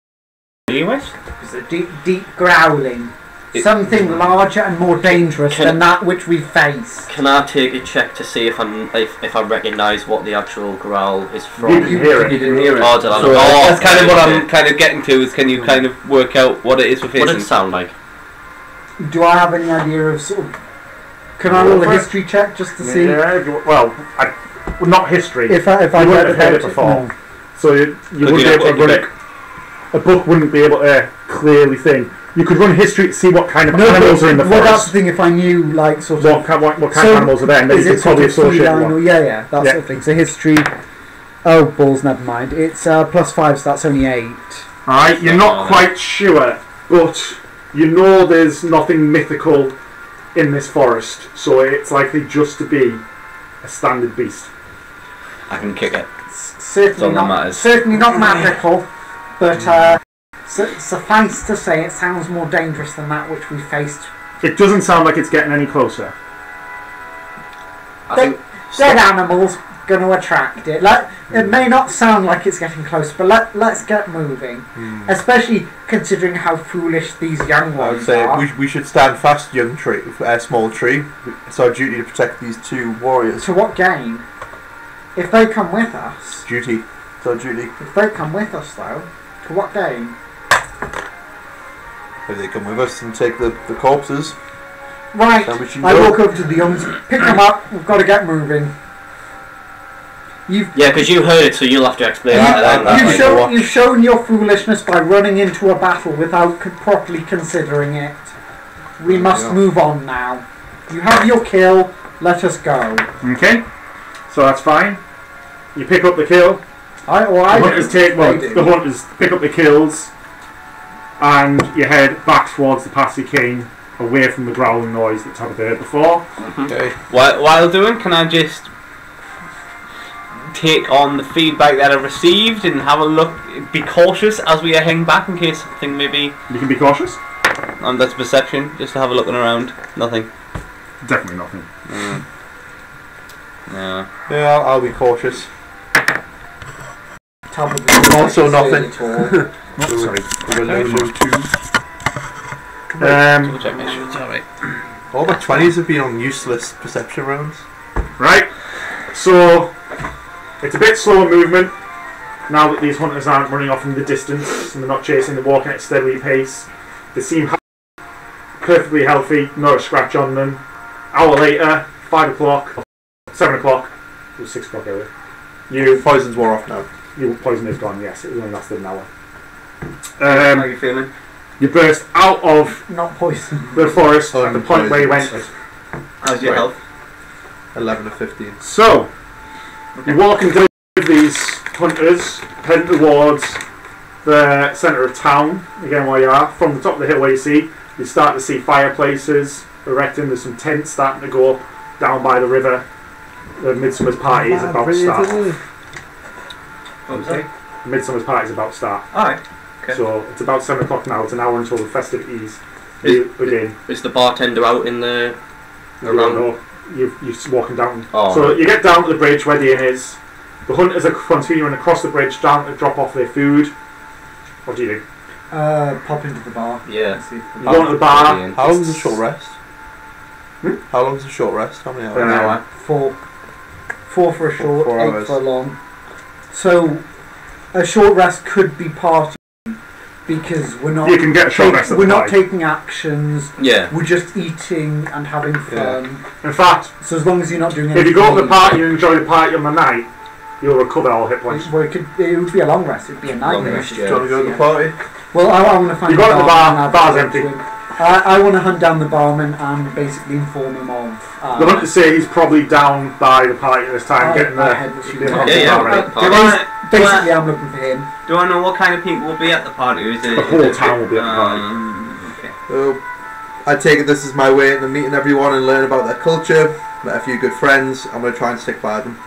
with?
It's a deep growling.
It-
Something larger and more dangerous
Can-
than that which we face.
Can I take a check to see if I recognise what the actual growl is
You
from?
didn't hear it.
You didn't hear it.
Oh, did I
So
not?
that's kind of what
okay.
I'm kind of getting to. Is can you kind of work out what it is we're
What did
facing?
it sound like?
Do I have any idea of sort of... Can I roll a history check just to see
Yeah, well, not history.
if I
You wouldn't
get
have heard it
about
before.
No.
So you wouldn't be able to run it. A book wouldn't be able to clearly think. You could run history to see what kind of animals are in the
well, that's
forest.
the thing. If I knew, like, sort of,
What kind of
So,
animals are there, and then
is
you
it
could
sort
probably
of
associate
feline or
one.
that
Yeah.
sort of thing. So history. Oh balls, never mind. It's +5, so that's only 8.
Alright, you're not quite sure, but you know there's nothing mythical in this forest, so it's likely just to be a standard beast.
I can kick it.
Certainly
all that
not.
matters.
Certainly not magical, but suffice to say, it sounds more dangerous than that which we faced.
It doesn't sound like it's getting any closer.
I think
Dead animals going to attract it. It may not sound like it's getting close, but let's get moving. Especially considering how foolish these young
I would
ones
say
are.
we should stand fast, young tree, small tree. It's our duty to protect these two warriors.
To what gain? If they come with us,
Duty. It's our duty.
if they come with us though, to what gain?
If they come with us and take the corpses,
Right,
then we should
I
go.
walk over to the youngs, pick them up, we've got to get moving. You've
yeah, because you heard it, so you'll have to explain
Yeah,
it to them.
that
You've
might
shown,
go up.
you've shown your foolishness by running into a battle without properly considering it. We must
Yeah.
move on now. You have your kill, let us go.
Okay? So that's fine. You pick up the kill.
I
The hunters
do.
take, well,
They do.
the hunters pick up the kills, and you head back towards the path you came, away from the growling noise that Tabitha heard before.
Okay.
While doing, can I just take on the feedback that I've received and have a look, be cautious as we are heading back in case something maybe,
You can be cautious.
that's perception, just to have a looking around. Nothing.
Definitely nothing.
No.
Yeah, I'll be cautious.
Also
nothing.
Oh, sorry.
We're going to two.
Double check, make sure it's alright.
All my 20s have been on useless perception rounds.
Right. So it's a bit slower movement now that these hunters aren't running off in the distance and they're not chasing, they're walking at a steady pace. They seem perfectly healthy, not a scratch on them. Hour later, 5 o'clock, 7 o'clock, it was 6 o'clock earlier.
Your poisons wore off now.
Your poison is gone, yes, it only lasted an hour.
How are you feeling?
You burst out of
Not poison.
the forest at the point where you went.
How's your
Right.
health?
11 of 15.
So, you walk into hunters heading towards the centre of town, again where you are. From the top of the hill where you start to see fireplaces erecting. There's some tents starting to go up down by the river. The Midsummer's Party is about to start.
What was that?
The Midsummer's Party is about to start.
Alright. Okay.
So it's about 7 o'clock now. It's an hour until the festivities begin.
Is the bartender out in the
You don't know. You're just walking down.
Oh,
So you get down to the bridge where the inn is. The hunters are continuing across the bridge down to drop off their food. What do you do?
Pop into the bar.
Yeah.
and see if
You go to the bar.
How long is a short rest?
Hmm?
How long is a short rest? How many hours?
An hour.
4 for a short,
4
8
hours.
for a long. So a short rest could be partying because we're not.
You can get a short rest at
We're
the
not
party.
taking actions.
Yeah.
We're just eating and having fun.
In fact,
So as long as you're not doing
if
anything.
you go to the party and enjoy the party on the night, you'll recover all hit points.
Well, it would be a long rest. It would be a night
Long
rest.
rest,
Do you want to go to the party?
Well, I want to find.
You go to the bar,
and have
bar's
a
empty.
drink. I want to hunt down the barman and basically inform him of.
The hunters say he's probably down by the party at this time, getting the.
Basically, I'm looking for him.
Do I know what kind of people will be at the party? Or is it,
The whole town will be at the party.
Okay.
So, I take it this is my way into meeting everyone and learn about their culture. Met a few good friends. I'm going to try and stick by them.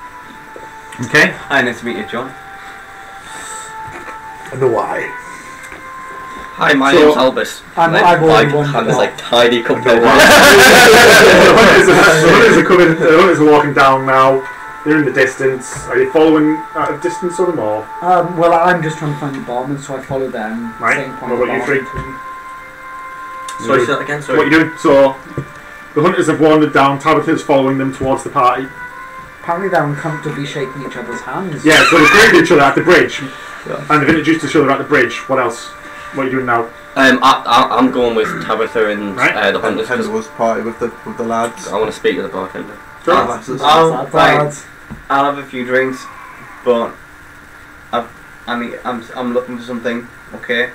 Okay.
Hi, nice to meet you, John.
I know why.
Hi, my
So-
name's Albus.
I'm-
Like,
I've already
my
won
hand
the
is like tiny compared to
The hunters are walking down now. They're in the distance. Are you following at a distance of them or?
Well, I'm just trying to find the barman, so I follow them.
Right.
Same point
What about you
barman.
three?
Sorry, say that again.
What
Sorry.
are you doing? So the hunters have wandered down. Tabitha's following them towards the party.
Apparently, they're uncomfortably shaking each other's hands.
Yeah, so they've greeted each other at the bridge, and they've introduced each other at the bridge. What else? What are you doing now?
I'm going with Tabitha and
Right.
the
And
hunters
the
because
was party with the lads.
I want to speak to the bartender.
Sure.
Lasses.
Oh,
Sad
right.
lads.
I'll have a few drinks, but I'm looking for something. Okay,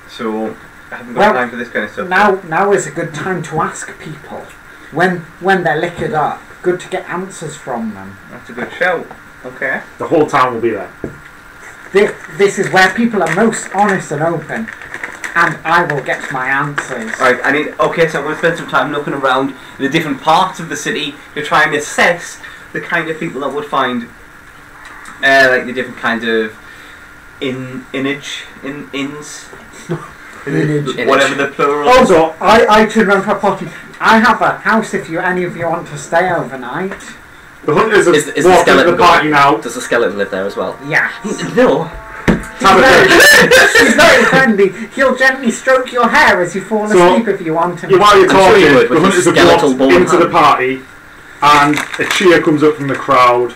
so I haven't got
Well,
time for this kind of stuff.
Now is a good time to ask people when they're liquored up. Good to get answers from them.
That's a good show. Okay.
The whole town will be there.
This is where people are most honest and open, and I will get my answers.
Right. Okay, so I'm going to spend some time looking around the different parts of the city to try and assess the kind of people that would find, like the different kinds of inns,
Lineage.
whatever the plural.
Also,
I turn around to a party. I have a house if any of you want to stay overnight.
the hunters have
Is the
walked into
skeleton
the party now.
Does the skeleton live there as well?
Yeah.
No.
Tabitha,
He's very friendly. He'll gently stroke your hair as you fall
So,
asleep if you want him.
while you're
I'm sure you
talking,
would,
the
with
hunters
your
have
skeletal
walked
bone
into the
hand.
party, and a cheer comes up from the crowd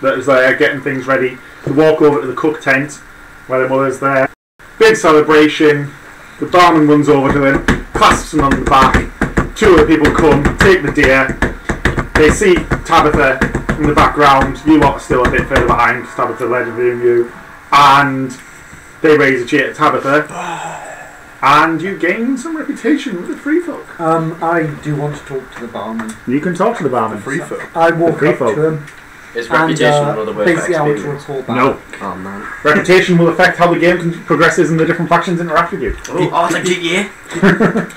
that is there getting things ready. They walk over to the cook tent where their mother's there. Big celebration. The barman runs over to them, clasps him on the back. Two other people come, take the deer. They see Tabitha in the background. You lot are still a bit further behind because Tabitha led you. And they raise a cheer to Tabitha. And you gain some reputation with the free folk.
I do want to talk to the barman.
You can talk to the barman.
Free folk.
I walk
Free
up
folk.
to him
Is
and
reputation another word for
basically I want to
experience?
report back.
No.
Oh man.
Reputation will affect how the game progresses and the different factions interact with you.
Oh, it's like GTA.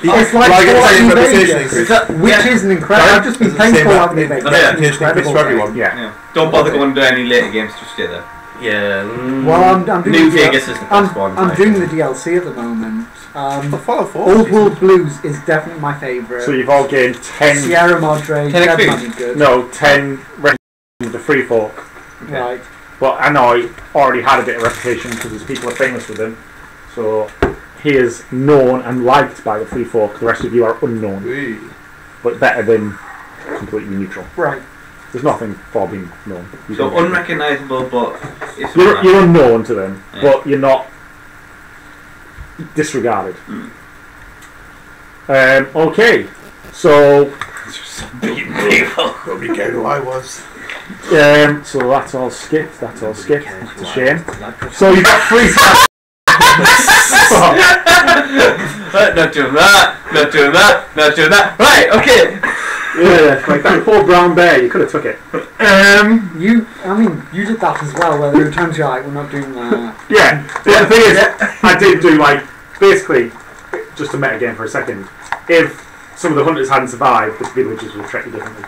It's like
Like it's
Fallout
like
New
reputation
Vegas,
increase.
which is an incredible. I've just been
It's the
playing
same
Fallout New
in-
Vegas.
in
It's an
reputation increase
incredible
for
game.
everyone.
Yeah.
Yeah. Don't bother going to any later games. Just stay there.
Yeah.
Well, I'm doing
New
the
Vegas is the best one.
I'm doing the DLC at the moment.
The Fallout 4.
Old World Blues is definitely my favourite.
So you've all gained 10.
Sierra Madre,
10
Dead
XP?
Money Good.
No, 10 reputation with the free folk.
Right.
But I know he already had a bit of reputation because his people are famous with him. So he is known and liked by the free folk. The rest of you are unknown,
Wee.
but better than completely neutral.
Right.
There's nothing for being known. You
So
don't get it.
unrecognisable, but it's
You're unknown to them,
Yeah.
but you're not disregarded. Okay, so
Nobody cared who I was.
so that's all skipped. That's all skipped. That's a shame. So you've got 3 stars.
not doing that. Not doing that. Not doing that. Right. Okay.
Yeah, like that poor brown bear. You could have took it.
You did that as well, where there were times you're like, we're not doing that.
Yeah. But the thing is, I did do like basically just to metagame for a second. If some of the hunters hadn't survived, the villagers would treat you differently.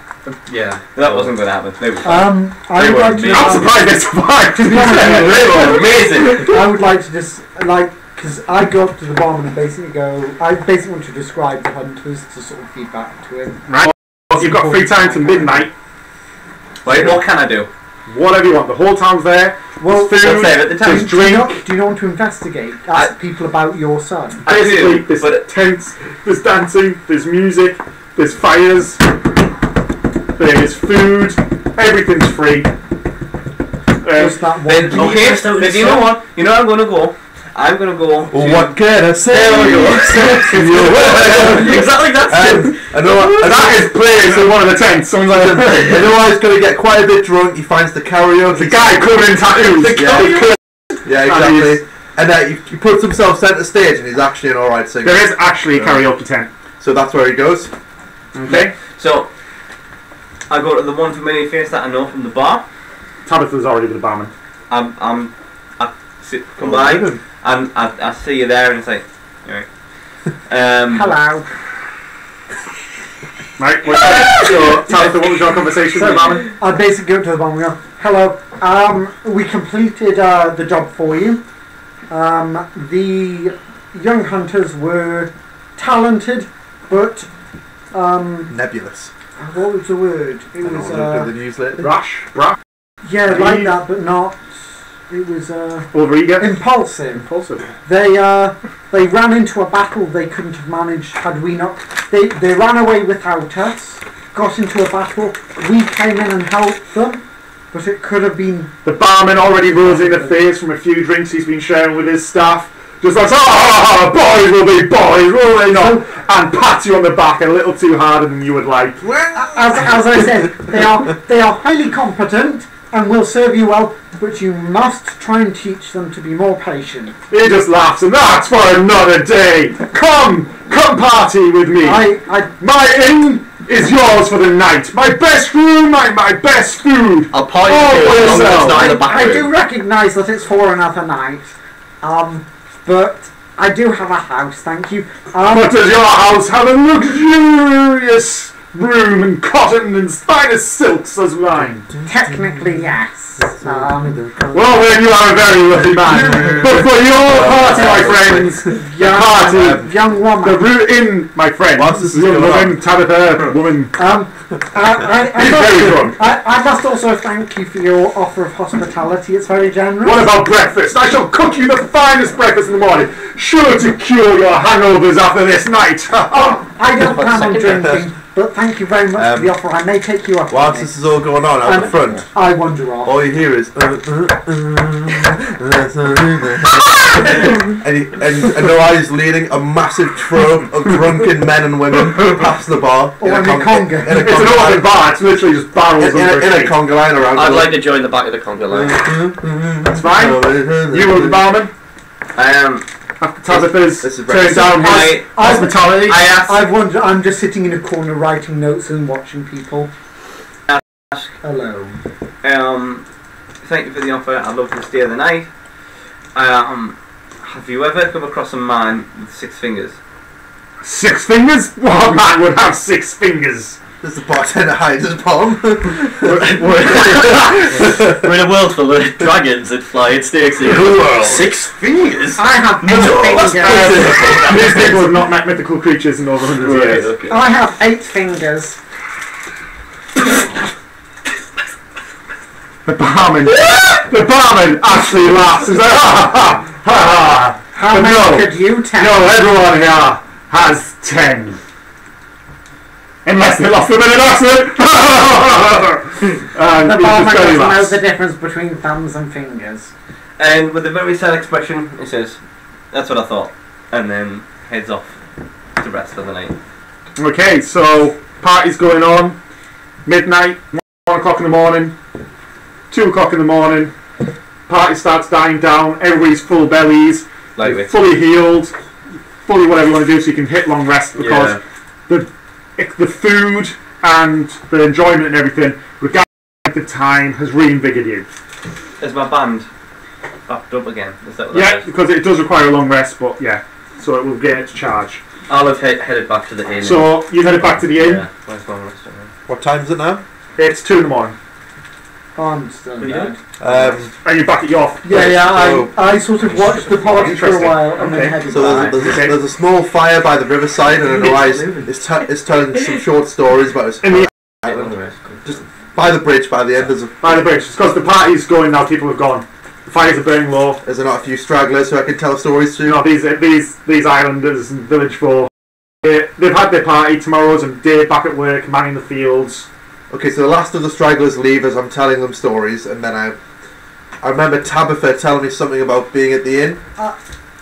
Yeah, that wasn't going to happen. They were
I would like to.
I'm surprised they survived.
To be honest,
they were amazing.
I would like to just because I go up to the barman and basically I basically want to describe the hunters to sort of feedback to him.
Right. Well, you've got free time to midnight.
Wait, what can I do?
Whatever you want. The whole town's there.
Well,
There's food.
there at the time.
There's drink.
Do you not want to investigate? Ask people about your son.
Basically,
do,
there's
but-
tents, there's dancing, there's music, there's fires, there's food, everything's free.
Just that one.
Then, okay, then you know what? You know I'm going to go. I'm going to go.
What can I say?
There we go. Exactly that's it.
I know
That is players in one of the tents. Someone's like,
I know he's going to get quite a bit drunk. He finds the karaoke.
the guy covered in tattoos.
Yeah, exactly. And he puts himself centre stage, and he's actually an alright singer.
There is actually a karaoke tent.
So that's where he goes.
Okay.
So, I go to the one familiar face that I know from the bar.
Tabitha's already with the barman.
Come by, and I see you there, and it's like, alright.
Hello.
Right. So, Tabitha, what was your conversation with the barman?
I basically go to the barman and go, hello. We completed the job for you. The young hunters were talented, but
Nebulous.
what was the word? It
I
was
don't know, the newsletter.
Brash.
yeah, like that, but not. It was
Overeager.
impulsive.
Impulsive.
They ran into a battle they couldn't have managed had we not. They ran away without us. Got into a battle. We came in and helped them, but it could have been.
The barman already rose in the face from a few drinks he's been sharing with his staff. Just like, boys will be boys, will they not? And pat you on the back a little too harder than you would like.
As I said, they are highly competent and will serve you well, but you must try and teach them to be more patient.
He just laughs, and that's for another day. Come party with me. My inn is yours for the night. My best room, my best food.
I'll party
Oh,
with you as long as
yourself.
it's not in the back
I
room.
do recognise that it's for another night, but I do have a house, thank you.
But does your house have a luxurious room and cotton and finest silks as mine?
Technically, yes.
Well, then you are a very lucky man. But for your party, my friends, your party,
Young
the
woman.
root in, my friend.
What's this
Young
going
woman, Tabitha, woman. Very drunk.
I must also thank you for your offer of hospitality. It's very generous.
What about breakfast? I shall cook you the finest breakfast in the morning, sure to cure your hangovers after this night.
I don't plan on drinking, but thank you very much for the offer. I may take you up.
Whilst
on it.
this is all going on out the front,
I wander off.
all you hear is and Noah's leading a massive troop of drunken men and women past the bar
Or in a conga.
in a
It's an
conga
open
line,
bar, it's literally just barrels
in
under
a
a tree.
conga line around.
I'd like to join the back of the conga line.
That's fine. You were the barman. After Tabitha's
This is
turned down his hospitality.
I'm just sitting in a corner writing notes and watching people. Hello.
Thank you for the offer. I'd love to stay the night. Have you ever come across a man with 6 fingers?
6 fingers? What man would have 6 fingers?
There's the bartender hides his palm.
We're in a world full of dragons that fly in snakes.
Cool.
6 fingers?
I have 8 fingers.
These people have not met mythical creatures in over hundreds of years.
Okay.
I have 8 fingers.
The barman actually laughs. He's like, ha ha ha.
How
But
many
no.
could you tell?
No, everyone here has 10. Unless they lost them in an accident. And
The
he
barman
just very
doesn't know
laughs.
the difference between thumbs and fingers.
And with a very sad expression, he says, "That's what I thought," and then heads off to rest for the night.
Okay, so party's going on. Midnight, 1 o'clock in the morning, 2 o'clock in the morning. Party starts dying down. Everybody's full bellies,
Lightweight.
fully healed, fully whatever you want to do, so you can hit long rest because the food and the enjoyment and everything, regardless of the time, has reinvigorated you.
Is my band backed up again? Is that what
Yeah,
that is?
because it does require a long rest, but yeah, so it will get its charge.
I'll have headed back to the inn.
So you headed back to the inn.
Yeah, where's my rest of it?
What time is it now?
It's 2 in the morning.
I'm still in bed.
Are you back at your?
Yeah, I sort of watched the party for a
Interesting.
while and
Okay.
then headed
So
back.
there's a small fire by the riverside, and Anoa is telling some short stories about his
In the
island. Just by the bridge, by the end,
by the bridge. It's because the party's going now. People have gone. The fires are burning low.
there's not a few stragglers who I can tell stories to.
You know, these islanders and village folk. They've had their party. Tomorrow's a day back at work, manning the fields.
Okay, so the last of the stragglers leave as I'm telling them stories, and then I remember Tabitha telling me something about being at the inn.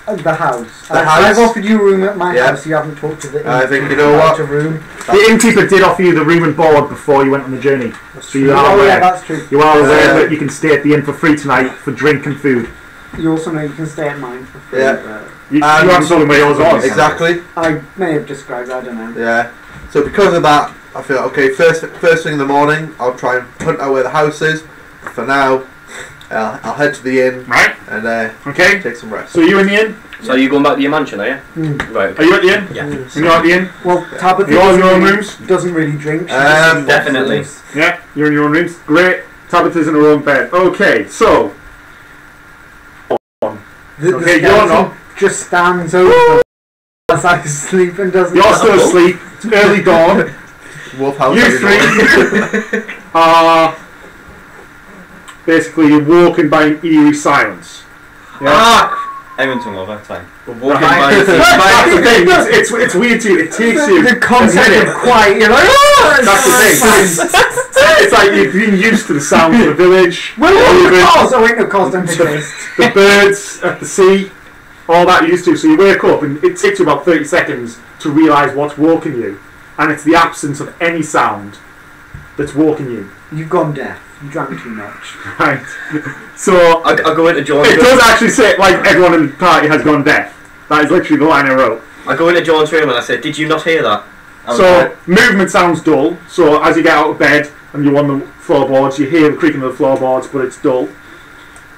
The house.
The
I've
house?
offered you a room at my
Yeah.
house. You haven't talked to the
I think, you know
about
what?
a room.
The innkeeper did offer you the room and board before you went on the journey. So you are
Oh
aware.
yeah, that's true.
You are aware that you can stay at the inn for free tonight for drink and food.
You also know you can stay at mine for free.
Yeah.
You haven't told them where yours was.
Exactly.
I may have described. I don't know.
Yeah. So because of that, I feel okay. First thing in the morning, I'll try and hunt out where the house is. For now, I'll head to the inn
Right.
and
Okay.
take some rest.
So you in the inn?
So are you going back to your mansion, are you? Right.
Are you at the inn?
Yeah.
And you're at the inn?
Well, Tabitha
You all in
doesn't
your own
really-
rooms?
doesn't really drink. She
Um,
Definitely.
Yeah, you're in your own rooms. Great. Tabitha's in her own bed. Okay, so
The
Okay, you're
skeleton
not.
just stands over as I sleep and doesn't.
you're still asleep. It's early dawn.
Wolf house.
You
every morning.
three are basically you're walking by an eerie silence. Yeah.
Everyone's hungover, it's fine.
We're walking
Right.
by
That's the thing. It's weird to you. It takes you
The
a
concept
minute.
of quiet, you're like, oh,
That's the thing. It's like you've been used to the sounds of the village,
Well,
the
cars. Oh wait, no cars don't exist.
birds at the sea, all that you're used to. So you wake up and it takes you about 30 seconds to realise what's woken you, and it's the absence of any sound that's woken you.
You've gone deaf. You drank too much.
Right. So
I go into John's
it
room.
does actually say like everyone in the party has gone deaf. That is literally the line I wrote.
I go into John's room and I said, "Did you not hear that?" I was
So
like,
movement sounds dull. So as you get out of bed and you're on the floorboards, you hear the creaking of the floorboards, but it's dull.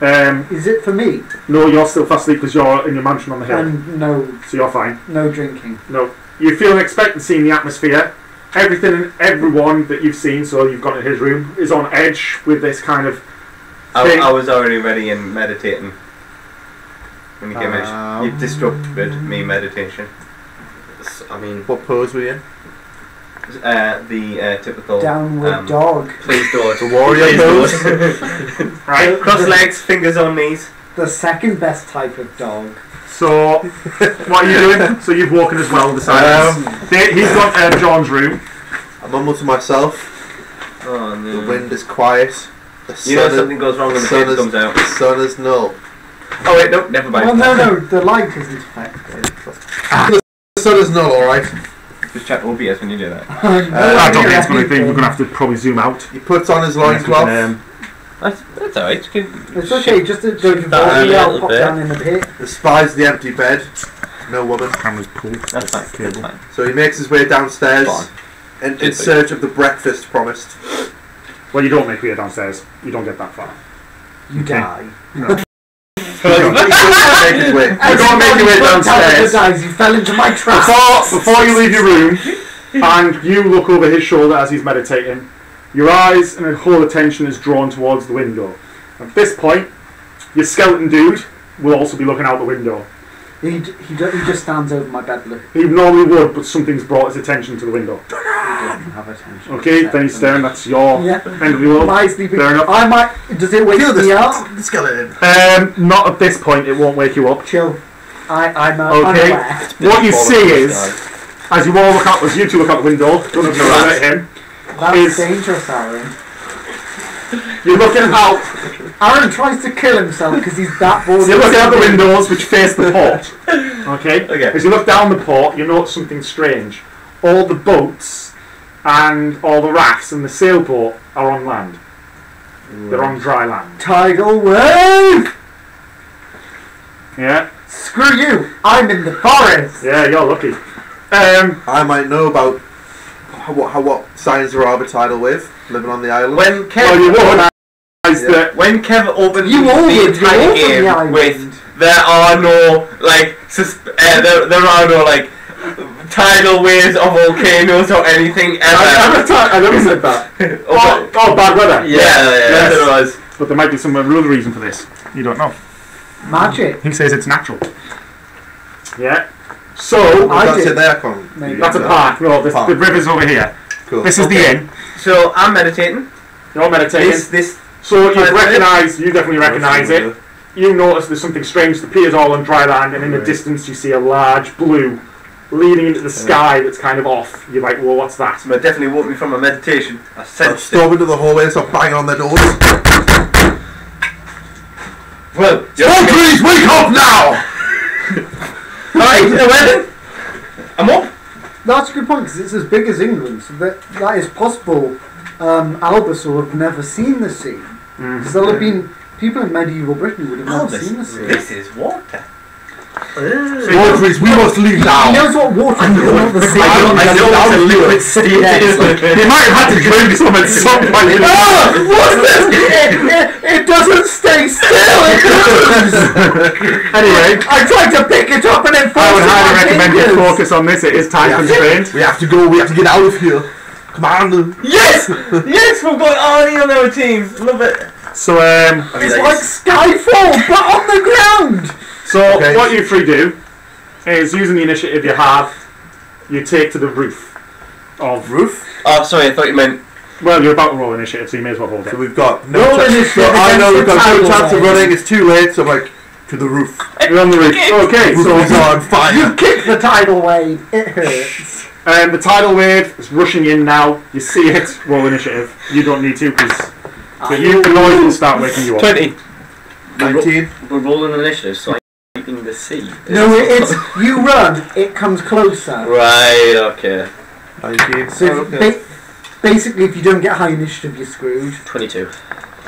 Is it for me?
No, you're still fast asleep because you're in your mansion on the hill,
And no,
so you're fine.
no drinking.
No, you feel an expectancy in the atmosphere. Everything and everyone that you've seen, so you've gone to his room, is on edge with this kind of thing.
I was already ready and meditating when you came in. You disrupted me meditation.
I mean,
What pose were you in?
The typical
Downward dog.
please don't.
The warrior
Please
pose.
don't.
Right.
cross legs, fingers on knees.
The second best type of dog.
So what are you doing? So you've woken as well. The silence. He's got John's room.
I mumble to myself.
Oh
The
no.
wind is quiet. The
You know
sun
something goes wrong when the
sun
paper
is-
comes out.
The sun is null.
Oh wait, no, never mind.
Well, no, the light isn't affected.
The sun is null, alright.
Just check OBS when you do that.
I don't think it's going to be. We're going to have to probably zoom out.
He puts on his loincloth.
That's alright.
It's okay, just don't
down
involve
a
me, I'll
little
pop
bit.
down in the pit.
Despises the empty bed. No woman.
Camera's pulled.
That's fine. That's fine.
So he makes his way downstairs
Fine.
in search of the breakfast promised.
Well, you don't make your way downstairs. You don't get that far.
You die.
He doesn't make his way.
You don't make your way downstairs.
Dies, you fell into my trap.
Before you leave your room, and you look over his shoulder as he's meditating, your eyes and whole attention is drawn towards the window. At this point, your skeleton dude will also be looking out the window.
He just stands over my bed looking.
He normally would, but something's brought his attention to the window.
He doesn't have attention.
Okay, then he's staring. That's your
Yeah.
end of the world.
My sleeping.
Fair enough.
I might. Does it wake
Kill
me up?
the skeleton.
Not at this point. It won't wake you up.
Chill. I'm
Okay.
unaware.
What you see is, as you all look out, as you two look out the window, don't look at him.
That's
Is-
dangerous, Aaron.
You're looking out.
Aaron tries to kill himself because he's that bored.
You're looking out the windows which face the port. Okay?
Okay.
As you look down the port, you notice something strange. All the boats and all the rafts and the sailboat are on land. They're on dry land.
Tidal wave!
Yeah?
Screw you! I'm in the forest!
Yeah, you're lucky.
I might know about what signs there are of a tidal wave living on the island?
When
Well,
Kev,
you realise that
when Kev opened
You
the
opened
entire
the
game
island.
with there are no like there are no like tidal waves or volcanoes or anything ever.
I never said that. Oh, bad weather.
Yeah,
Yes.
it was.
But there might be some real reason for this. You don't know.
Magic.
He says it's natural. Yeah. So,
I
That's
did.
it there, Con.
Maybe.
that's a park. No,
Park.
the river's over here.
Cool.
This is the inn.
So I'm meditating.
You're meditating.
This
So you
Meditating.
definitely recognise it. You notice there's something strange that appears all on dry land, and in the
Right.
distance you see a large blue leading into the sky that's kind of off. You're like, well, what's that?
so definitely woke me from my meditation. I sensed it.
Storm into the hallway and start banging on their doors.
Well,
Please wake up now!
alright, well then, I'm up.
That's a good point because it's as big as England, so that is possible. Albus will have never seen the sea because there'll have been people in medieval Britain would have never seen the sea.
This is water.
Audrey's, we must leave
He
now!
knows what water is, not the sea.
I know what a liquid state is.
They might have had to drink some at some point.
What's this? It doesn't stay still. It moves.
Anyway,
I tried to pick it up and it
I
falls
would
in
highly
my
recommend you
fingers.
focus on this. It is time constrained.
We have to go, we have to get out of here. Come on.
Yes! Yes, we've got Arnie on our team. Love it.
So,
It's like Skyfall, but on the ground.
So
Okay.
what you three do is using the initiative you have, you take to the roof of
Roof?
Oh, sorry, I thought you meant.
Well, you're about to roll initiative, so you may as well hold
So
it.
we've got
Roll
chance.
initiative
So I know we've
against
got
the
no
tidal
chance of
wave.
running, it's too late, so I'm like, to the roof.
You're on the roof. Okay,
Roof is
so
on fire.
You kick the tidal wave. It hurts.
the tidal wave is rushing in now. You see it. Roll initiative. You don't need to because the noise will start waking you up.
20.
19.
We're rolling initiative, so I'm keeping the sea.
No, it's you run. It comes closer.
Right, okay.
19.
So basically, if you don't get high initiative, you're screwed.
22.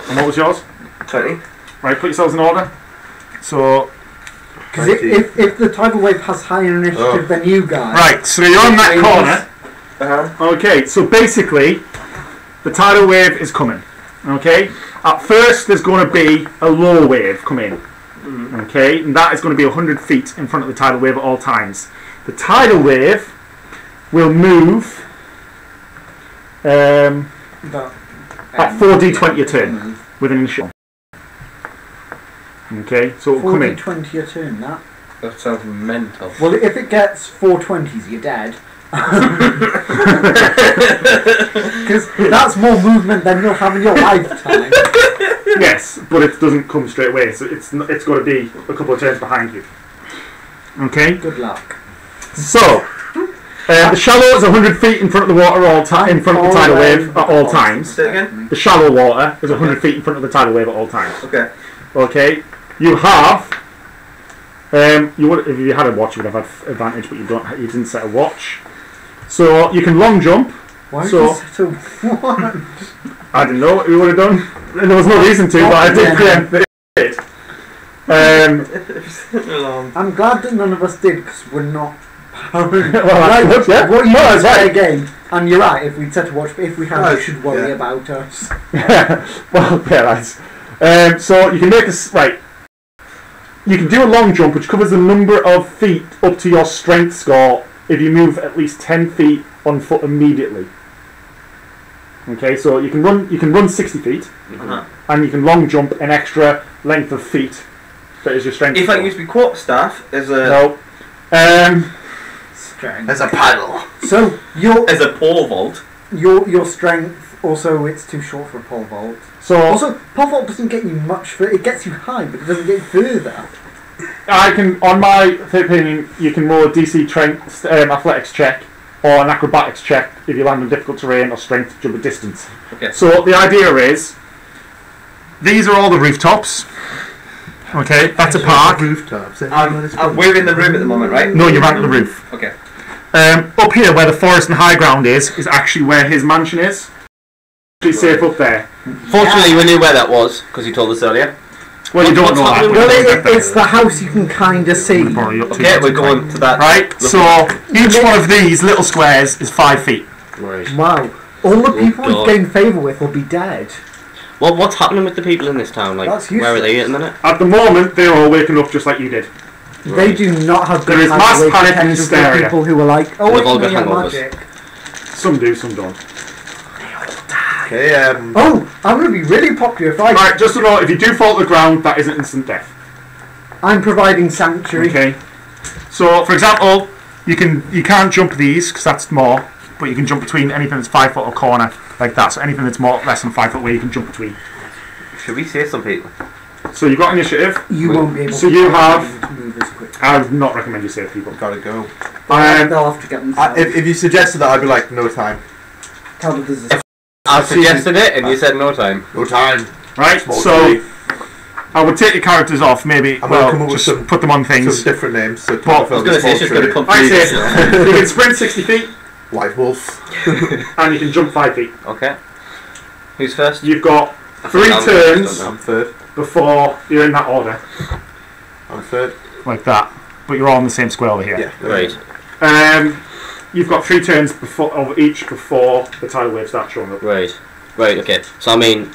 And what was yours?
20.
Right, put yourselves in order. So,
Because if the tidal wave has higher initiative than you guys,
right, so you're on that corner.
Uh-huh.
Okay, so basically, the tidal wave is coming. Okay, at first there's going to be a low wave coming. Okay, and that is going to be 100 feet in front of the tidal wave at all times. The tidal wave will move at 4d20 a turn with an initial. Okay, so it'll come in.
40-20 a turn. That.
That sounds mental.
Well, if it gets 420s, you're dead. Because that's more movement than you'll have in your lifetime.
Yes, but it doesn't come straight away, so it's got to be a couple of turns behind you. Okay,
Good luck.
so the shallow is 100 feet in front of the water in front of the tidal wave at all times.
Say it again?
The shallow water is 100 feet in front of the tidal wave at all times.
Okay.
Okay, you have. You would, if you had a watch, you would have had advantage, but you don't. You didn't set a watch, so you can long jump.
Why
So-
is this a one?
I didn't know what you would have done. And there was no reason to, but I did preempt it.
I'm glad that none of us did because we're not.
Well,
Right,
that's good, yeah.
what you
Well,
want to
that's
play
right.
a game, and you're right. If we set to watch, but if we had,
Oh,
you should worry
yeah.
about us.
Well, yeah, nice. So you can make this right. You can do a long jump, which covers the number of feet up to your strength score if you move at least 10 feet on foot immediately. Okay, so you can run 60 feet,
Uh-huh.
and you can long jump an extra length of feet. That is your strength.
If I
score.
use my quarterstaff as a
No.
Strength.
As a paddle.
So your
pole vault,
your strength. Also, it's too short for a pole vault.
So
Also, pole vault doesn't get you much further. It gets you high, but it doesn't get you further.
I can, on my opinion, you can roll a DC athletics check or an acrobatics check if you land on difficult terrain or strength to jump a distance.
Okay.
So the idea is, these are all the rooftops. Okay, that's a park.
Rooftops.
we're in the room at the moment, right?
No, you're right on the roof.
Okay.
Up here, where the forest and high ground is actually where his mansion is. He's safe up there.
Fortunately, we knew where that was because you told us earlier.
Well, you don't
What's
know that.
happening
but
with
you
it?
don't get
It's the house you can kind of see.
Probably up to
Okay,
you.
we're going to that.
Right, so each one of these little squares is 5 feet.
Right.
Wow. All the people
God.
we've gained favour with will be dead.
Well, what's happening with the people in this town? Like,
That's
where are they at
useless.
the minute?
At the moment, they're all waking up just like you did.
They do not have
There
good
is mass
isolation
panic and
tenders for
hysteria.
people who are like, oh,
They've
it's
all got
me and
hangovers.
magic.
Some do, some don't.
Okay,
Oh, I'm going to be really popular if I...
Right, just to know, if you do fall to the ground, that isn't instant death.
I'm providing sanctuary.
Okay. So, for example, you can't jump these because that's more, but you can jump between anything that's 5 foot or corner like that. So anything that's more less than 5 foot where you can jump between.
Should we say some people?
So you've got initiative.
You won't be able
So
to
you
find
have-
them to move as quick.
I would not recommend you save people.
gotta go.
They'll have to get themselves.
If you suggested that, I'd be like, no time.
Tell them there's a...
I suggested it and you said no time.
No time.
Right.
Small
So
tree.
I would take your characters off. Maybe
I'm gonna come up with
just
some-
put them on things.
Some different names. So
Well, I
I was going to say, it's just going to come
I
through.
say you can sprint 60 feet
White Wolf.
and you can jump 5 feet.
Okay. Who's first?
You've got
I think
3
I'm
turns
first, don't
I'm third.
before you're in that order,
I'm third.
like that. But you're all in the same square over here.
Yeah.
I? Right.
You've got 3 turns of each before the tidal waves start showing up.
Right. Right, okay. So, I mean,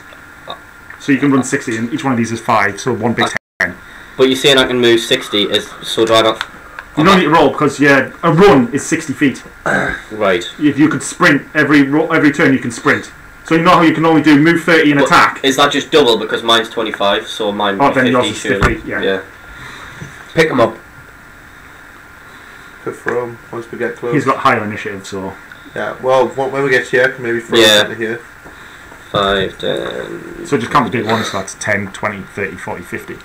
So you can run 60, and each one of these is 5, so one big 10.
but you're saying I can move 60, so do I not...
You don't need to roll because a run is 60 feet.
Right.
If you could sprint every turn, you can sprint. So you know how you can only do move 30 and
But
attack.
Is that just double because mine's 25, so mine
Oh,
would be
then
50
yours is
surely?
50, yeah.
Pick them up.
Could throw 'em once we get close.
He's got higher initiative, so
Yeah. Well, when we get here, I can maybe throw
Yeah.
into here.
5, 10...
so just count the big ones. So that's 10, 20, 30, 40, 50.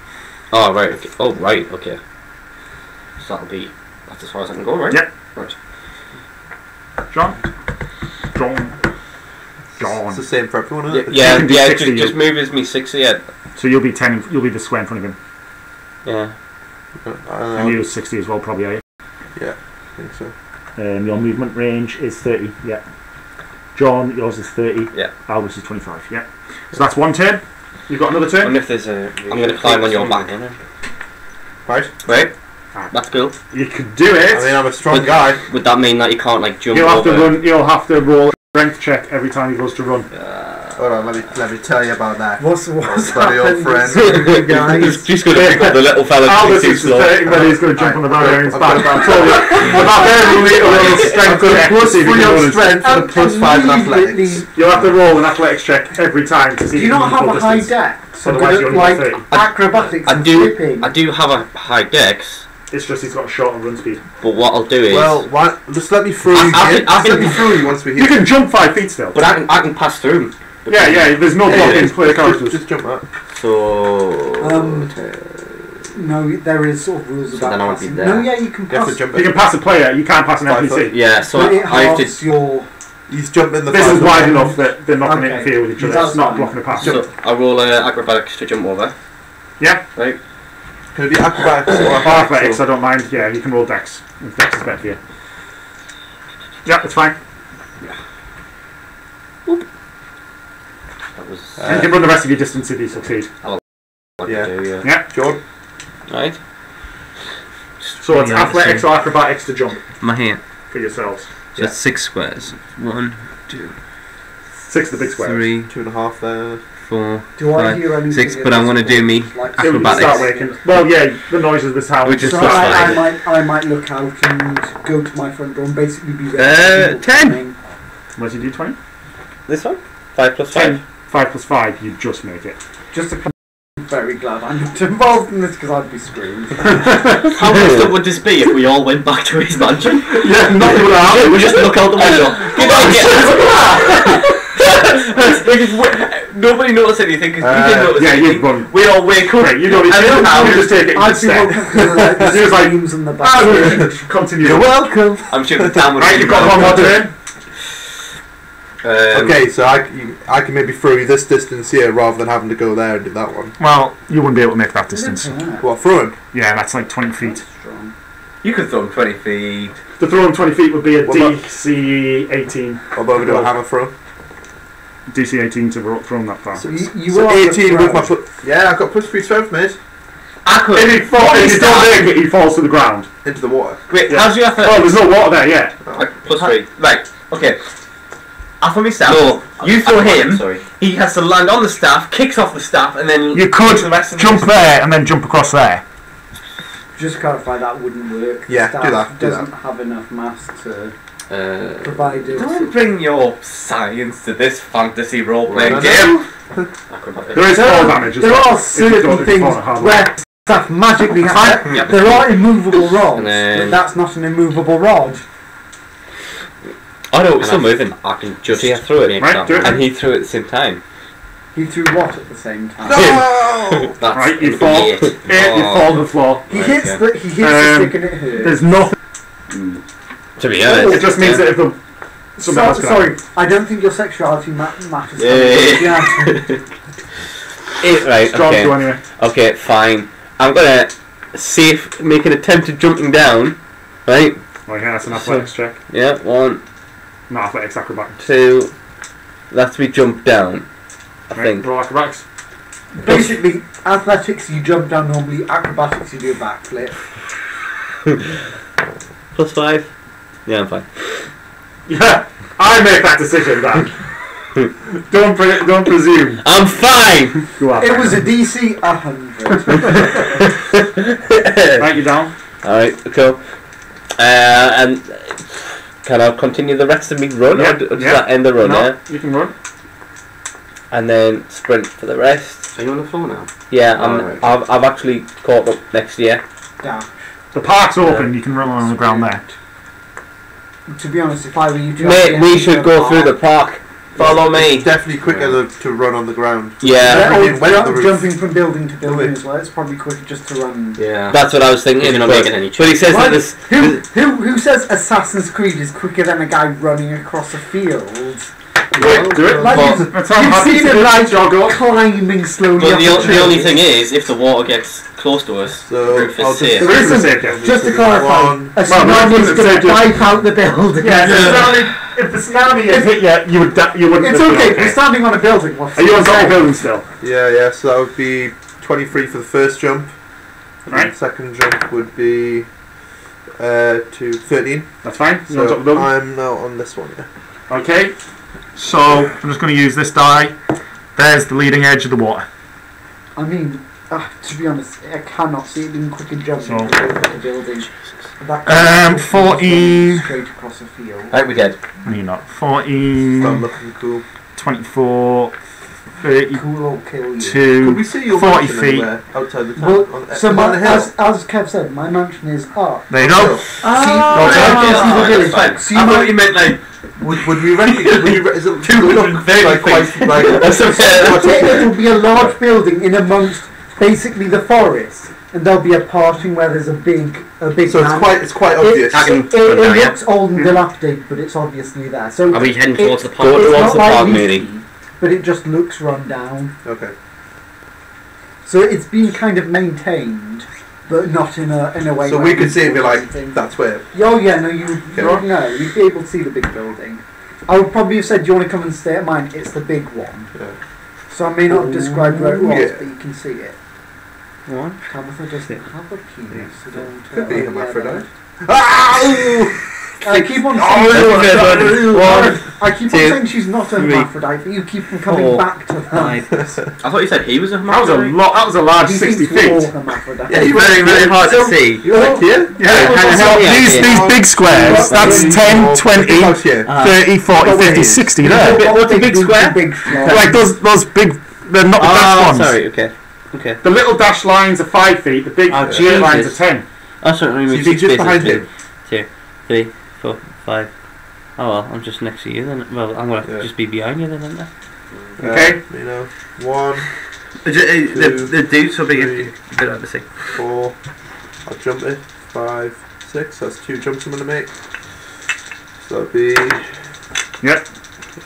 Oh, right, okay. Oh, right, okay. So that'll be... That's as far as I can go, right?
Yep.
Right.
John.
It's the same for everyone, isn't it?
Yeah,
can do
yeah,
60,
just move as me 60, yeah.
So you'll be 10. You'll be the square in front of him,
Yeah.
and you're 60 as well, probably. Are you?
I think so.
Your movement range is 30. Yeah. John, yours is 30.
Yeah.
Albus is 25. Yeah. So that's one turn. You've got another
I
turn.
wonder if there's a...
I'm going to climb on your back.
Right.
Right? That's cool.
You could do it.
I mean, I'm a strong
But-
guy.
Would that mean that you can't, like, jump
You'll have to
over?
run. You'll have to roll a strength check every time he goes to run.
Hold on, let me tell you about that.
What's
buddy, old
happened?
friend.
Guys.
Just going to pick up the little fella
Albus
too
is
slow.
detecting that he's going to jump on the barbarian's
I've
back.
got-
So the barbarian will need a little strength check to
Plus
see if he
3
can
on
run.
strength and a plus 5 in athletics.
You'll have to roll an athletics check every time to see
Do
if
you
you
not
can
have
run
a
full
high
distance.
deck? So
Otherwise
good
you're
at,
only
like,
got 30.
acrobatics
I
and
do,
flipping.
I do have a high dex,
It's just he's got a shorter run speed.
but what I'll do is...
Well, why, just let me through you.
I
Jim.
can- I
Just let
can-
me through you once we're
You
here.
can jump 5 feet still.
but I can pass through them.
Yeah. There's no blocking player characters.
Just jump up.
So...
No, there is sort of rules
So
about
then I won't be
passing.
there.
No, yeah, you can
You have to
pass.
jump
You can
in.
pass a player. You can't pass an
5
NPC.
foot.
Yeah, so
But it
I have
halves
to...
your...
He's jumping the
This is
5
wide
foot.
enough that they're not going to
Okay.
interfere with each other.
That's
It's not
fine.
blocking a pass.
So I roll acrobatics to jump over.
Yeah.
Right?
Can it be acrobatics or
Or athletics,
so-
I don't mind. Yeah, you can roll dex. If dex is better for you. Yeah, it's fine.
That was...
You can run the rest of your distance if you succeed.
what
yeah.
to do, yeah.
Yeah.
Jordan?
Right?
So it's
Yeah,
athletics
so-
or acrobatics to jump
My hand.
for yourselves.
So
Yeah.
it's 6 squares. 1, 2,
6 the big squares.
3,
2.5 there.
4,
Do I
5,
hear anything?
6.
at
But I
this
want to
point?
do me
Like,
It would
acrobatics.
start waking. Well, yeah, the noises of this house.
Which is
so
plus
I might look out and go to my front door and basically be ready. for people
10.
coming.
Where's your d20?
This one? 5 plus
10. 5 plus 5, you just make it.
Just to I'm very glad I'm not involved in this because I'd be screwed.
How messed up would this be if we all went back to his mansion?
Yeah, not with that.
We just look out the window. Nobody noticed anything because we didn't notice
Yeah,
anything.
you've run.
We all wake up.
Right, you don't need
And
to.
then
You just take it.
I'd
Just
be
step.
looking for like the
He was like,
screams in the back.
Continue.
You're welcome.
I'm sure the town would
Right, you've got one more turn.
Okay, so I can maybe throw you this distance here rather than having to go there and do that one.
Well, you wouldn't be able to make that distance.
Well, throw him.
Yeah, that's like 20 feet.
You could throw him 20 feet.
To throw him 20 feet would be a
What about-
DC 18.
Or about we do a hammer throw.
DC 18 to throw him that far.
So you
So
will have
18
to
with my
throw.
foot. Yeah, I've got plus 3 strength, mate.
If he don't make it, he falls to the ground.
Into the water.
Wait,
Yeah.
how's your
Oh,
athletics?
there's no water there yet.
Plus 3.
Right, okay. I throw my staff.
No,
You throw him.
Sorry.
He has to land on the staff, kicks off the staff, and then
You could
kicks the rest of
jump
the
there and then jump across there.
Just to clarify, that wouldn't work.
Yeah,
Staff
do that, do
doesn't have enough mass to
Uh,
provide it.
Don't bring your science to this fantasy role-playing
Right.
game.
acrobatics.
There is
There
fall
are,
damage as
there
well.
are
if you
certain
don't
things
fall hard
where staff magically happen.
Yep.
There are immovable rods,
And then-
but that's not an immovable rod.
Oh no,
And
it's still moving.
I can just
See, I threw it.
make
Right,
that
do it.
one.
And he threw it at the same time.
He threw what at the same time?
No!
That's
Right, you
an
fall.
eight.
You
Oh.
fall to the floor.
He
Right,
hits
yeah.
the stick and it hurts.
There's nothing.
To be
It
honest.
just means that if the something else could
sorry, I don't think your sexuality matters.
Yeah.
Right,
Strong
okay.
to anyway.
Okay, fine. I'm gonna see if make an attempt at jumping down. Right?
Well, yeah, that's an athletics check.
Yeah, 1,
No, athletics acrobatics.
2. That's me jump down. I
Right,
think.
roll acrobatics.
Basically, athletics you jump down normally, acrobatics you do a backflip.
+5. Yeah, I'm fine.
Yeah, I make that decision, Dan. don't presume.
I'm fine!
Go on.
It was a DC 100.
Write you down.
Alright, cool. And can I continue the rest of me run?
Yeah,
Or does
yeah.
that end the run,
No,
yeah?
you can run.
And then sprint for the rest.
Are you on the floor now?
Yeah,
Alright.
I've actually caught up next year.
Dash.
The park's open. You can run along the ground there.
To be honest, if I were you,
Mate, we should go through the park. Follow me.
It's definitely quicker to run on the ground.
Yeah,
Everything went up the roof.
jumping from building to building as well. It's probably quicker just to run.
Yeah.
that's what I was thinking.
You're not
but,
making any
but he says
What?
that this.
Who says Assassin's Creed is quicker than a guy running across a field?
Quick, do it.
Like
But-
That's how
you've
happy
seen
to
him
do.
like
Jog up.
climbing slowly.
But
up
the only
tree.
thing is, if the water gets close to us,
So,
the roof
I'll
is
just-
safe.
There is a safe gate.
Just to clarify,
One.
a
Well,
tsunami
no,
is
it's
going
safe
to
to-
wipe out the building.
Yeah, if the tsunami had hit you, you wouldn't.
It's
have been
okay. We're standing on a building. What's
Are you on
the
top of the
same?
building still?
Yeah, so that would be 23 for the first jump. And
Right.
the second jump would be to 13.
That's fine. You're on top of the
So
building.
I'm now on this one, yeah.
Okay. So I'm just going to use this die. There's the leading edge of the water.
I mean, to be honest, I cannot see it being quicker jumping
So-
over the building. That
14.
straight across a field.
Right, we dead.
No, you're not.
So
14,
I'm looking cool.
24, 32.
Cool or kill you.
Could we see your
40
mansion
feet.
anywhere outside the town?
Well, so
on
my,
the hill?
as Kev said, my mansion is up.
There you go.
Ah,
okay.
see the village. So you
I thought
might,
you meant like
Would we recognize? Is it
230
like quite
feet.
like?
it'll be a large building in amongst basically the forest, and there'll be a parting where there's a big
So
man.
it's quite obvious.
It looks old and dilapidated, but it's obviously there. So
Are we heading towards the
Go
park?
it's
towards
not
the
like
park,
Leaf
maybe.
Speed, but it just looks run down.
Okay.
So it's being kind of maintained, but not in a way.
So
where
we could see it and be like,
anything.
that's where.
Oh yeah, no, you
Okay.
no, you'd be able to see the big building. I would probably have said, "Do you want to come and stay at mine?" It's the big one.
Yeah.
So I may not have described where it was,
Yeah.
but you can see it.
What?
Tabitha doesn't have a penis, so don't.
Could be
yeah,
hermaphrodite.
I keep on
One,
saying she's not a hermaphrodite, but you keep on coming
four,
back to that.
5.
I thought you said he was a
That was a
hermaphrodite.
lot. That was a large
He
60
thinks we're all
feet.
hermaphrodites.
Yeah, you
Very, very hard to see.
You like here?
Yeah.
hang
So
on, yeah,
these
yeah.
big squares. That's 10, 20,
House here.
30, 40, 50, 60 there.
What's a big square?
Big
Like those big. They're not the dash
Oh,
ones.
sorry, okay. Okay.
The little dash lines are 5 feet. The big
Oh,
straight lines are
Jesus.
10.
That's what I
So
mean.
you'd be just behind him.
2, 3, 4, 5. Oh well, I'm just next to you then. Well, I'm gonna
Yeah.
just be behind you then, aren't I?
Okay.
You know, 1,
The dude's so big,
three,
it's a bit hard to see.
4. I'll jump it. 5, 6. That's 2 jumps I'm gonna make. So that'd be.
Yep.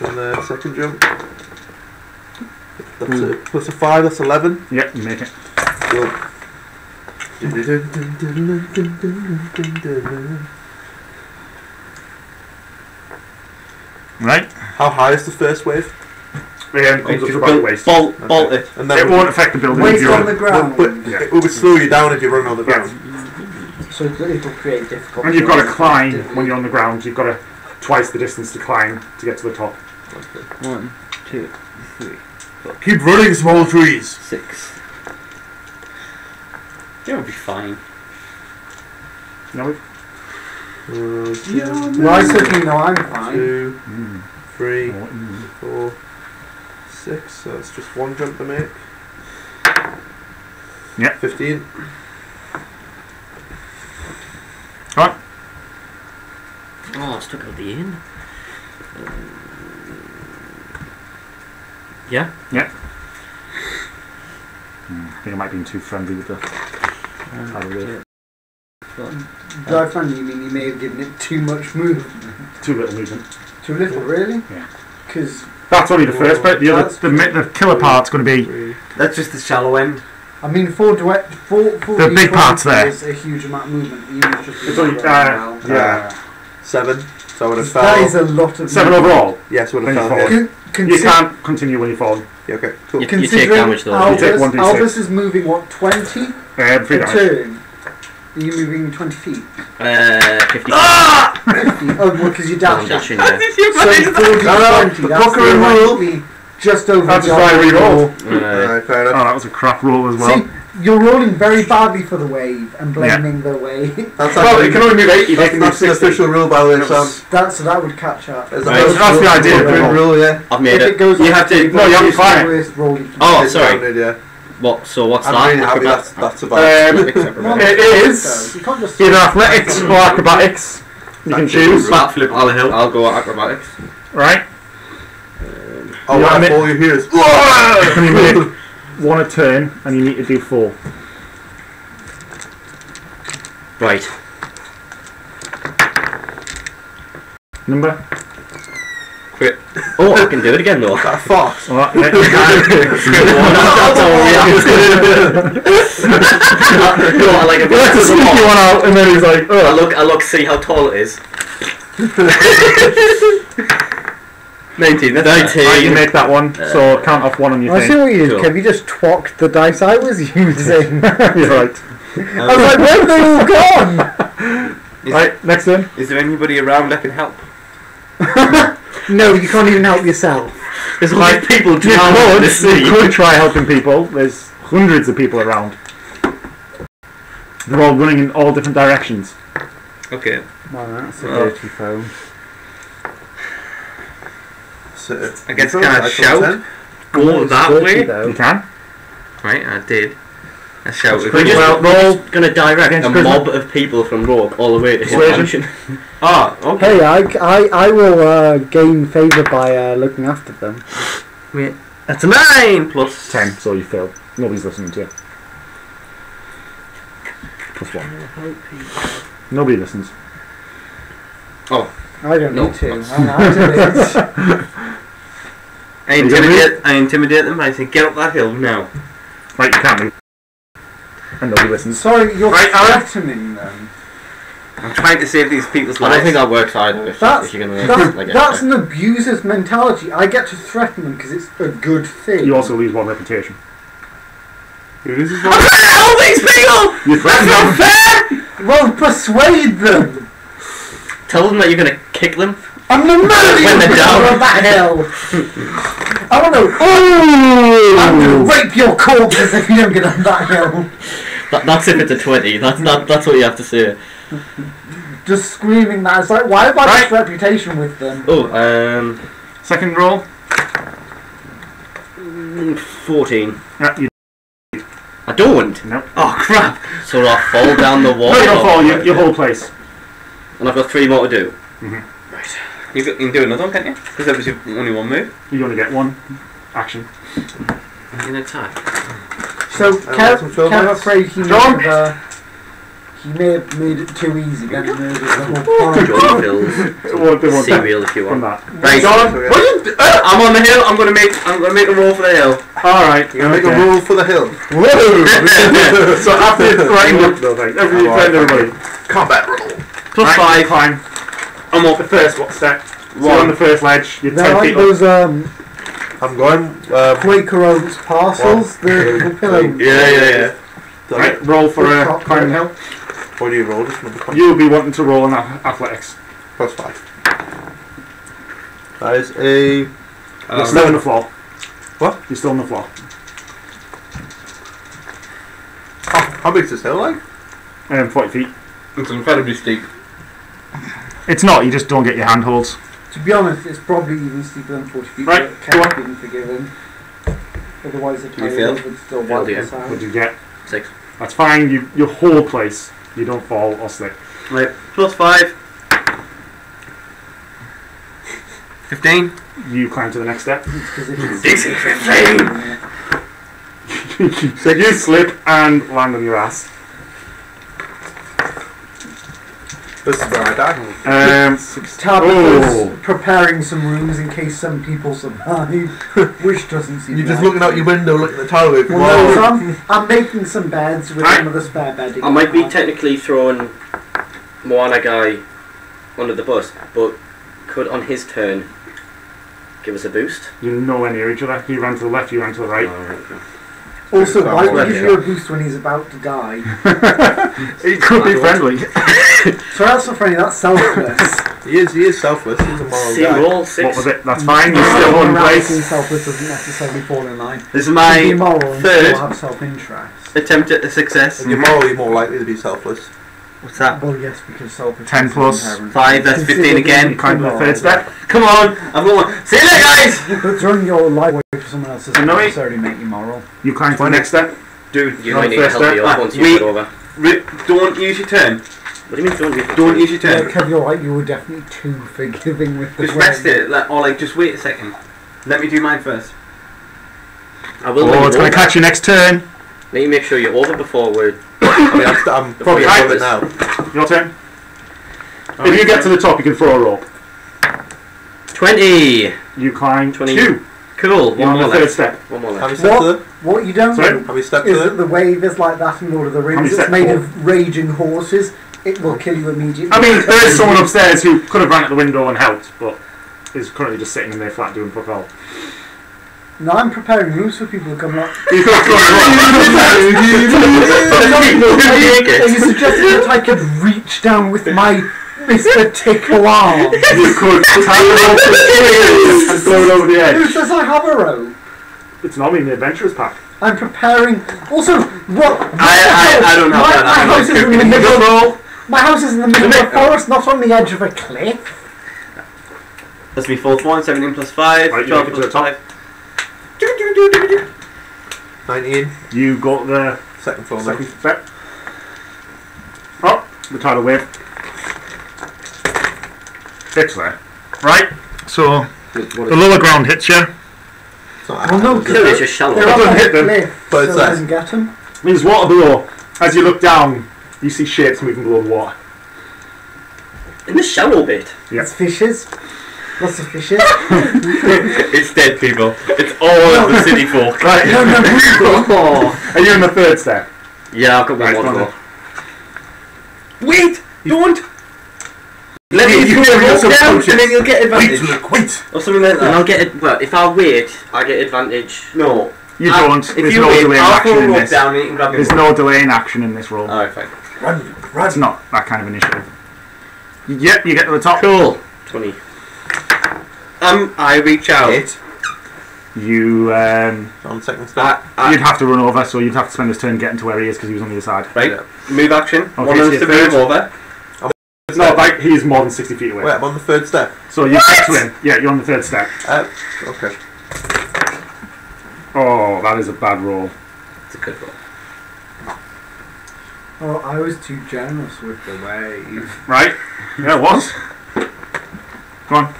And the second jump. That's it. Plus a 5. That's 11.
Yep. You make it.
So.
Right.
How high is the first wave?
Comes up to about your waist.
Bolt it.
And
It won't affect the building. if
Waist
you're
on the ground,
But it will slow you down if you run on the ground.
so it'll create difficulty.
And you've got to climb when you're on the ground. You've got to twice the distance to climb to get to the top.
1, 2, 3,
Keep running, small trees.
6. You'll be fine.
No,
Right, so no, I'm fine.
2, 3,
Oh,
4, 6. So it's just one jump to make.
Yeah.
15.
Oh, I stuck out the inn. Yeah.
I think I might have been too friendly with the.
By friendly, you mean you may have given it too much movement?
Too little movement.
Too little, really?
Yeah.
Because
That's only the first bit. The other, the killer part's going to be
3.
That's just the shallow end.
I mean, four
The big parts there.
is a huge amount of movement. Even just
It's only, yeah.
7. So I would have
That is
fell.
a lot of
7
movement.
overall.
Yes, would have
Then
fell
you
here.
You can't continue when you fall.
Yeah, okay, cool.
You take
Considering
damage though.
You take
Albus,
1d6.
Albus is moving what, 20
Free
a
damage.
turn? Are you moving 20 feet?
50.
50. Oh, well, because you're
I'm
dashing.
dashing, yeah.
So 40 to 20. That's
Buckaroo rule.
theoretically just over
That's
the
why I re-rolled.
Alright, fair
Oh,
enough.
that was a crap roll as well.
See, you're rolling very badly for the wave and blaming the wave.
That's
Well, you can only move 80. They
that's,
can move
that's the
60.
official rule, by the way, Sam.
So that would catch up.
That's
Right,
that's the idea.
Buckaroo rule, yeah.
I've
If
made
it
it.
goes
You
on
have to.
the
no, you have to
it's
climb.
the worst roll you can
Oh,
It's
sorry.
counted, yeah.
What? So what's
I'm
that?
really happy
Acrobat-
that's about
do.
It is
You can't just
either athletics or acrobatics. You can choose.
Backflip all the hill.
I'll go acrobatics.
Right?
Oh,
Yeah, I
wow,
mean-
all you hear is
Can you make 1 a turn and you need to do 4.
Right.
Number?
Oh, I can do it again though.
that fox.
Alright, yeah,
No, I like it.
Let's just sneak you one out and then he's like,
I look, see how tall it is.
19. That's
Right, you
19.
make that one, so count off 1 on your
I see
thing.
what you did,
Cool.
Kev. You just twocked the dice I was using.
You're right.
I was like, where have they all gone?
Right, next turn.
Is there anybody around that can help?
No, you can't even help yourself.
There's all these people
You
drowning in the sea.
could try helping people. There's hundreds of people around. They're all running in all different directions.
Okay.
Well, that's a
Well.
dirty phone.
So,
I guess
so,
can I
that's
shout?
10.
Go
It's
that
dirty,
way?
though.
You can.
Right, I did. I shouted.
pretty
We're
well.
just going to direct
Against
a
prisoner.
mob of people from Rogue all the way to his
Persuasion.
mansion.
Ah, okay.
Hey, I will gain favour by looking after them.
Wait. That's a 9 plus
10, so you failed. Nobody's listening to you. Plus 1. Nobody listens.
I don't
No.
need to. I do it.
I intimidate them. I say, get up that hill now.
Right, you can't move. And nobody listens.
Sorry, you're
Right, Alan.
threatening them.
I'm trying to save these people's
I
lives.
don't think that works either. If
That's
you're going to like
that's an abuser's mentality. I get to threaten them because it's a good thing.
You also lose 1 reputation.
You lose his
I'm
voice.
trying to help these people!
You threaten them.
Well, persuade them.
tell them that you're going to kick them.
I'm gonna murder you
When they're down.
on that hill. I don't know. I'm gonna rape your corpses if you don't get on that hill.
That's if it's a 20. That's what you have to say.
Just screaming that. It's like, why have I
Right.
this reputation with them?
Oh,
Second roll.
14.
Yeah, you
I don't.
no.
Oh crap! So I fall down the wall.
No, you don't fall. You hold place.
And I've got 3 more to do.
You can do another one, can't you? Because that was your only one move.
You only get 1 action.
In attack.
So,
that's some film
Kev
bites.
afraid he may have made it too easy. Then he murdered the whole
Joy
party.
pills.
They won't
Cereal if you
from
want.
that.
Right.
John,
What are you I'm on the hill. I'm gonna make a roll for the hill.
Alright.
You're gonna make a roll for the hill.
So after you've threatened them, everybody threatened everybody.
Combat roll.
Plus
Right,
5.
climb.
I'm
The
up.
first step. So you're on the first ledge. You're
They're
10
like
feet up.
those
I'm going.
Quaker Oats parcels. The pillow.
Yeah.
Right, roll for a
Top
climbing
roll.
hill.
What do you roll? Just number 20.
You'll be wanting to roll on athletics.
Plus 5. That is a
You're still on the floor.
What?
You're still on the floor.
how big is this hill like?
40 feet.
It's incredibly steep.
It's not, you just don't get your handholds.
To be honest, it's probably even steeper than 40 feet.
Right,
But
go on.
Ken's been forgiven. Otherwise, the
You failed?
tires would still
Failed
wipe
again.
us out.
What'd you get?
6.
That's fine, your whole place. You don't fall or slip.
Right, +5. 15.
You climb to the next step.
It's 'cause if it's-
DC 15!
So you slip and land on your ass.
This is where I die.
Tabitha's preparing some rooms in case some people survive, which doesn't seem
You're just
likely.
looking out your window, looking at the tower.
Well, no, so I'm making some beds with
Right.
another spare bedding.
I might be technically throwing Moana guy under the bus, but could on his turn give us a boost.
You're nowhere near each other. You ran to the left, you ran to the right.
Also, why would
Yeah.
he give you a boost when he's about to die?
It could be friendly.
So that's not funny, that's selfless.
He is selfless. He's a moral
Same
guy.
roll,
What
6.
was it? That's fine, you're still on
Being
place.
selfless doesn't necessarily fall in line.
This is
Be
my
moral and
third
still have self-interest.
attempt at a success.
If you're moral, you're more likely to be selfless.
What's that?
Well, yes, because self-interest
10
is
plus
inherent.
5, that's 15
Consider
again.
being
Climb to the
moral,
third step.
Come on, I've got one. See you later, guys!
But throwing your life away for someone else doesn't
No, wait.
necessarily make you moral.
You climb to the next step.
Dude,
You
Not
might need to
first
help me
step.
up once you
We-
get over.
don't use your turn.
What do you mean don't
Don't use your
Yeah,
turn.
Kev, you're right, you were definitely too forgiving with the
Just
way-
rest it, or like just wait a second. Let me do mine first.
I will
Oh,
let
it's
you
going to
over.
catch you next turn.
Need to make sure you're over before we're...
I mean, I'm probably
Right.
above it now.
Your turn. If you get to the top, you can throw a rope.
20!
You climb
20.
2.
Cool,
You're
one
on
more
the third
left.
step.
One more
How
left.
many steps are there?
What you don't
Sorry?
know
How many steps
is
are
that
there?
the wave is like that in Lord of the
How
Rings.
many
It's
steps?
made
4.
of raging horses. It will kill you immediately.
I mean, there is someone upstairs who could have ran at the window and helped, but is currently just sitting in their flat doing fuck all.
No, I'm preparing rooms for people to come up.
You could have thrown
Are you suggesting that I could reach down with my Mr. Tickle arm?
You could tie the rope to the tree and throw it over the
Who
edge.
says I have a rope?
It's not in the adventurer's pack.
I'm preparing. Also, what?
I don't know
My,
about that.
my house is in the middle.
roll.
My house is in the middle of a forest, not on the edge of a cliff.
That's me fourth one, 17 plus 5,
Right, you
12
make it to
plus
the top.
5.
19.
You got the
Second floor now.
second step. Oh, the tidal wave. Hits there. Right, so the lower ground hits you.
It's not
Well, no,
is it?
Clearly it's just shallow.
They're
That
up
doesn't
on
hit
a
them.
cliff,
But it
so
says-
then get them.
There's water below. As you look down, you see shapes moving below the water.
In the shallow bit.
Yeah.
It's fishes. Lots of fishes.
It's dead people. It's all of the city folk.
Right.
No, no,
Oh.
Are you in the third step?
Yeah, I've got one
Right,
more to
go on
go.
Wait! Don't! Let
You-
me
you
throw
feel
a rope
yourself
down
conscious.
and then you'll get advantage.
Wait!
Or something like
And
that.
I'll get it. Well, if I wait, I get advantage.
No.
You
Ah,
don't.
If
There's
you
no
wait,
delay in
I'll
action
throw a
in
rope
this.
down and you can grab your
There's no delay in action in this roll.
Alright, fine.
Run!
It's not that kind of initiative. Yep, you get to the top.
Cool. 20.
I reach out.
8.
You,
On second step.
you'd have to run over, so you'd have to spend his turn getting to where he is because he was on the other side.
Right,
Yeah.
move action.
Okay,
One
so
of us to
your
move
third.
over.
No, like, he's more than 60 feet away.
Wait, I'm on the third step.
So you get to him. Yeah, you're on the third step.
Okay.
Oh, that is a bad roll.
It's a good roll.
Oh, I was too generous with the wave.
Right? Yeah, it was. Go on.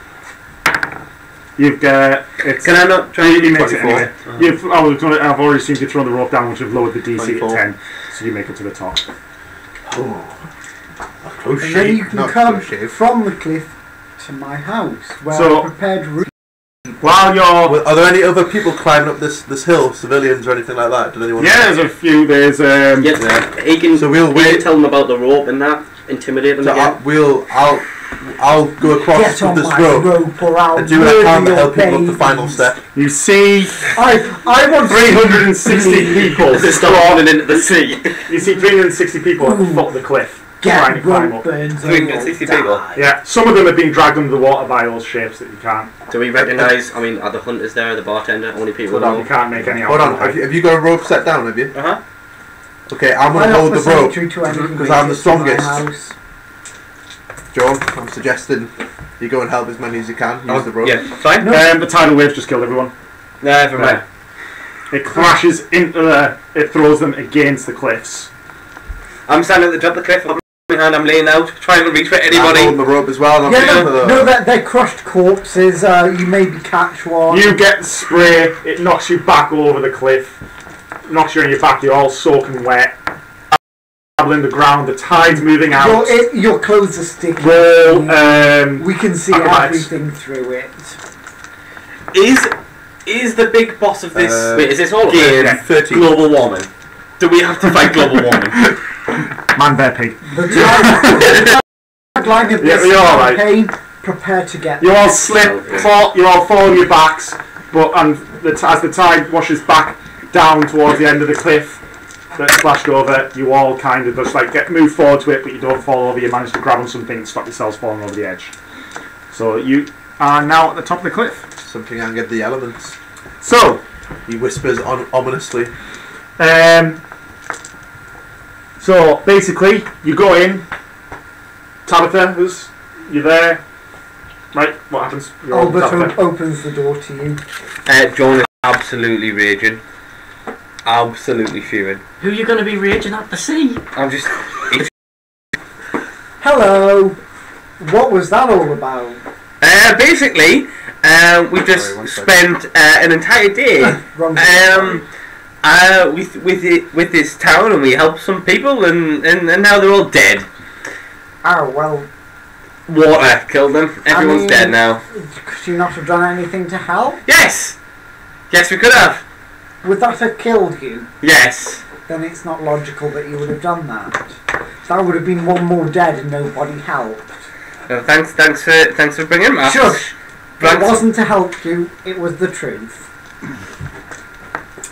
You've got. It's,
Can I not try
you
and
makes it
24.
anyway. I've already seen you throw the rope down, which have lowered the DC
24.
to 10, so you make it to the top.
Oh,
And then you can
not
come
close shave.
from the cliff to my house, where
So-
I prepared rooms.
While you're.
Well, are there any other people climbing up this hill, civilians or anything like that? Did anyone?
Yeah, there's a few. There's
Yeah,
Yeah.
he can.
So we'll
he can
wait.
tell them about the rope and that. Intimidate them
So
again.
I'll go across
Get on
with this
my
rope
rope or I'll
and do what I can to
murder
help
your
people up the final
babies.
step.
You see
I want
360 people.
This is still running into the sea.
You see 360 people at the foot of the cliff. trying
Get
to climb
rope
up.
burns.
360 people.
Yeah, some of them have been dragged under the water by all shapes that you can't.
Do we recognise? I mean, are the hunters there? The bartender? Only people
You
know.
can't make any out.
Hold on, have you got a rope set down, have you?
Uh huh.
Okay, I'm going to hold the rope. Because I'm the strongest. John, I'm suggesting you go and help as many as you can. Use the rope.
Yeah, fine.
The tidal wave just killed everyone.
Never mind.
It crashes into it throws them against the cliffs.
I'm standing at the top of the cliff. I'm hand. I'm laying out, trying to reach for
I'm
anybody.
holding the rope as well.
They're crushed corpses. You maybe catch one.
You get the spray, it knocks you back over the cliff, knocks you on your back, you're all soaking wet, in the ground, the tide's moving out.
Your clothes are sticky.
Roll,
we can see
acrobatics.
everything through it.
Is the big boss of this
Wait, is this all
game
of it?
30.
global warming? Do we have to fight global warming?
Man, bear, pig.
The tagline of this
you're all right.
campaign: prepare to get.
You all slip, fall, you all fall on your backs, but as the tide washes back down towards the end of the cliff that splashed over, you all kind of just like move forward to it, but you don't fall over. You manage to grab on something and stop yourselves falling over the edge. So you are now at the top of the cliff.
Something I get the elements.
So
He whispers ominously.
So basically, you go in. Tabitha, you're there. Right, what happens? You're on Tabitha.
Albert opens the door to you.
John is absolutely raging. Absolutely fuming.
Who are you going to be raging at the sea?
I'm just...
Hello. What was that all about?
basically, we just spent an entire day
Wrong.
with this town, and we helped some people, and now they're all dead.
Oh well.
Water killed them. Everyone's dead now.
Could you not have done anything to help?
Yes! Yes, we could have.
Would that have killed you?
Yes.
Then it's not logical that you would have done that. That would have been one more dead and nobody helped.
Thanks for bringing them up.
Shush!
Right.
It wasn't to help you, it was the truth.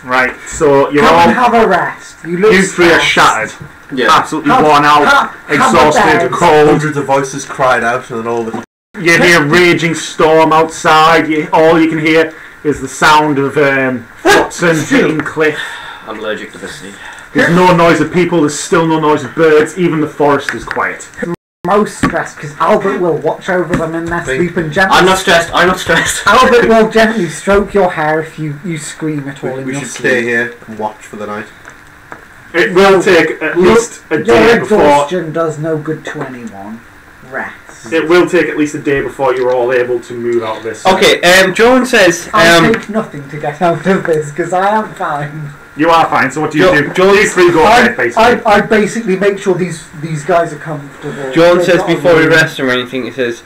Right, so you're
Come
all.
and have a rest. You look
You three are
stressed.
shattered.
Yeah.
Absolutely worn out,
have a
exhausted,
bed.
cold.
Hundreds of voices cried out, and then all the
You hear a raging storm outside. All you can hear is the sound of flotsam hitting cliff.
I'm allergic to the sea.
There's no noise of people. There's still no noise of birds. Even the forest is quiet.
Most stressed because Albert will watch over them in their sleep and gently.
I'm not stressed.
Albert will gently stroke your hair if you scream at all in
we
your
should
sleep.
stay here and watch for the night.
It will take at least a day
Your
before.
exhaustion does no good to anyone. Rest.
It will take at least a day before you're all able to move out of this.
Okay, Joan says...
I take nothing to get out of this because I am fine.
You are fine. So what do you do?
Joel-
These three go ahead, basically.
I basically make sure these guys are comfortable.
John
They're
says
not
before we
alone.
rest or anything, he says,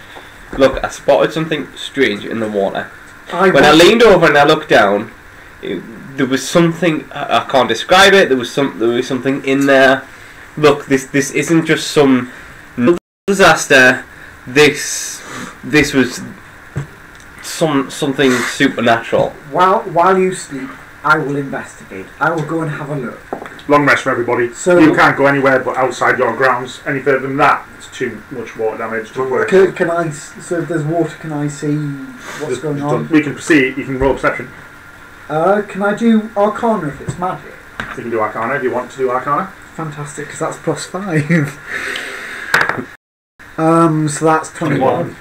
"Look, I spotted something strange in the water.
I
When I
was-
leaned over and I looked down, there was something I can't describe it. There was something in there. Look, this isn't just some disaster. This was something supernatural."
While you sleep, I will investigate. I will go and have a look.
Long rest for everybody.
So-
you can't go anywhere but outside your grounds. Any further than that, it's too much water damage to work.
Can I? So if there's water, can I see what's going on?
We can proceed. You can roll perception.
Can I do Arcana if it's magic?
You can do Arcana if you want to do Arcana.
Fantastic, because that's +5. So that's 21.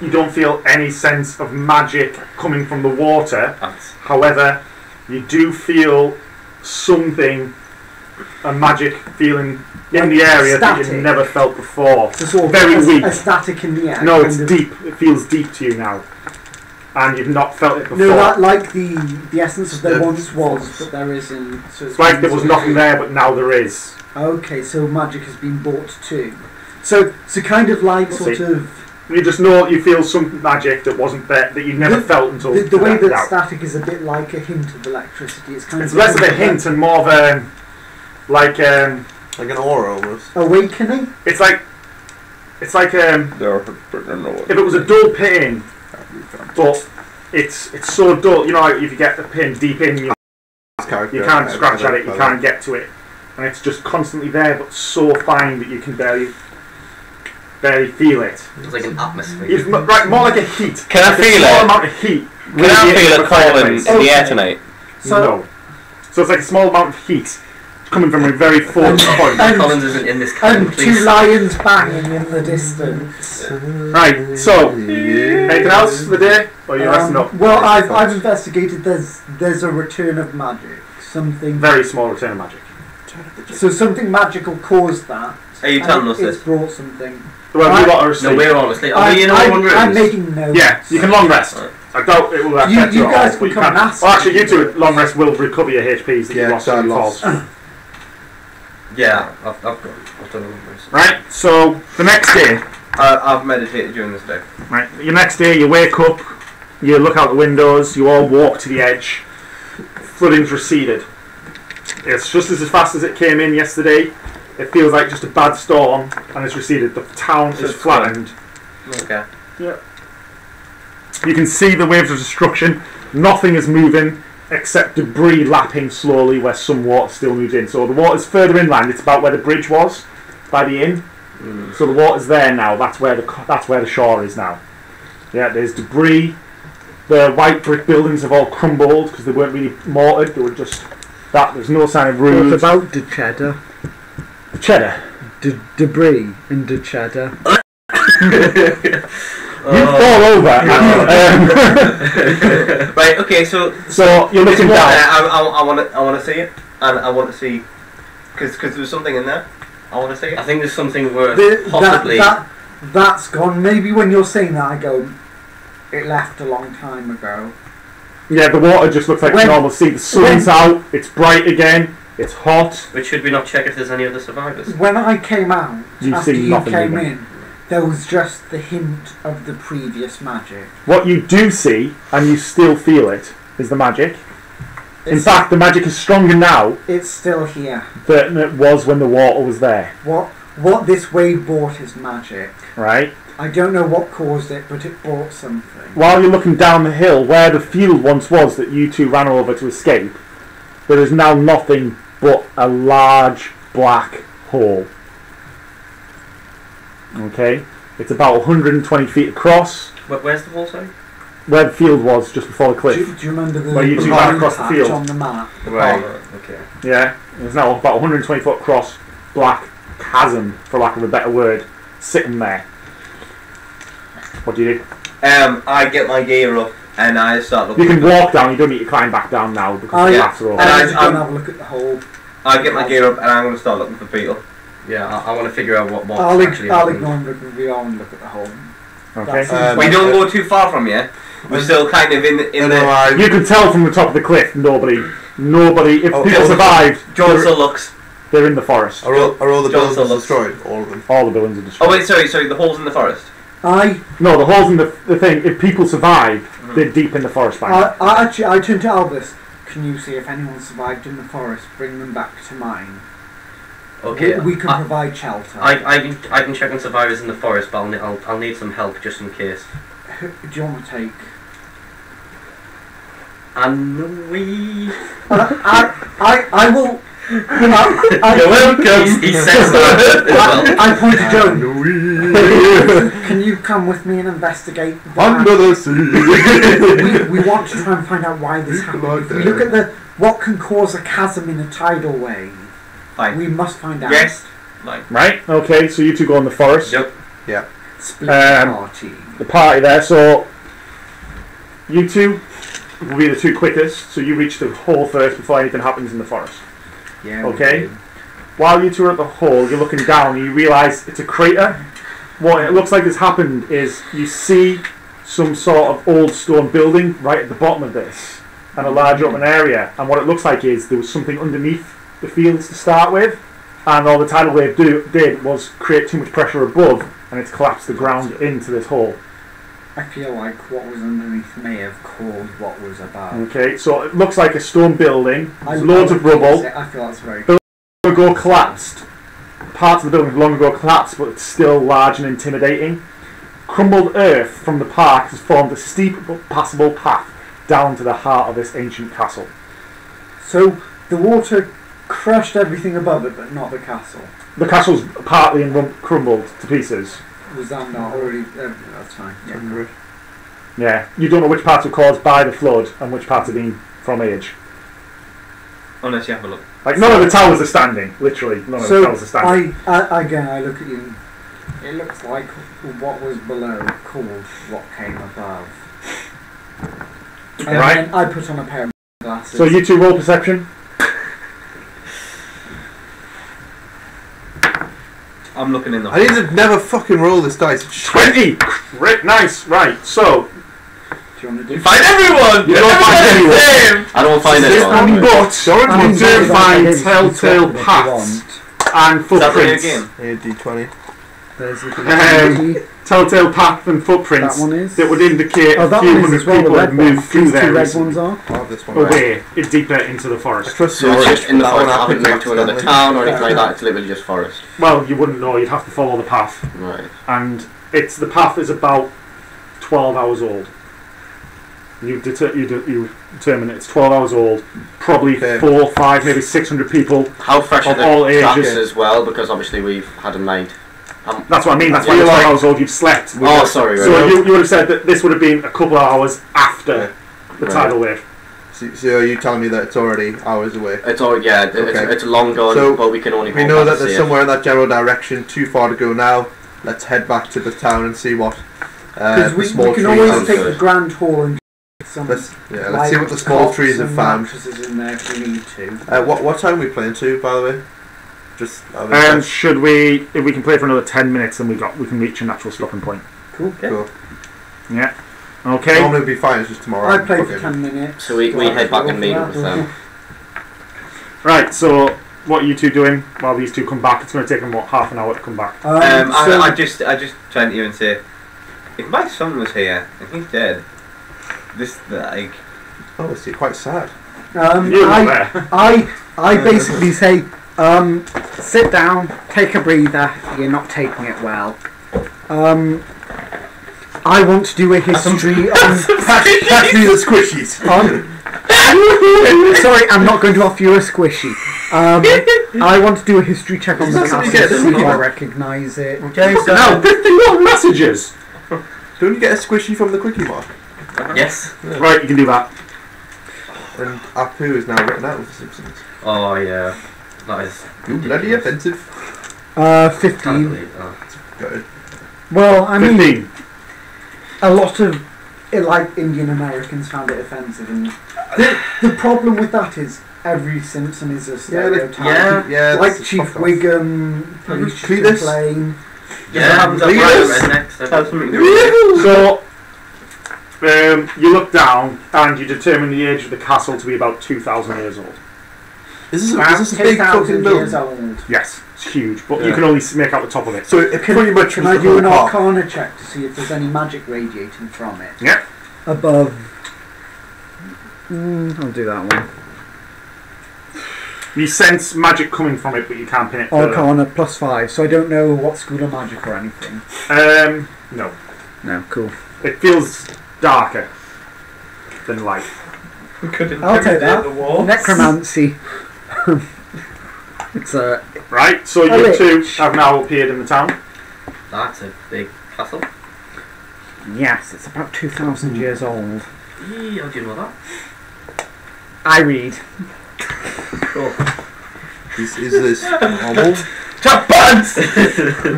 You don't feel any sense of magic coming from the water. However, you do feel something, a magic feeling in the area that
Static.
you've never felt before.
So sort of
Very
a,
weak.
A static in the air.
No,
kind
it's
of-
deep. It feels deep to you now. And you've not felt it before.
No, that like the essence of there
Yeah.
once was, but there isn't. So
It's like there was nothing there, but now there is.
Okay, so magic has been bought too. So kind of like
We'll
sort
see.
of
You just know you feel some magic that wasn't there, that you never felt until
the way that
now.
static is a bit like a hint of electricity. It's kind
It's
of
less of a hint and more of a like
Like an aura almost.
awakening.
it's like if it was a dull pain, but it's so dull. You know, like if you get a pin deep in, you can't scratch at it, you can't get to it. and it's just constantly there, but so fine that you can barely feel it.
It's like an atmosphere.
It's right, more like a heat.
Can I
Like a
feel
small
it?
amount of heat.
Can I
radiating
feel
from
it
a
falling
fireplace.
in the air tonight?
No. So it's like a small amount of heat coming from a very focused point.
Collins isn't in this kind,
And
please.
two lions banging in the distance.
Right, so anything else for the day? Or are you resting up?
Well, I've investigated. There's a return of magic. Something.
Very small return of magic.
So something magical caused that.
Are you
and
telling us
it's
this?
brought something.
Well, you lot are
No,
asleep.
we're all asleep. Are we in our own rooms?
I'm making notes.
Yeah, you can long rest.
Right.
I doubt it will affect
You
at
guys
all,
can
but
come and ask
Well, actually,
me.
you two long rest will recover your HPs that you lost
I
when you
lost.
fall.
Yeah, I've done all this.
Right, so the next day,
I've meditated during this day.
right, your next day, you wake up, you look out the windows, you all walk to the edge. Flooding's receded. It's just as fast as it came in yesterday. It feels like just a bad storm, and it's receded. The town
So
is
it's
flattened.
Okay.
You can see the waves of destruction. Nothing is moving except debris lapping slowly where some water still moves in. So the water's further inland. It's about where the bridge was by the inn. So the water's there now. That's where the shore is now. Yeah, there's debris. The white brick buildings have all crumbled because they weren't really mortared. They were just that. There's no sign of
What
roofs.
about the cheddar?
Cheddar.
Debris in the cheddar.
You fall over.
Right. Okay. So
So you're looking
this water,
down.
I want to see it, and I want to see because there's something in there. I want to see it.
I think there's something worth
The-
possibly.
That's gone. Maybe when you're saying that, I go, it left a long time ago.
Yeah, the water just looks like
When-
normal sea. The sun's out. It's bright again. It's hot.
But should we not check if there's any other survivors?
When I came out,
You've
after
seen
you
nothing
came
moving.
in, there was just the hint of the previous magic.
What you do see, and you still feel it, is the magic. In
It's-
fact, the magic is stronger now
It's still here.
than it was when the water was there.
What this wave brought is magic.
Right?
I don't know what caused it, but it brought something.
While you're looking down the hill, where the field once was that you two ran over to escape, there is now nothing but a large black hole. Okay? It's about 120 feet across,
Where's the wall, sorry?
where the field was just before the
Do,
cliff.
do you remember the
Where you two
blue
ran across the
patch
field.
on the map?
Right.
Okay.
Yeah, there's now about 120 foot across black chasm, for lack of a better word, sitting there. What do you do?
I get my gear up and I start looking.
You can walk down, you don't need to climb back down now because
Oh,
the
yeah.
laps are over.
And
I just
I'm-
go and have a look at the hole.
I get my gear up and I'm going to start looking for Beetle.
Yeah, I want to figure out what
I'll
actually
ignore
happened.
looking beyond and look at the hole.
Okay.
That's-
We don't go too far from here. We're still kind of in the.
You can tell from the top of the cliff, nobody, if
Oh,
people
oh,
survived,
John
they're,
still looks.
they're in the forest.
Are all the
Johnson
buildings
looks-
destroyed? All of them.
All the buildings are destroyed.
Oh wait, sorry. The holes in the forest.
No, the holes in the thing, if people survived, they're deep in the forest by now.
I turned to Albus. Can you see if anyone survived in the forest? Bring them back to mine.
Okay.
We can
I,
provide shelter.
I can check on survivors in the forest, but I'll need some help just in case.
Do you want to take?
And we.
I will.
You're welcome. He says that as well.
I point to Joan. Can you come with me and investigate
Under
that?
the sea.
We want to try and find out why this
You
happened.
like
If we
that.
look at what can cause a chasm in a tidal wave,
Fine.
we must find out.
Yes. Like.
Right? Okay, so you two go in the forest.
Yep.
Split the party.
The party there, so you two will be the two quickest, so you reach the hole first before anything happens in the forest.
Yeah.
Okay. While you two are at the hole, you're looking down and you realise it's a crater. What it looks like has happened is you see some sort of old stone building right at the bottom of this and a large open area, and what it looks like is there was something underneath the fields to start with, and all the tidal wave did was create too much pressure above and it's collapsed the ground into this hole.
I feel like what was underneath may have caused what was above.
Okay, so it looks like a stone building,
I-
there's loads
I
of
would
rubble.
say- I feel that's very.
long ago collapsed. Parts of the building have long ago collapsed, but it's still large and intimidating. Crumbled earth from the park has formed a steep but passable path down to the heart of this ancient castle.
So the water crushed everything above it, but not the castle.
The castle's partly crumbled to pieces.
Was that not already? That's fine. Yeah.
Yeah, you don't know which parts were caused by the flood and which parts have been from age.
Unless you have a look.
Like none of the towers are standing. Literally, none of the towers are standing.
I look at you. It looks like what was below called what came above. And
Right.
then I put on a pair of glasses.
So you two roll perception.
I'm looking in the.
I need to never fucking roll this dice.
20. Great, nice. Right. So
Do you want to do?
Find everyone!
You don't find anyone.
Same!
I don't find anyone.
but you do find telltale
If you
paths
want.
and
Is that the
footprints.
game?
Here, D20.
There's the
Telltale paths and footprints
that one is.
that would indicate
Oh,
a
that
few
one is
hundred
as well. The
people had
red one.
moved through
These
there
two red
recently.
ones are.
I'll have this one. Right.
Away, deeper into the forest.
I trust
So it's
Sorry,
just in the
that one
forest. I haven't
happened
moved to another
accidentally.
town or anything like that. It's literally just forest.
Well, you wouldn't know. You'd have to follow the path,
Right.
and the path is about 12 hours old. You determine it's 12 hours old. Probably
Okay.
4, 5, maybe 600 people.
How fresh are
Of all
the tracks
ages.
as well? Because obviously we've had them made.
That's what I mean. That's why
Yeah,
you're
it's
12
like-
hours old. You've slept.
Oh, sorry. Right.
So you would have said that this would have been a couple of hours after the
Right.
tidal wave.
So are you telling me that it's already hours away?
It's all it's long gone,
So,
but we can only.
We
hope
know
that's
that there's
safe.
somewhere in that general direction. Too far to go now. Let's head back to the town and see what
Because
the
we
small
can
trees.
always
sounds
take
good.
the grand hall and get some.
Let's see what the small
cots
trees have
and
found.
mattresses in there if we need to.
What time are we playing to, by the way? Just out of interest.
Should we, if we can play for another 10 minutes, and we can reach a natural stopping point.
Cool.
Cool.
Yeah. Okay.
Normally it'd be fine. It's just tomorrow.
I played for
Okay.
10 minutes.
So we
Do I
head back
roll
and
for
meet
that,
up with
or-
them.
Right. So what are you two doing while these two come back? It's going to take them half an hour to come back.
So-
I just turned to you and say, if my son was here and he's dead, this like.
Oh, it's quite sad.
You're not there.
I basically say, sit down, take a breather. You're not taking it well. I want to do a history on.
Pass me the squishies.
Sorry, I'm not going to offer you a squishy. I want to do a history check on the
That's what
castle
you
to
get,
see if I
isn't it?
recognise it.
Okay, so
No, 51 messages.
don't you get a squishy from the Quickie Mark?
Yes.
Right, you can do that.
And Apu is now written out with the Simpsons.
Oh yeah. That is.
You bloody offensive.
15.
Can't believe that.
Good.
Well, I mean,
15.
a lot of like Indian Americans found it offensive, and the problem with that is every Simpson is a stereotype.
Yeah,
Like
that's
Chief
fuck off.
Wiggum, Police Chief
Cletus.
Plain.
Yeah, that happens at
Leaders.
random rednecks.
Tell something.
So, you look down and you determine the age of the castle to be about 2,000 years old.
Is this
About
a big
2,000
fucking
years
building?
old.
Yes, it's huge, but you
Yeah.
can only make out the top of it.
So it pretty much
Can
was
I
the
do an
whole park.
Arcana check to see if there's any magic radiating from it?
Yeah.
Above. I'll do that one.
You sense magic coming from it, but you can't pin it further.
Arcana +5, so I don't know what school of magic or anything.
No.
No, cool.
It feels darker than light.
I'll take that. Necromancy. It's a.
Right, so
A
you
lich.
two have now appeared in the town.
That's a big castle.
Yes, it's about 2,000 years old.
Eee, how do you know that?
I read.
Cool.
Is this normal?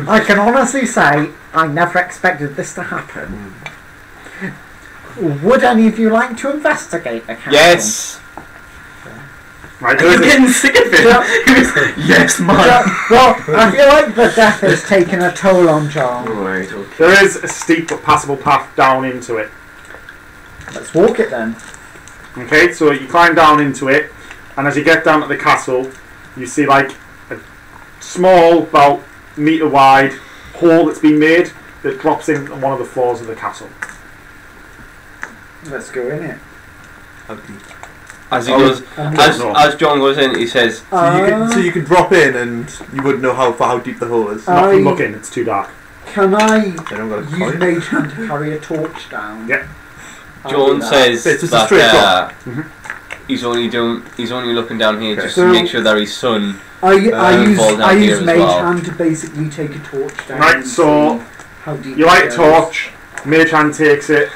I can honestly say I never expected this to happen. Would any of you like to investigate the castle?
Yes.
Right,
I'm getting sick of it. Yes, man.
Well, I feel like the death has taken a toll on John.
Right, okay.
there is a steep but passable path down into it.
Let's walk it then.
Okay, so you climb down into it, and as you get down to the castle, you see like a small, about metre wide hole that's been made that drops in on one of the floors of the castle.
Let's go in it.
As he goes, as John goes in, he says,
So you can drop in and you wouldn't know how deep the hole is.
Not from looking, it's too dark.
Can I
They don't got a
use
coin.
Mage Hand to carry a torch down?
Yeah.
I'll
John
do that.
says
It's just a
that
straight drop.
He's only looking down here
Okay.
just
So-
to make sure that his son.
I
fall down here
use
as
Mage
well.
Hand to basically take a torch down.
Right,
and
so
see how deep
you light
it
a
goes.
torch, Mage Hand takes it,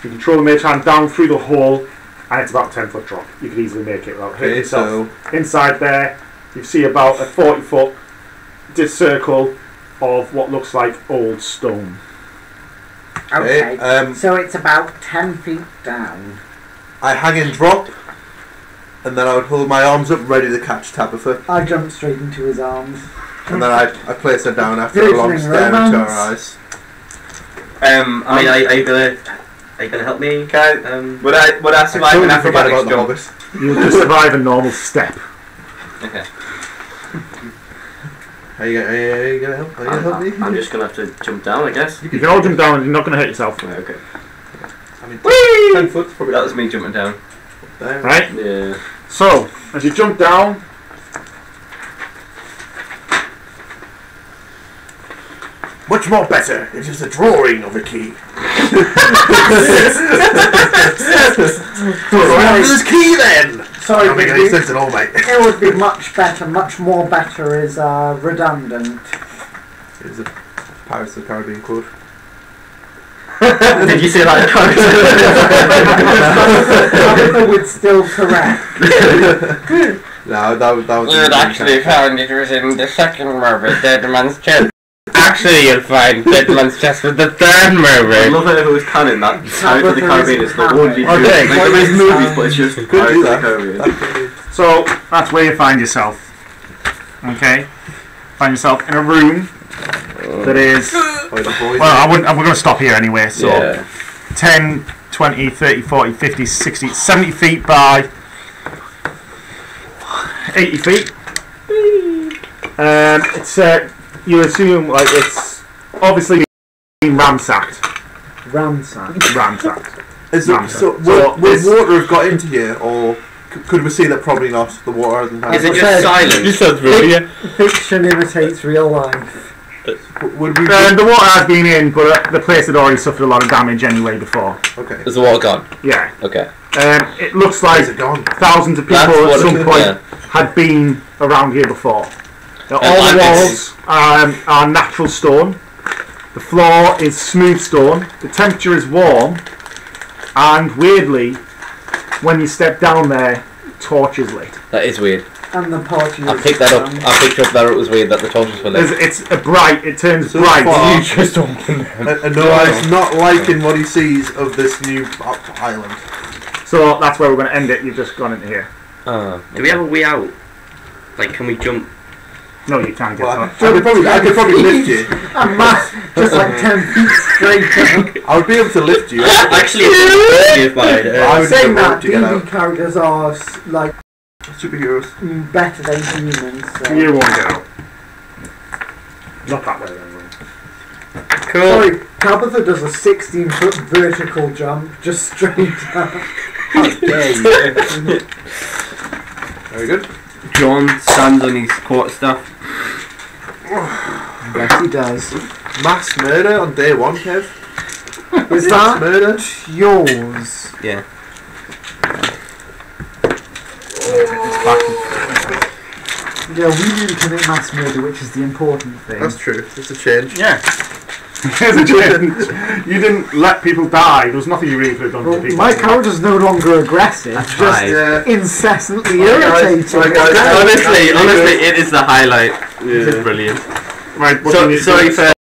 you control the Mage Hand down through the hole, and it's about a 10-foot drop. You could easily make it without hitting
Okay,
yourself.
so
Inside there, you see about a 40-foot circle of what looks like old stone.
Okay.
okay,
So it's about 10 feet down.
I hang and drop, and then I would hold my arms up ready to catch Tabitha,
I jump straight into his arms.
and then I place her down after a
Good
long
evening,
stare into her
romance.
eyes.
I mean, are you gonna help me?
Okay. Would I survive
totally
an
forgot
acrobatics
about the
jump?
Hobbit.
You'll just survive a normal step.
Okay.
Are you gonna help? Are you gonna help me?
I'm just gonna have to jump down, I guess.
You can all jump down and you're not going to hurt yourself.
Right, okay.
I mean, 10 foot, probably.
That was me jumping down.
There.
Right?
Yeah.
So, as you jump down,
Much more better. It is a drawing of a key. This key then.
Sorry,
Don't make
but
any sense at all, mate.
it would be much better, much more better is redundant.
It is a Pirates of the Caribbean quote.
Did you say that?
Tabitha would still correct.
No, that was.
You'd actually found it was in the second murder, Dead Man's Chest. Actually, you'll find Dead Man's Chest with the third
I
murder.
love it if it was canon that Pirates of the Caribbean is the only
Okay.
like there is movies, but it's just
Could
Pirates
do
of the
that.
Caribbean.
so that's where you find yourself. Okay? Find yourself in a room that is. Well, I'm going to stop here anyway. So
Yeah.
10, 20, 30, 40, 50, 60, 70 feet by 80 feet. It's you assume like it's obviously been ransacked. Ransacked.
Is there,
Ransacked.
so,
So
would
this-
water have got into here, or could we see that probably not? The water hasn't had.
Is it
Okay.
just silent?
You sound brilliant.
Fiction imitates real life.
Would we?
The water has been in, but the place had already suffered a lot of damage anyway before.
Okay.
Is the water gone?
Yeah.
Okay.
It looks like
Is it gone?
thousands of people
That's
at
what
some
it-
point
yeah.
had been around here before. All the
Atlantis.
walls are natural stone. The floor is smooth stone. The temperature is warm, and weirdly, when you step down there, torches lit.
That is weird.
And the party
I
is
picked that up.
done.
I picked up that it was weird that the torches were lit.
It's a bright. It turns
So
bright.
far-
You just opened them.
And Noah's not liking what he sees of this new island.
So that's where we're going to end it. You've just gone into here.
Oh.
Do we have a way out? Like, can we jump?
No, you can't get
Well,
that.
I could probably lift you.
And mass, just like 10 feet straight up.
I would be able to lift you.
Actually, it's fine.
I would
Saying
need a rope
that,
to get
D&D
out.
characters are like
Superheroes.
better than humans. So.
You won't get out. Not that way then.
Cool.
Sorry, Tabitha does a 16-foot vertical jump just straight up.
Very good.
John stands on his quarterstaff.
Yes, he does.
Mass murder on day one, Kev.
Is
Mass
that
murder.
yours?
Yeah.
Yeah, we didn't commit mass murder, which is the important thing.
That's true. It's a change.
Yeah. There's a change. You didn't let people die. There was nothing you really could have done to
Well,
people.
my character's no longer aggressive, just
Yeah.
incessantly
Right, guys.
irritating.
Right, guys.
Honestly, it is the highlight. This is brilliant.
Right, what do
So,
you need to
sorry
do?
for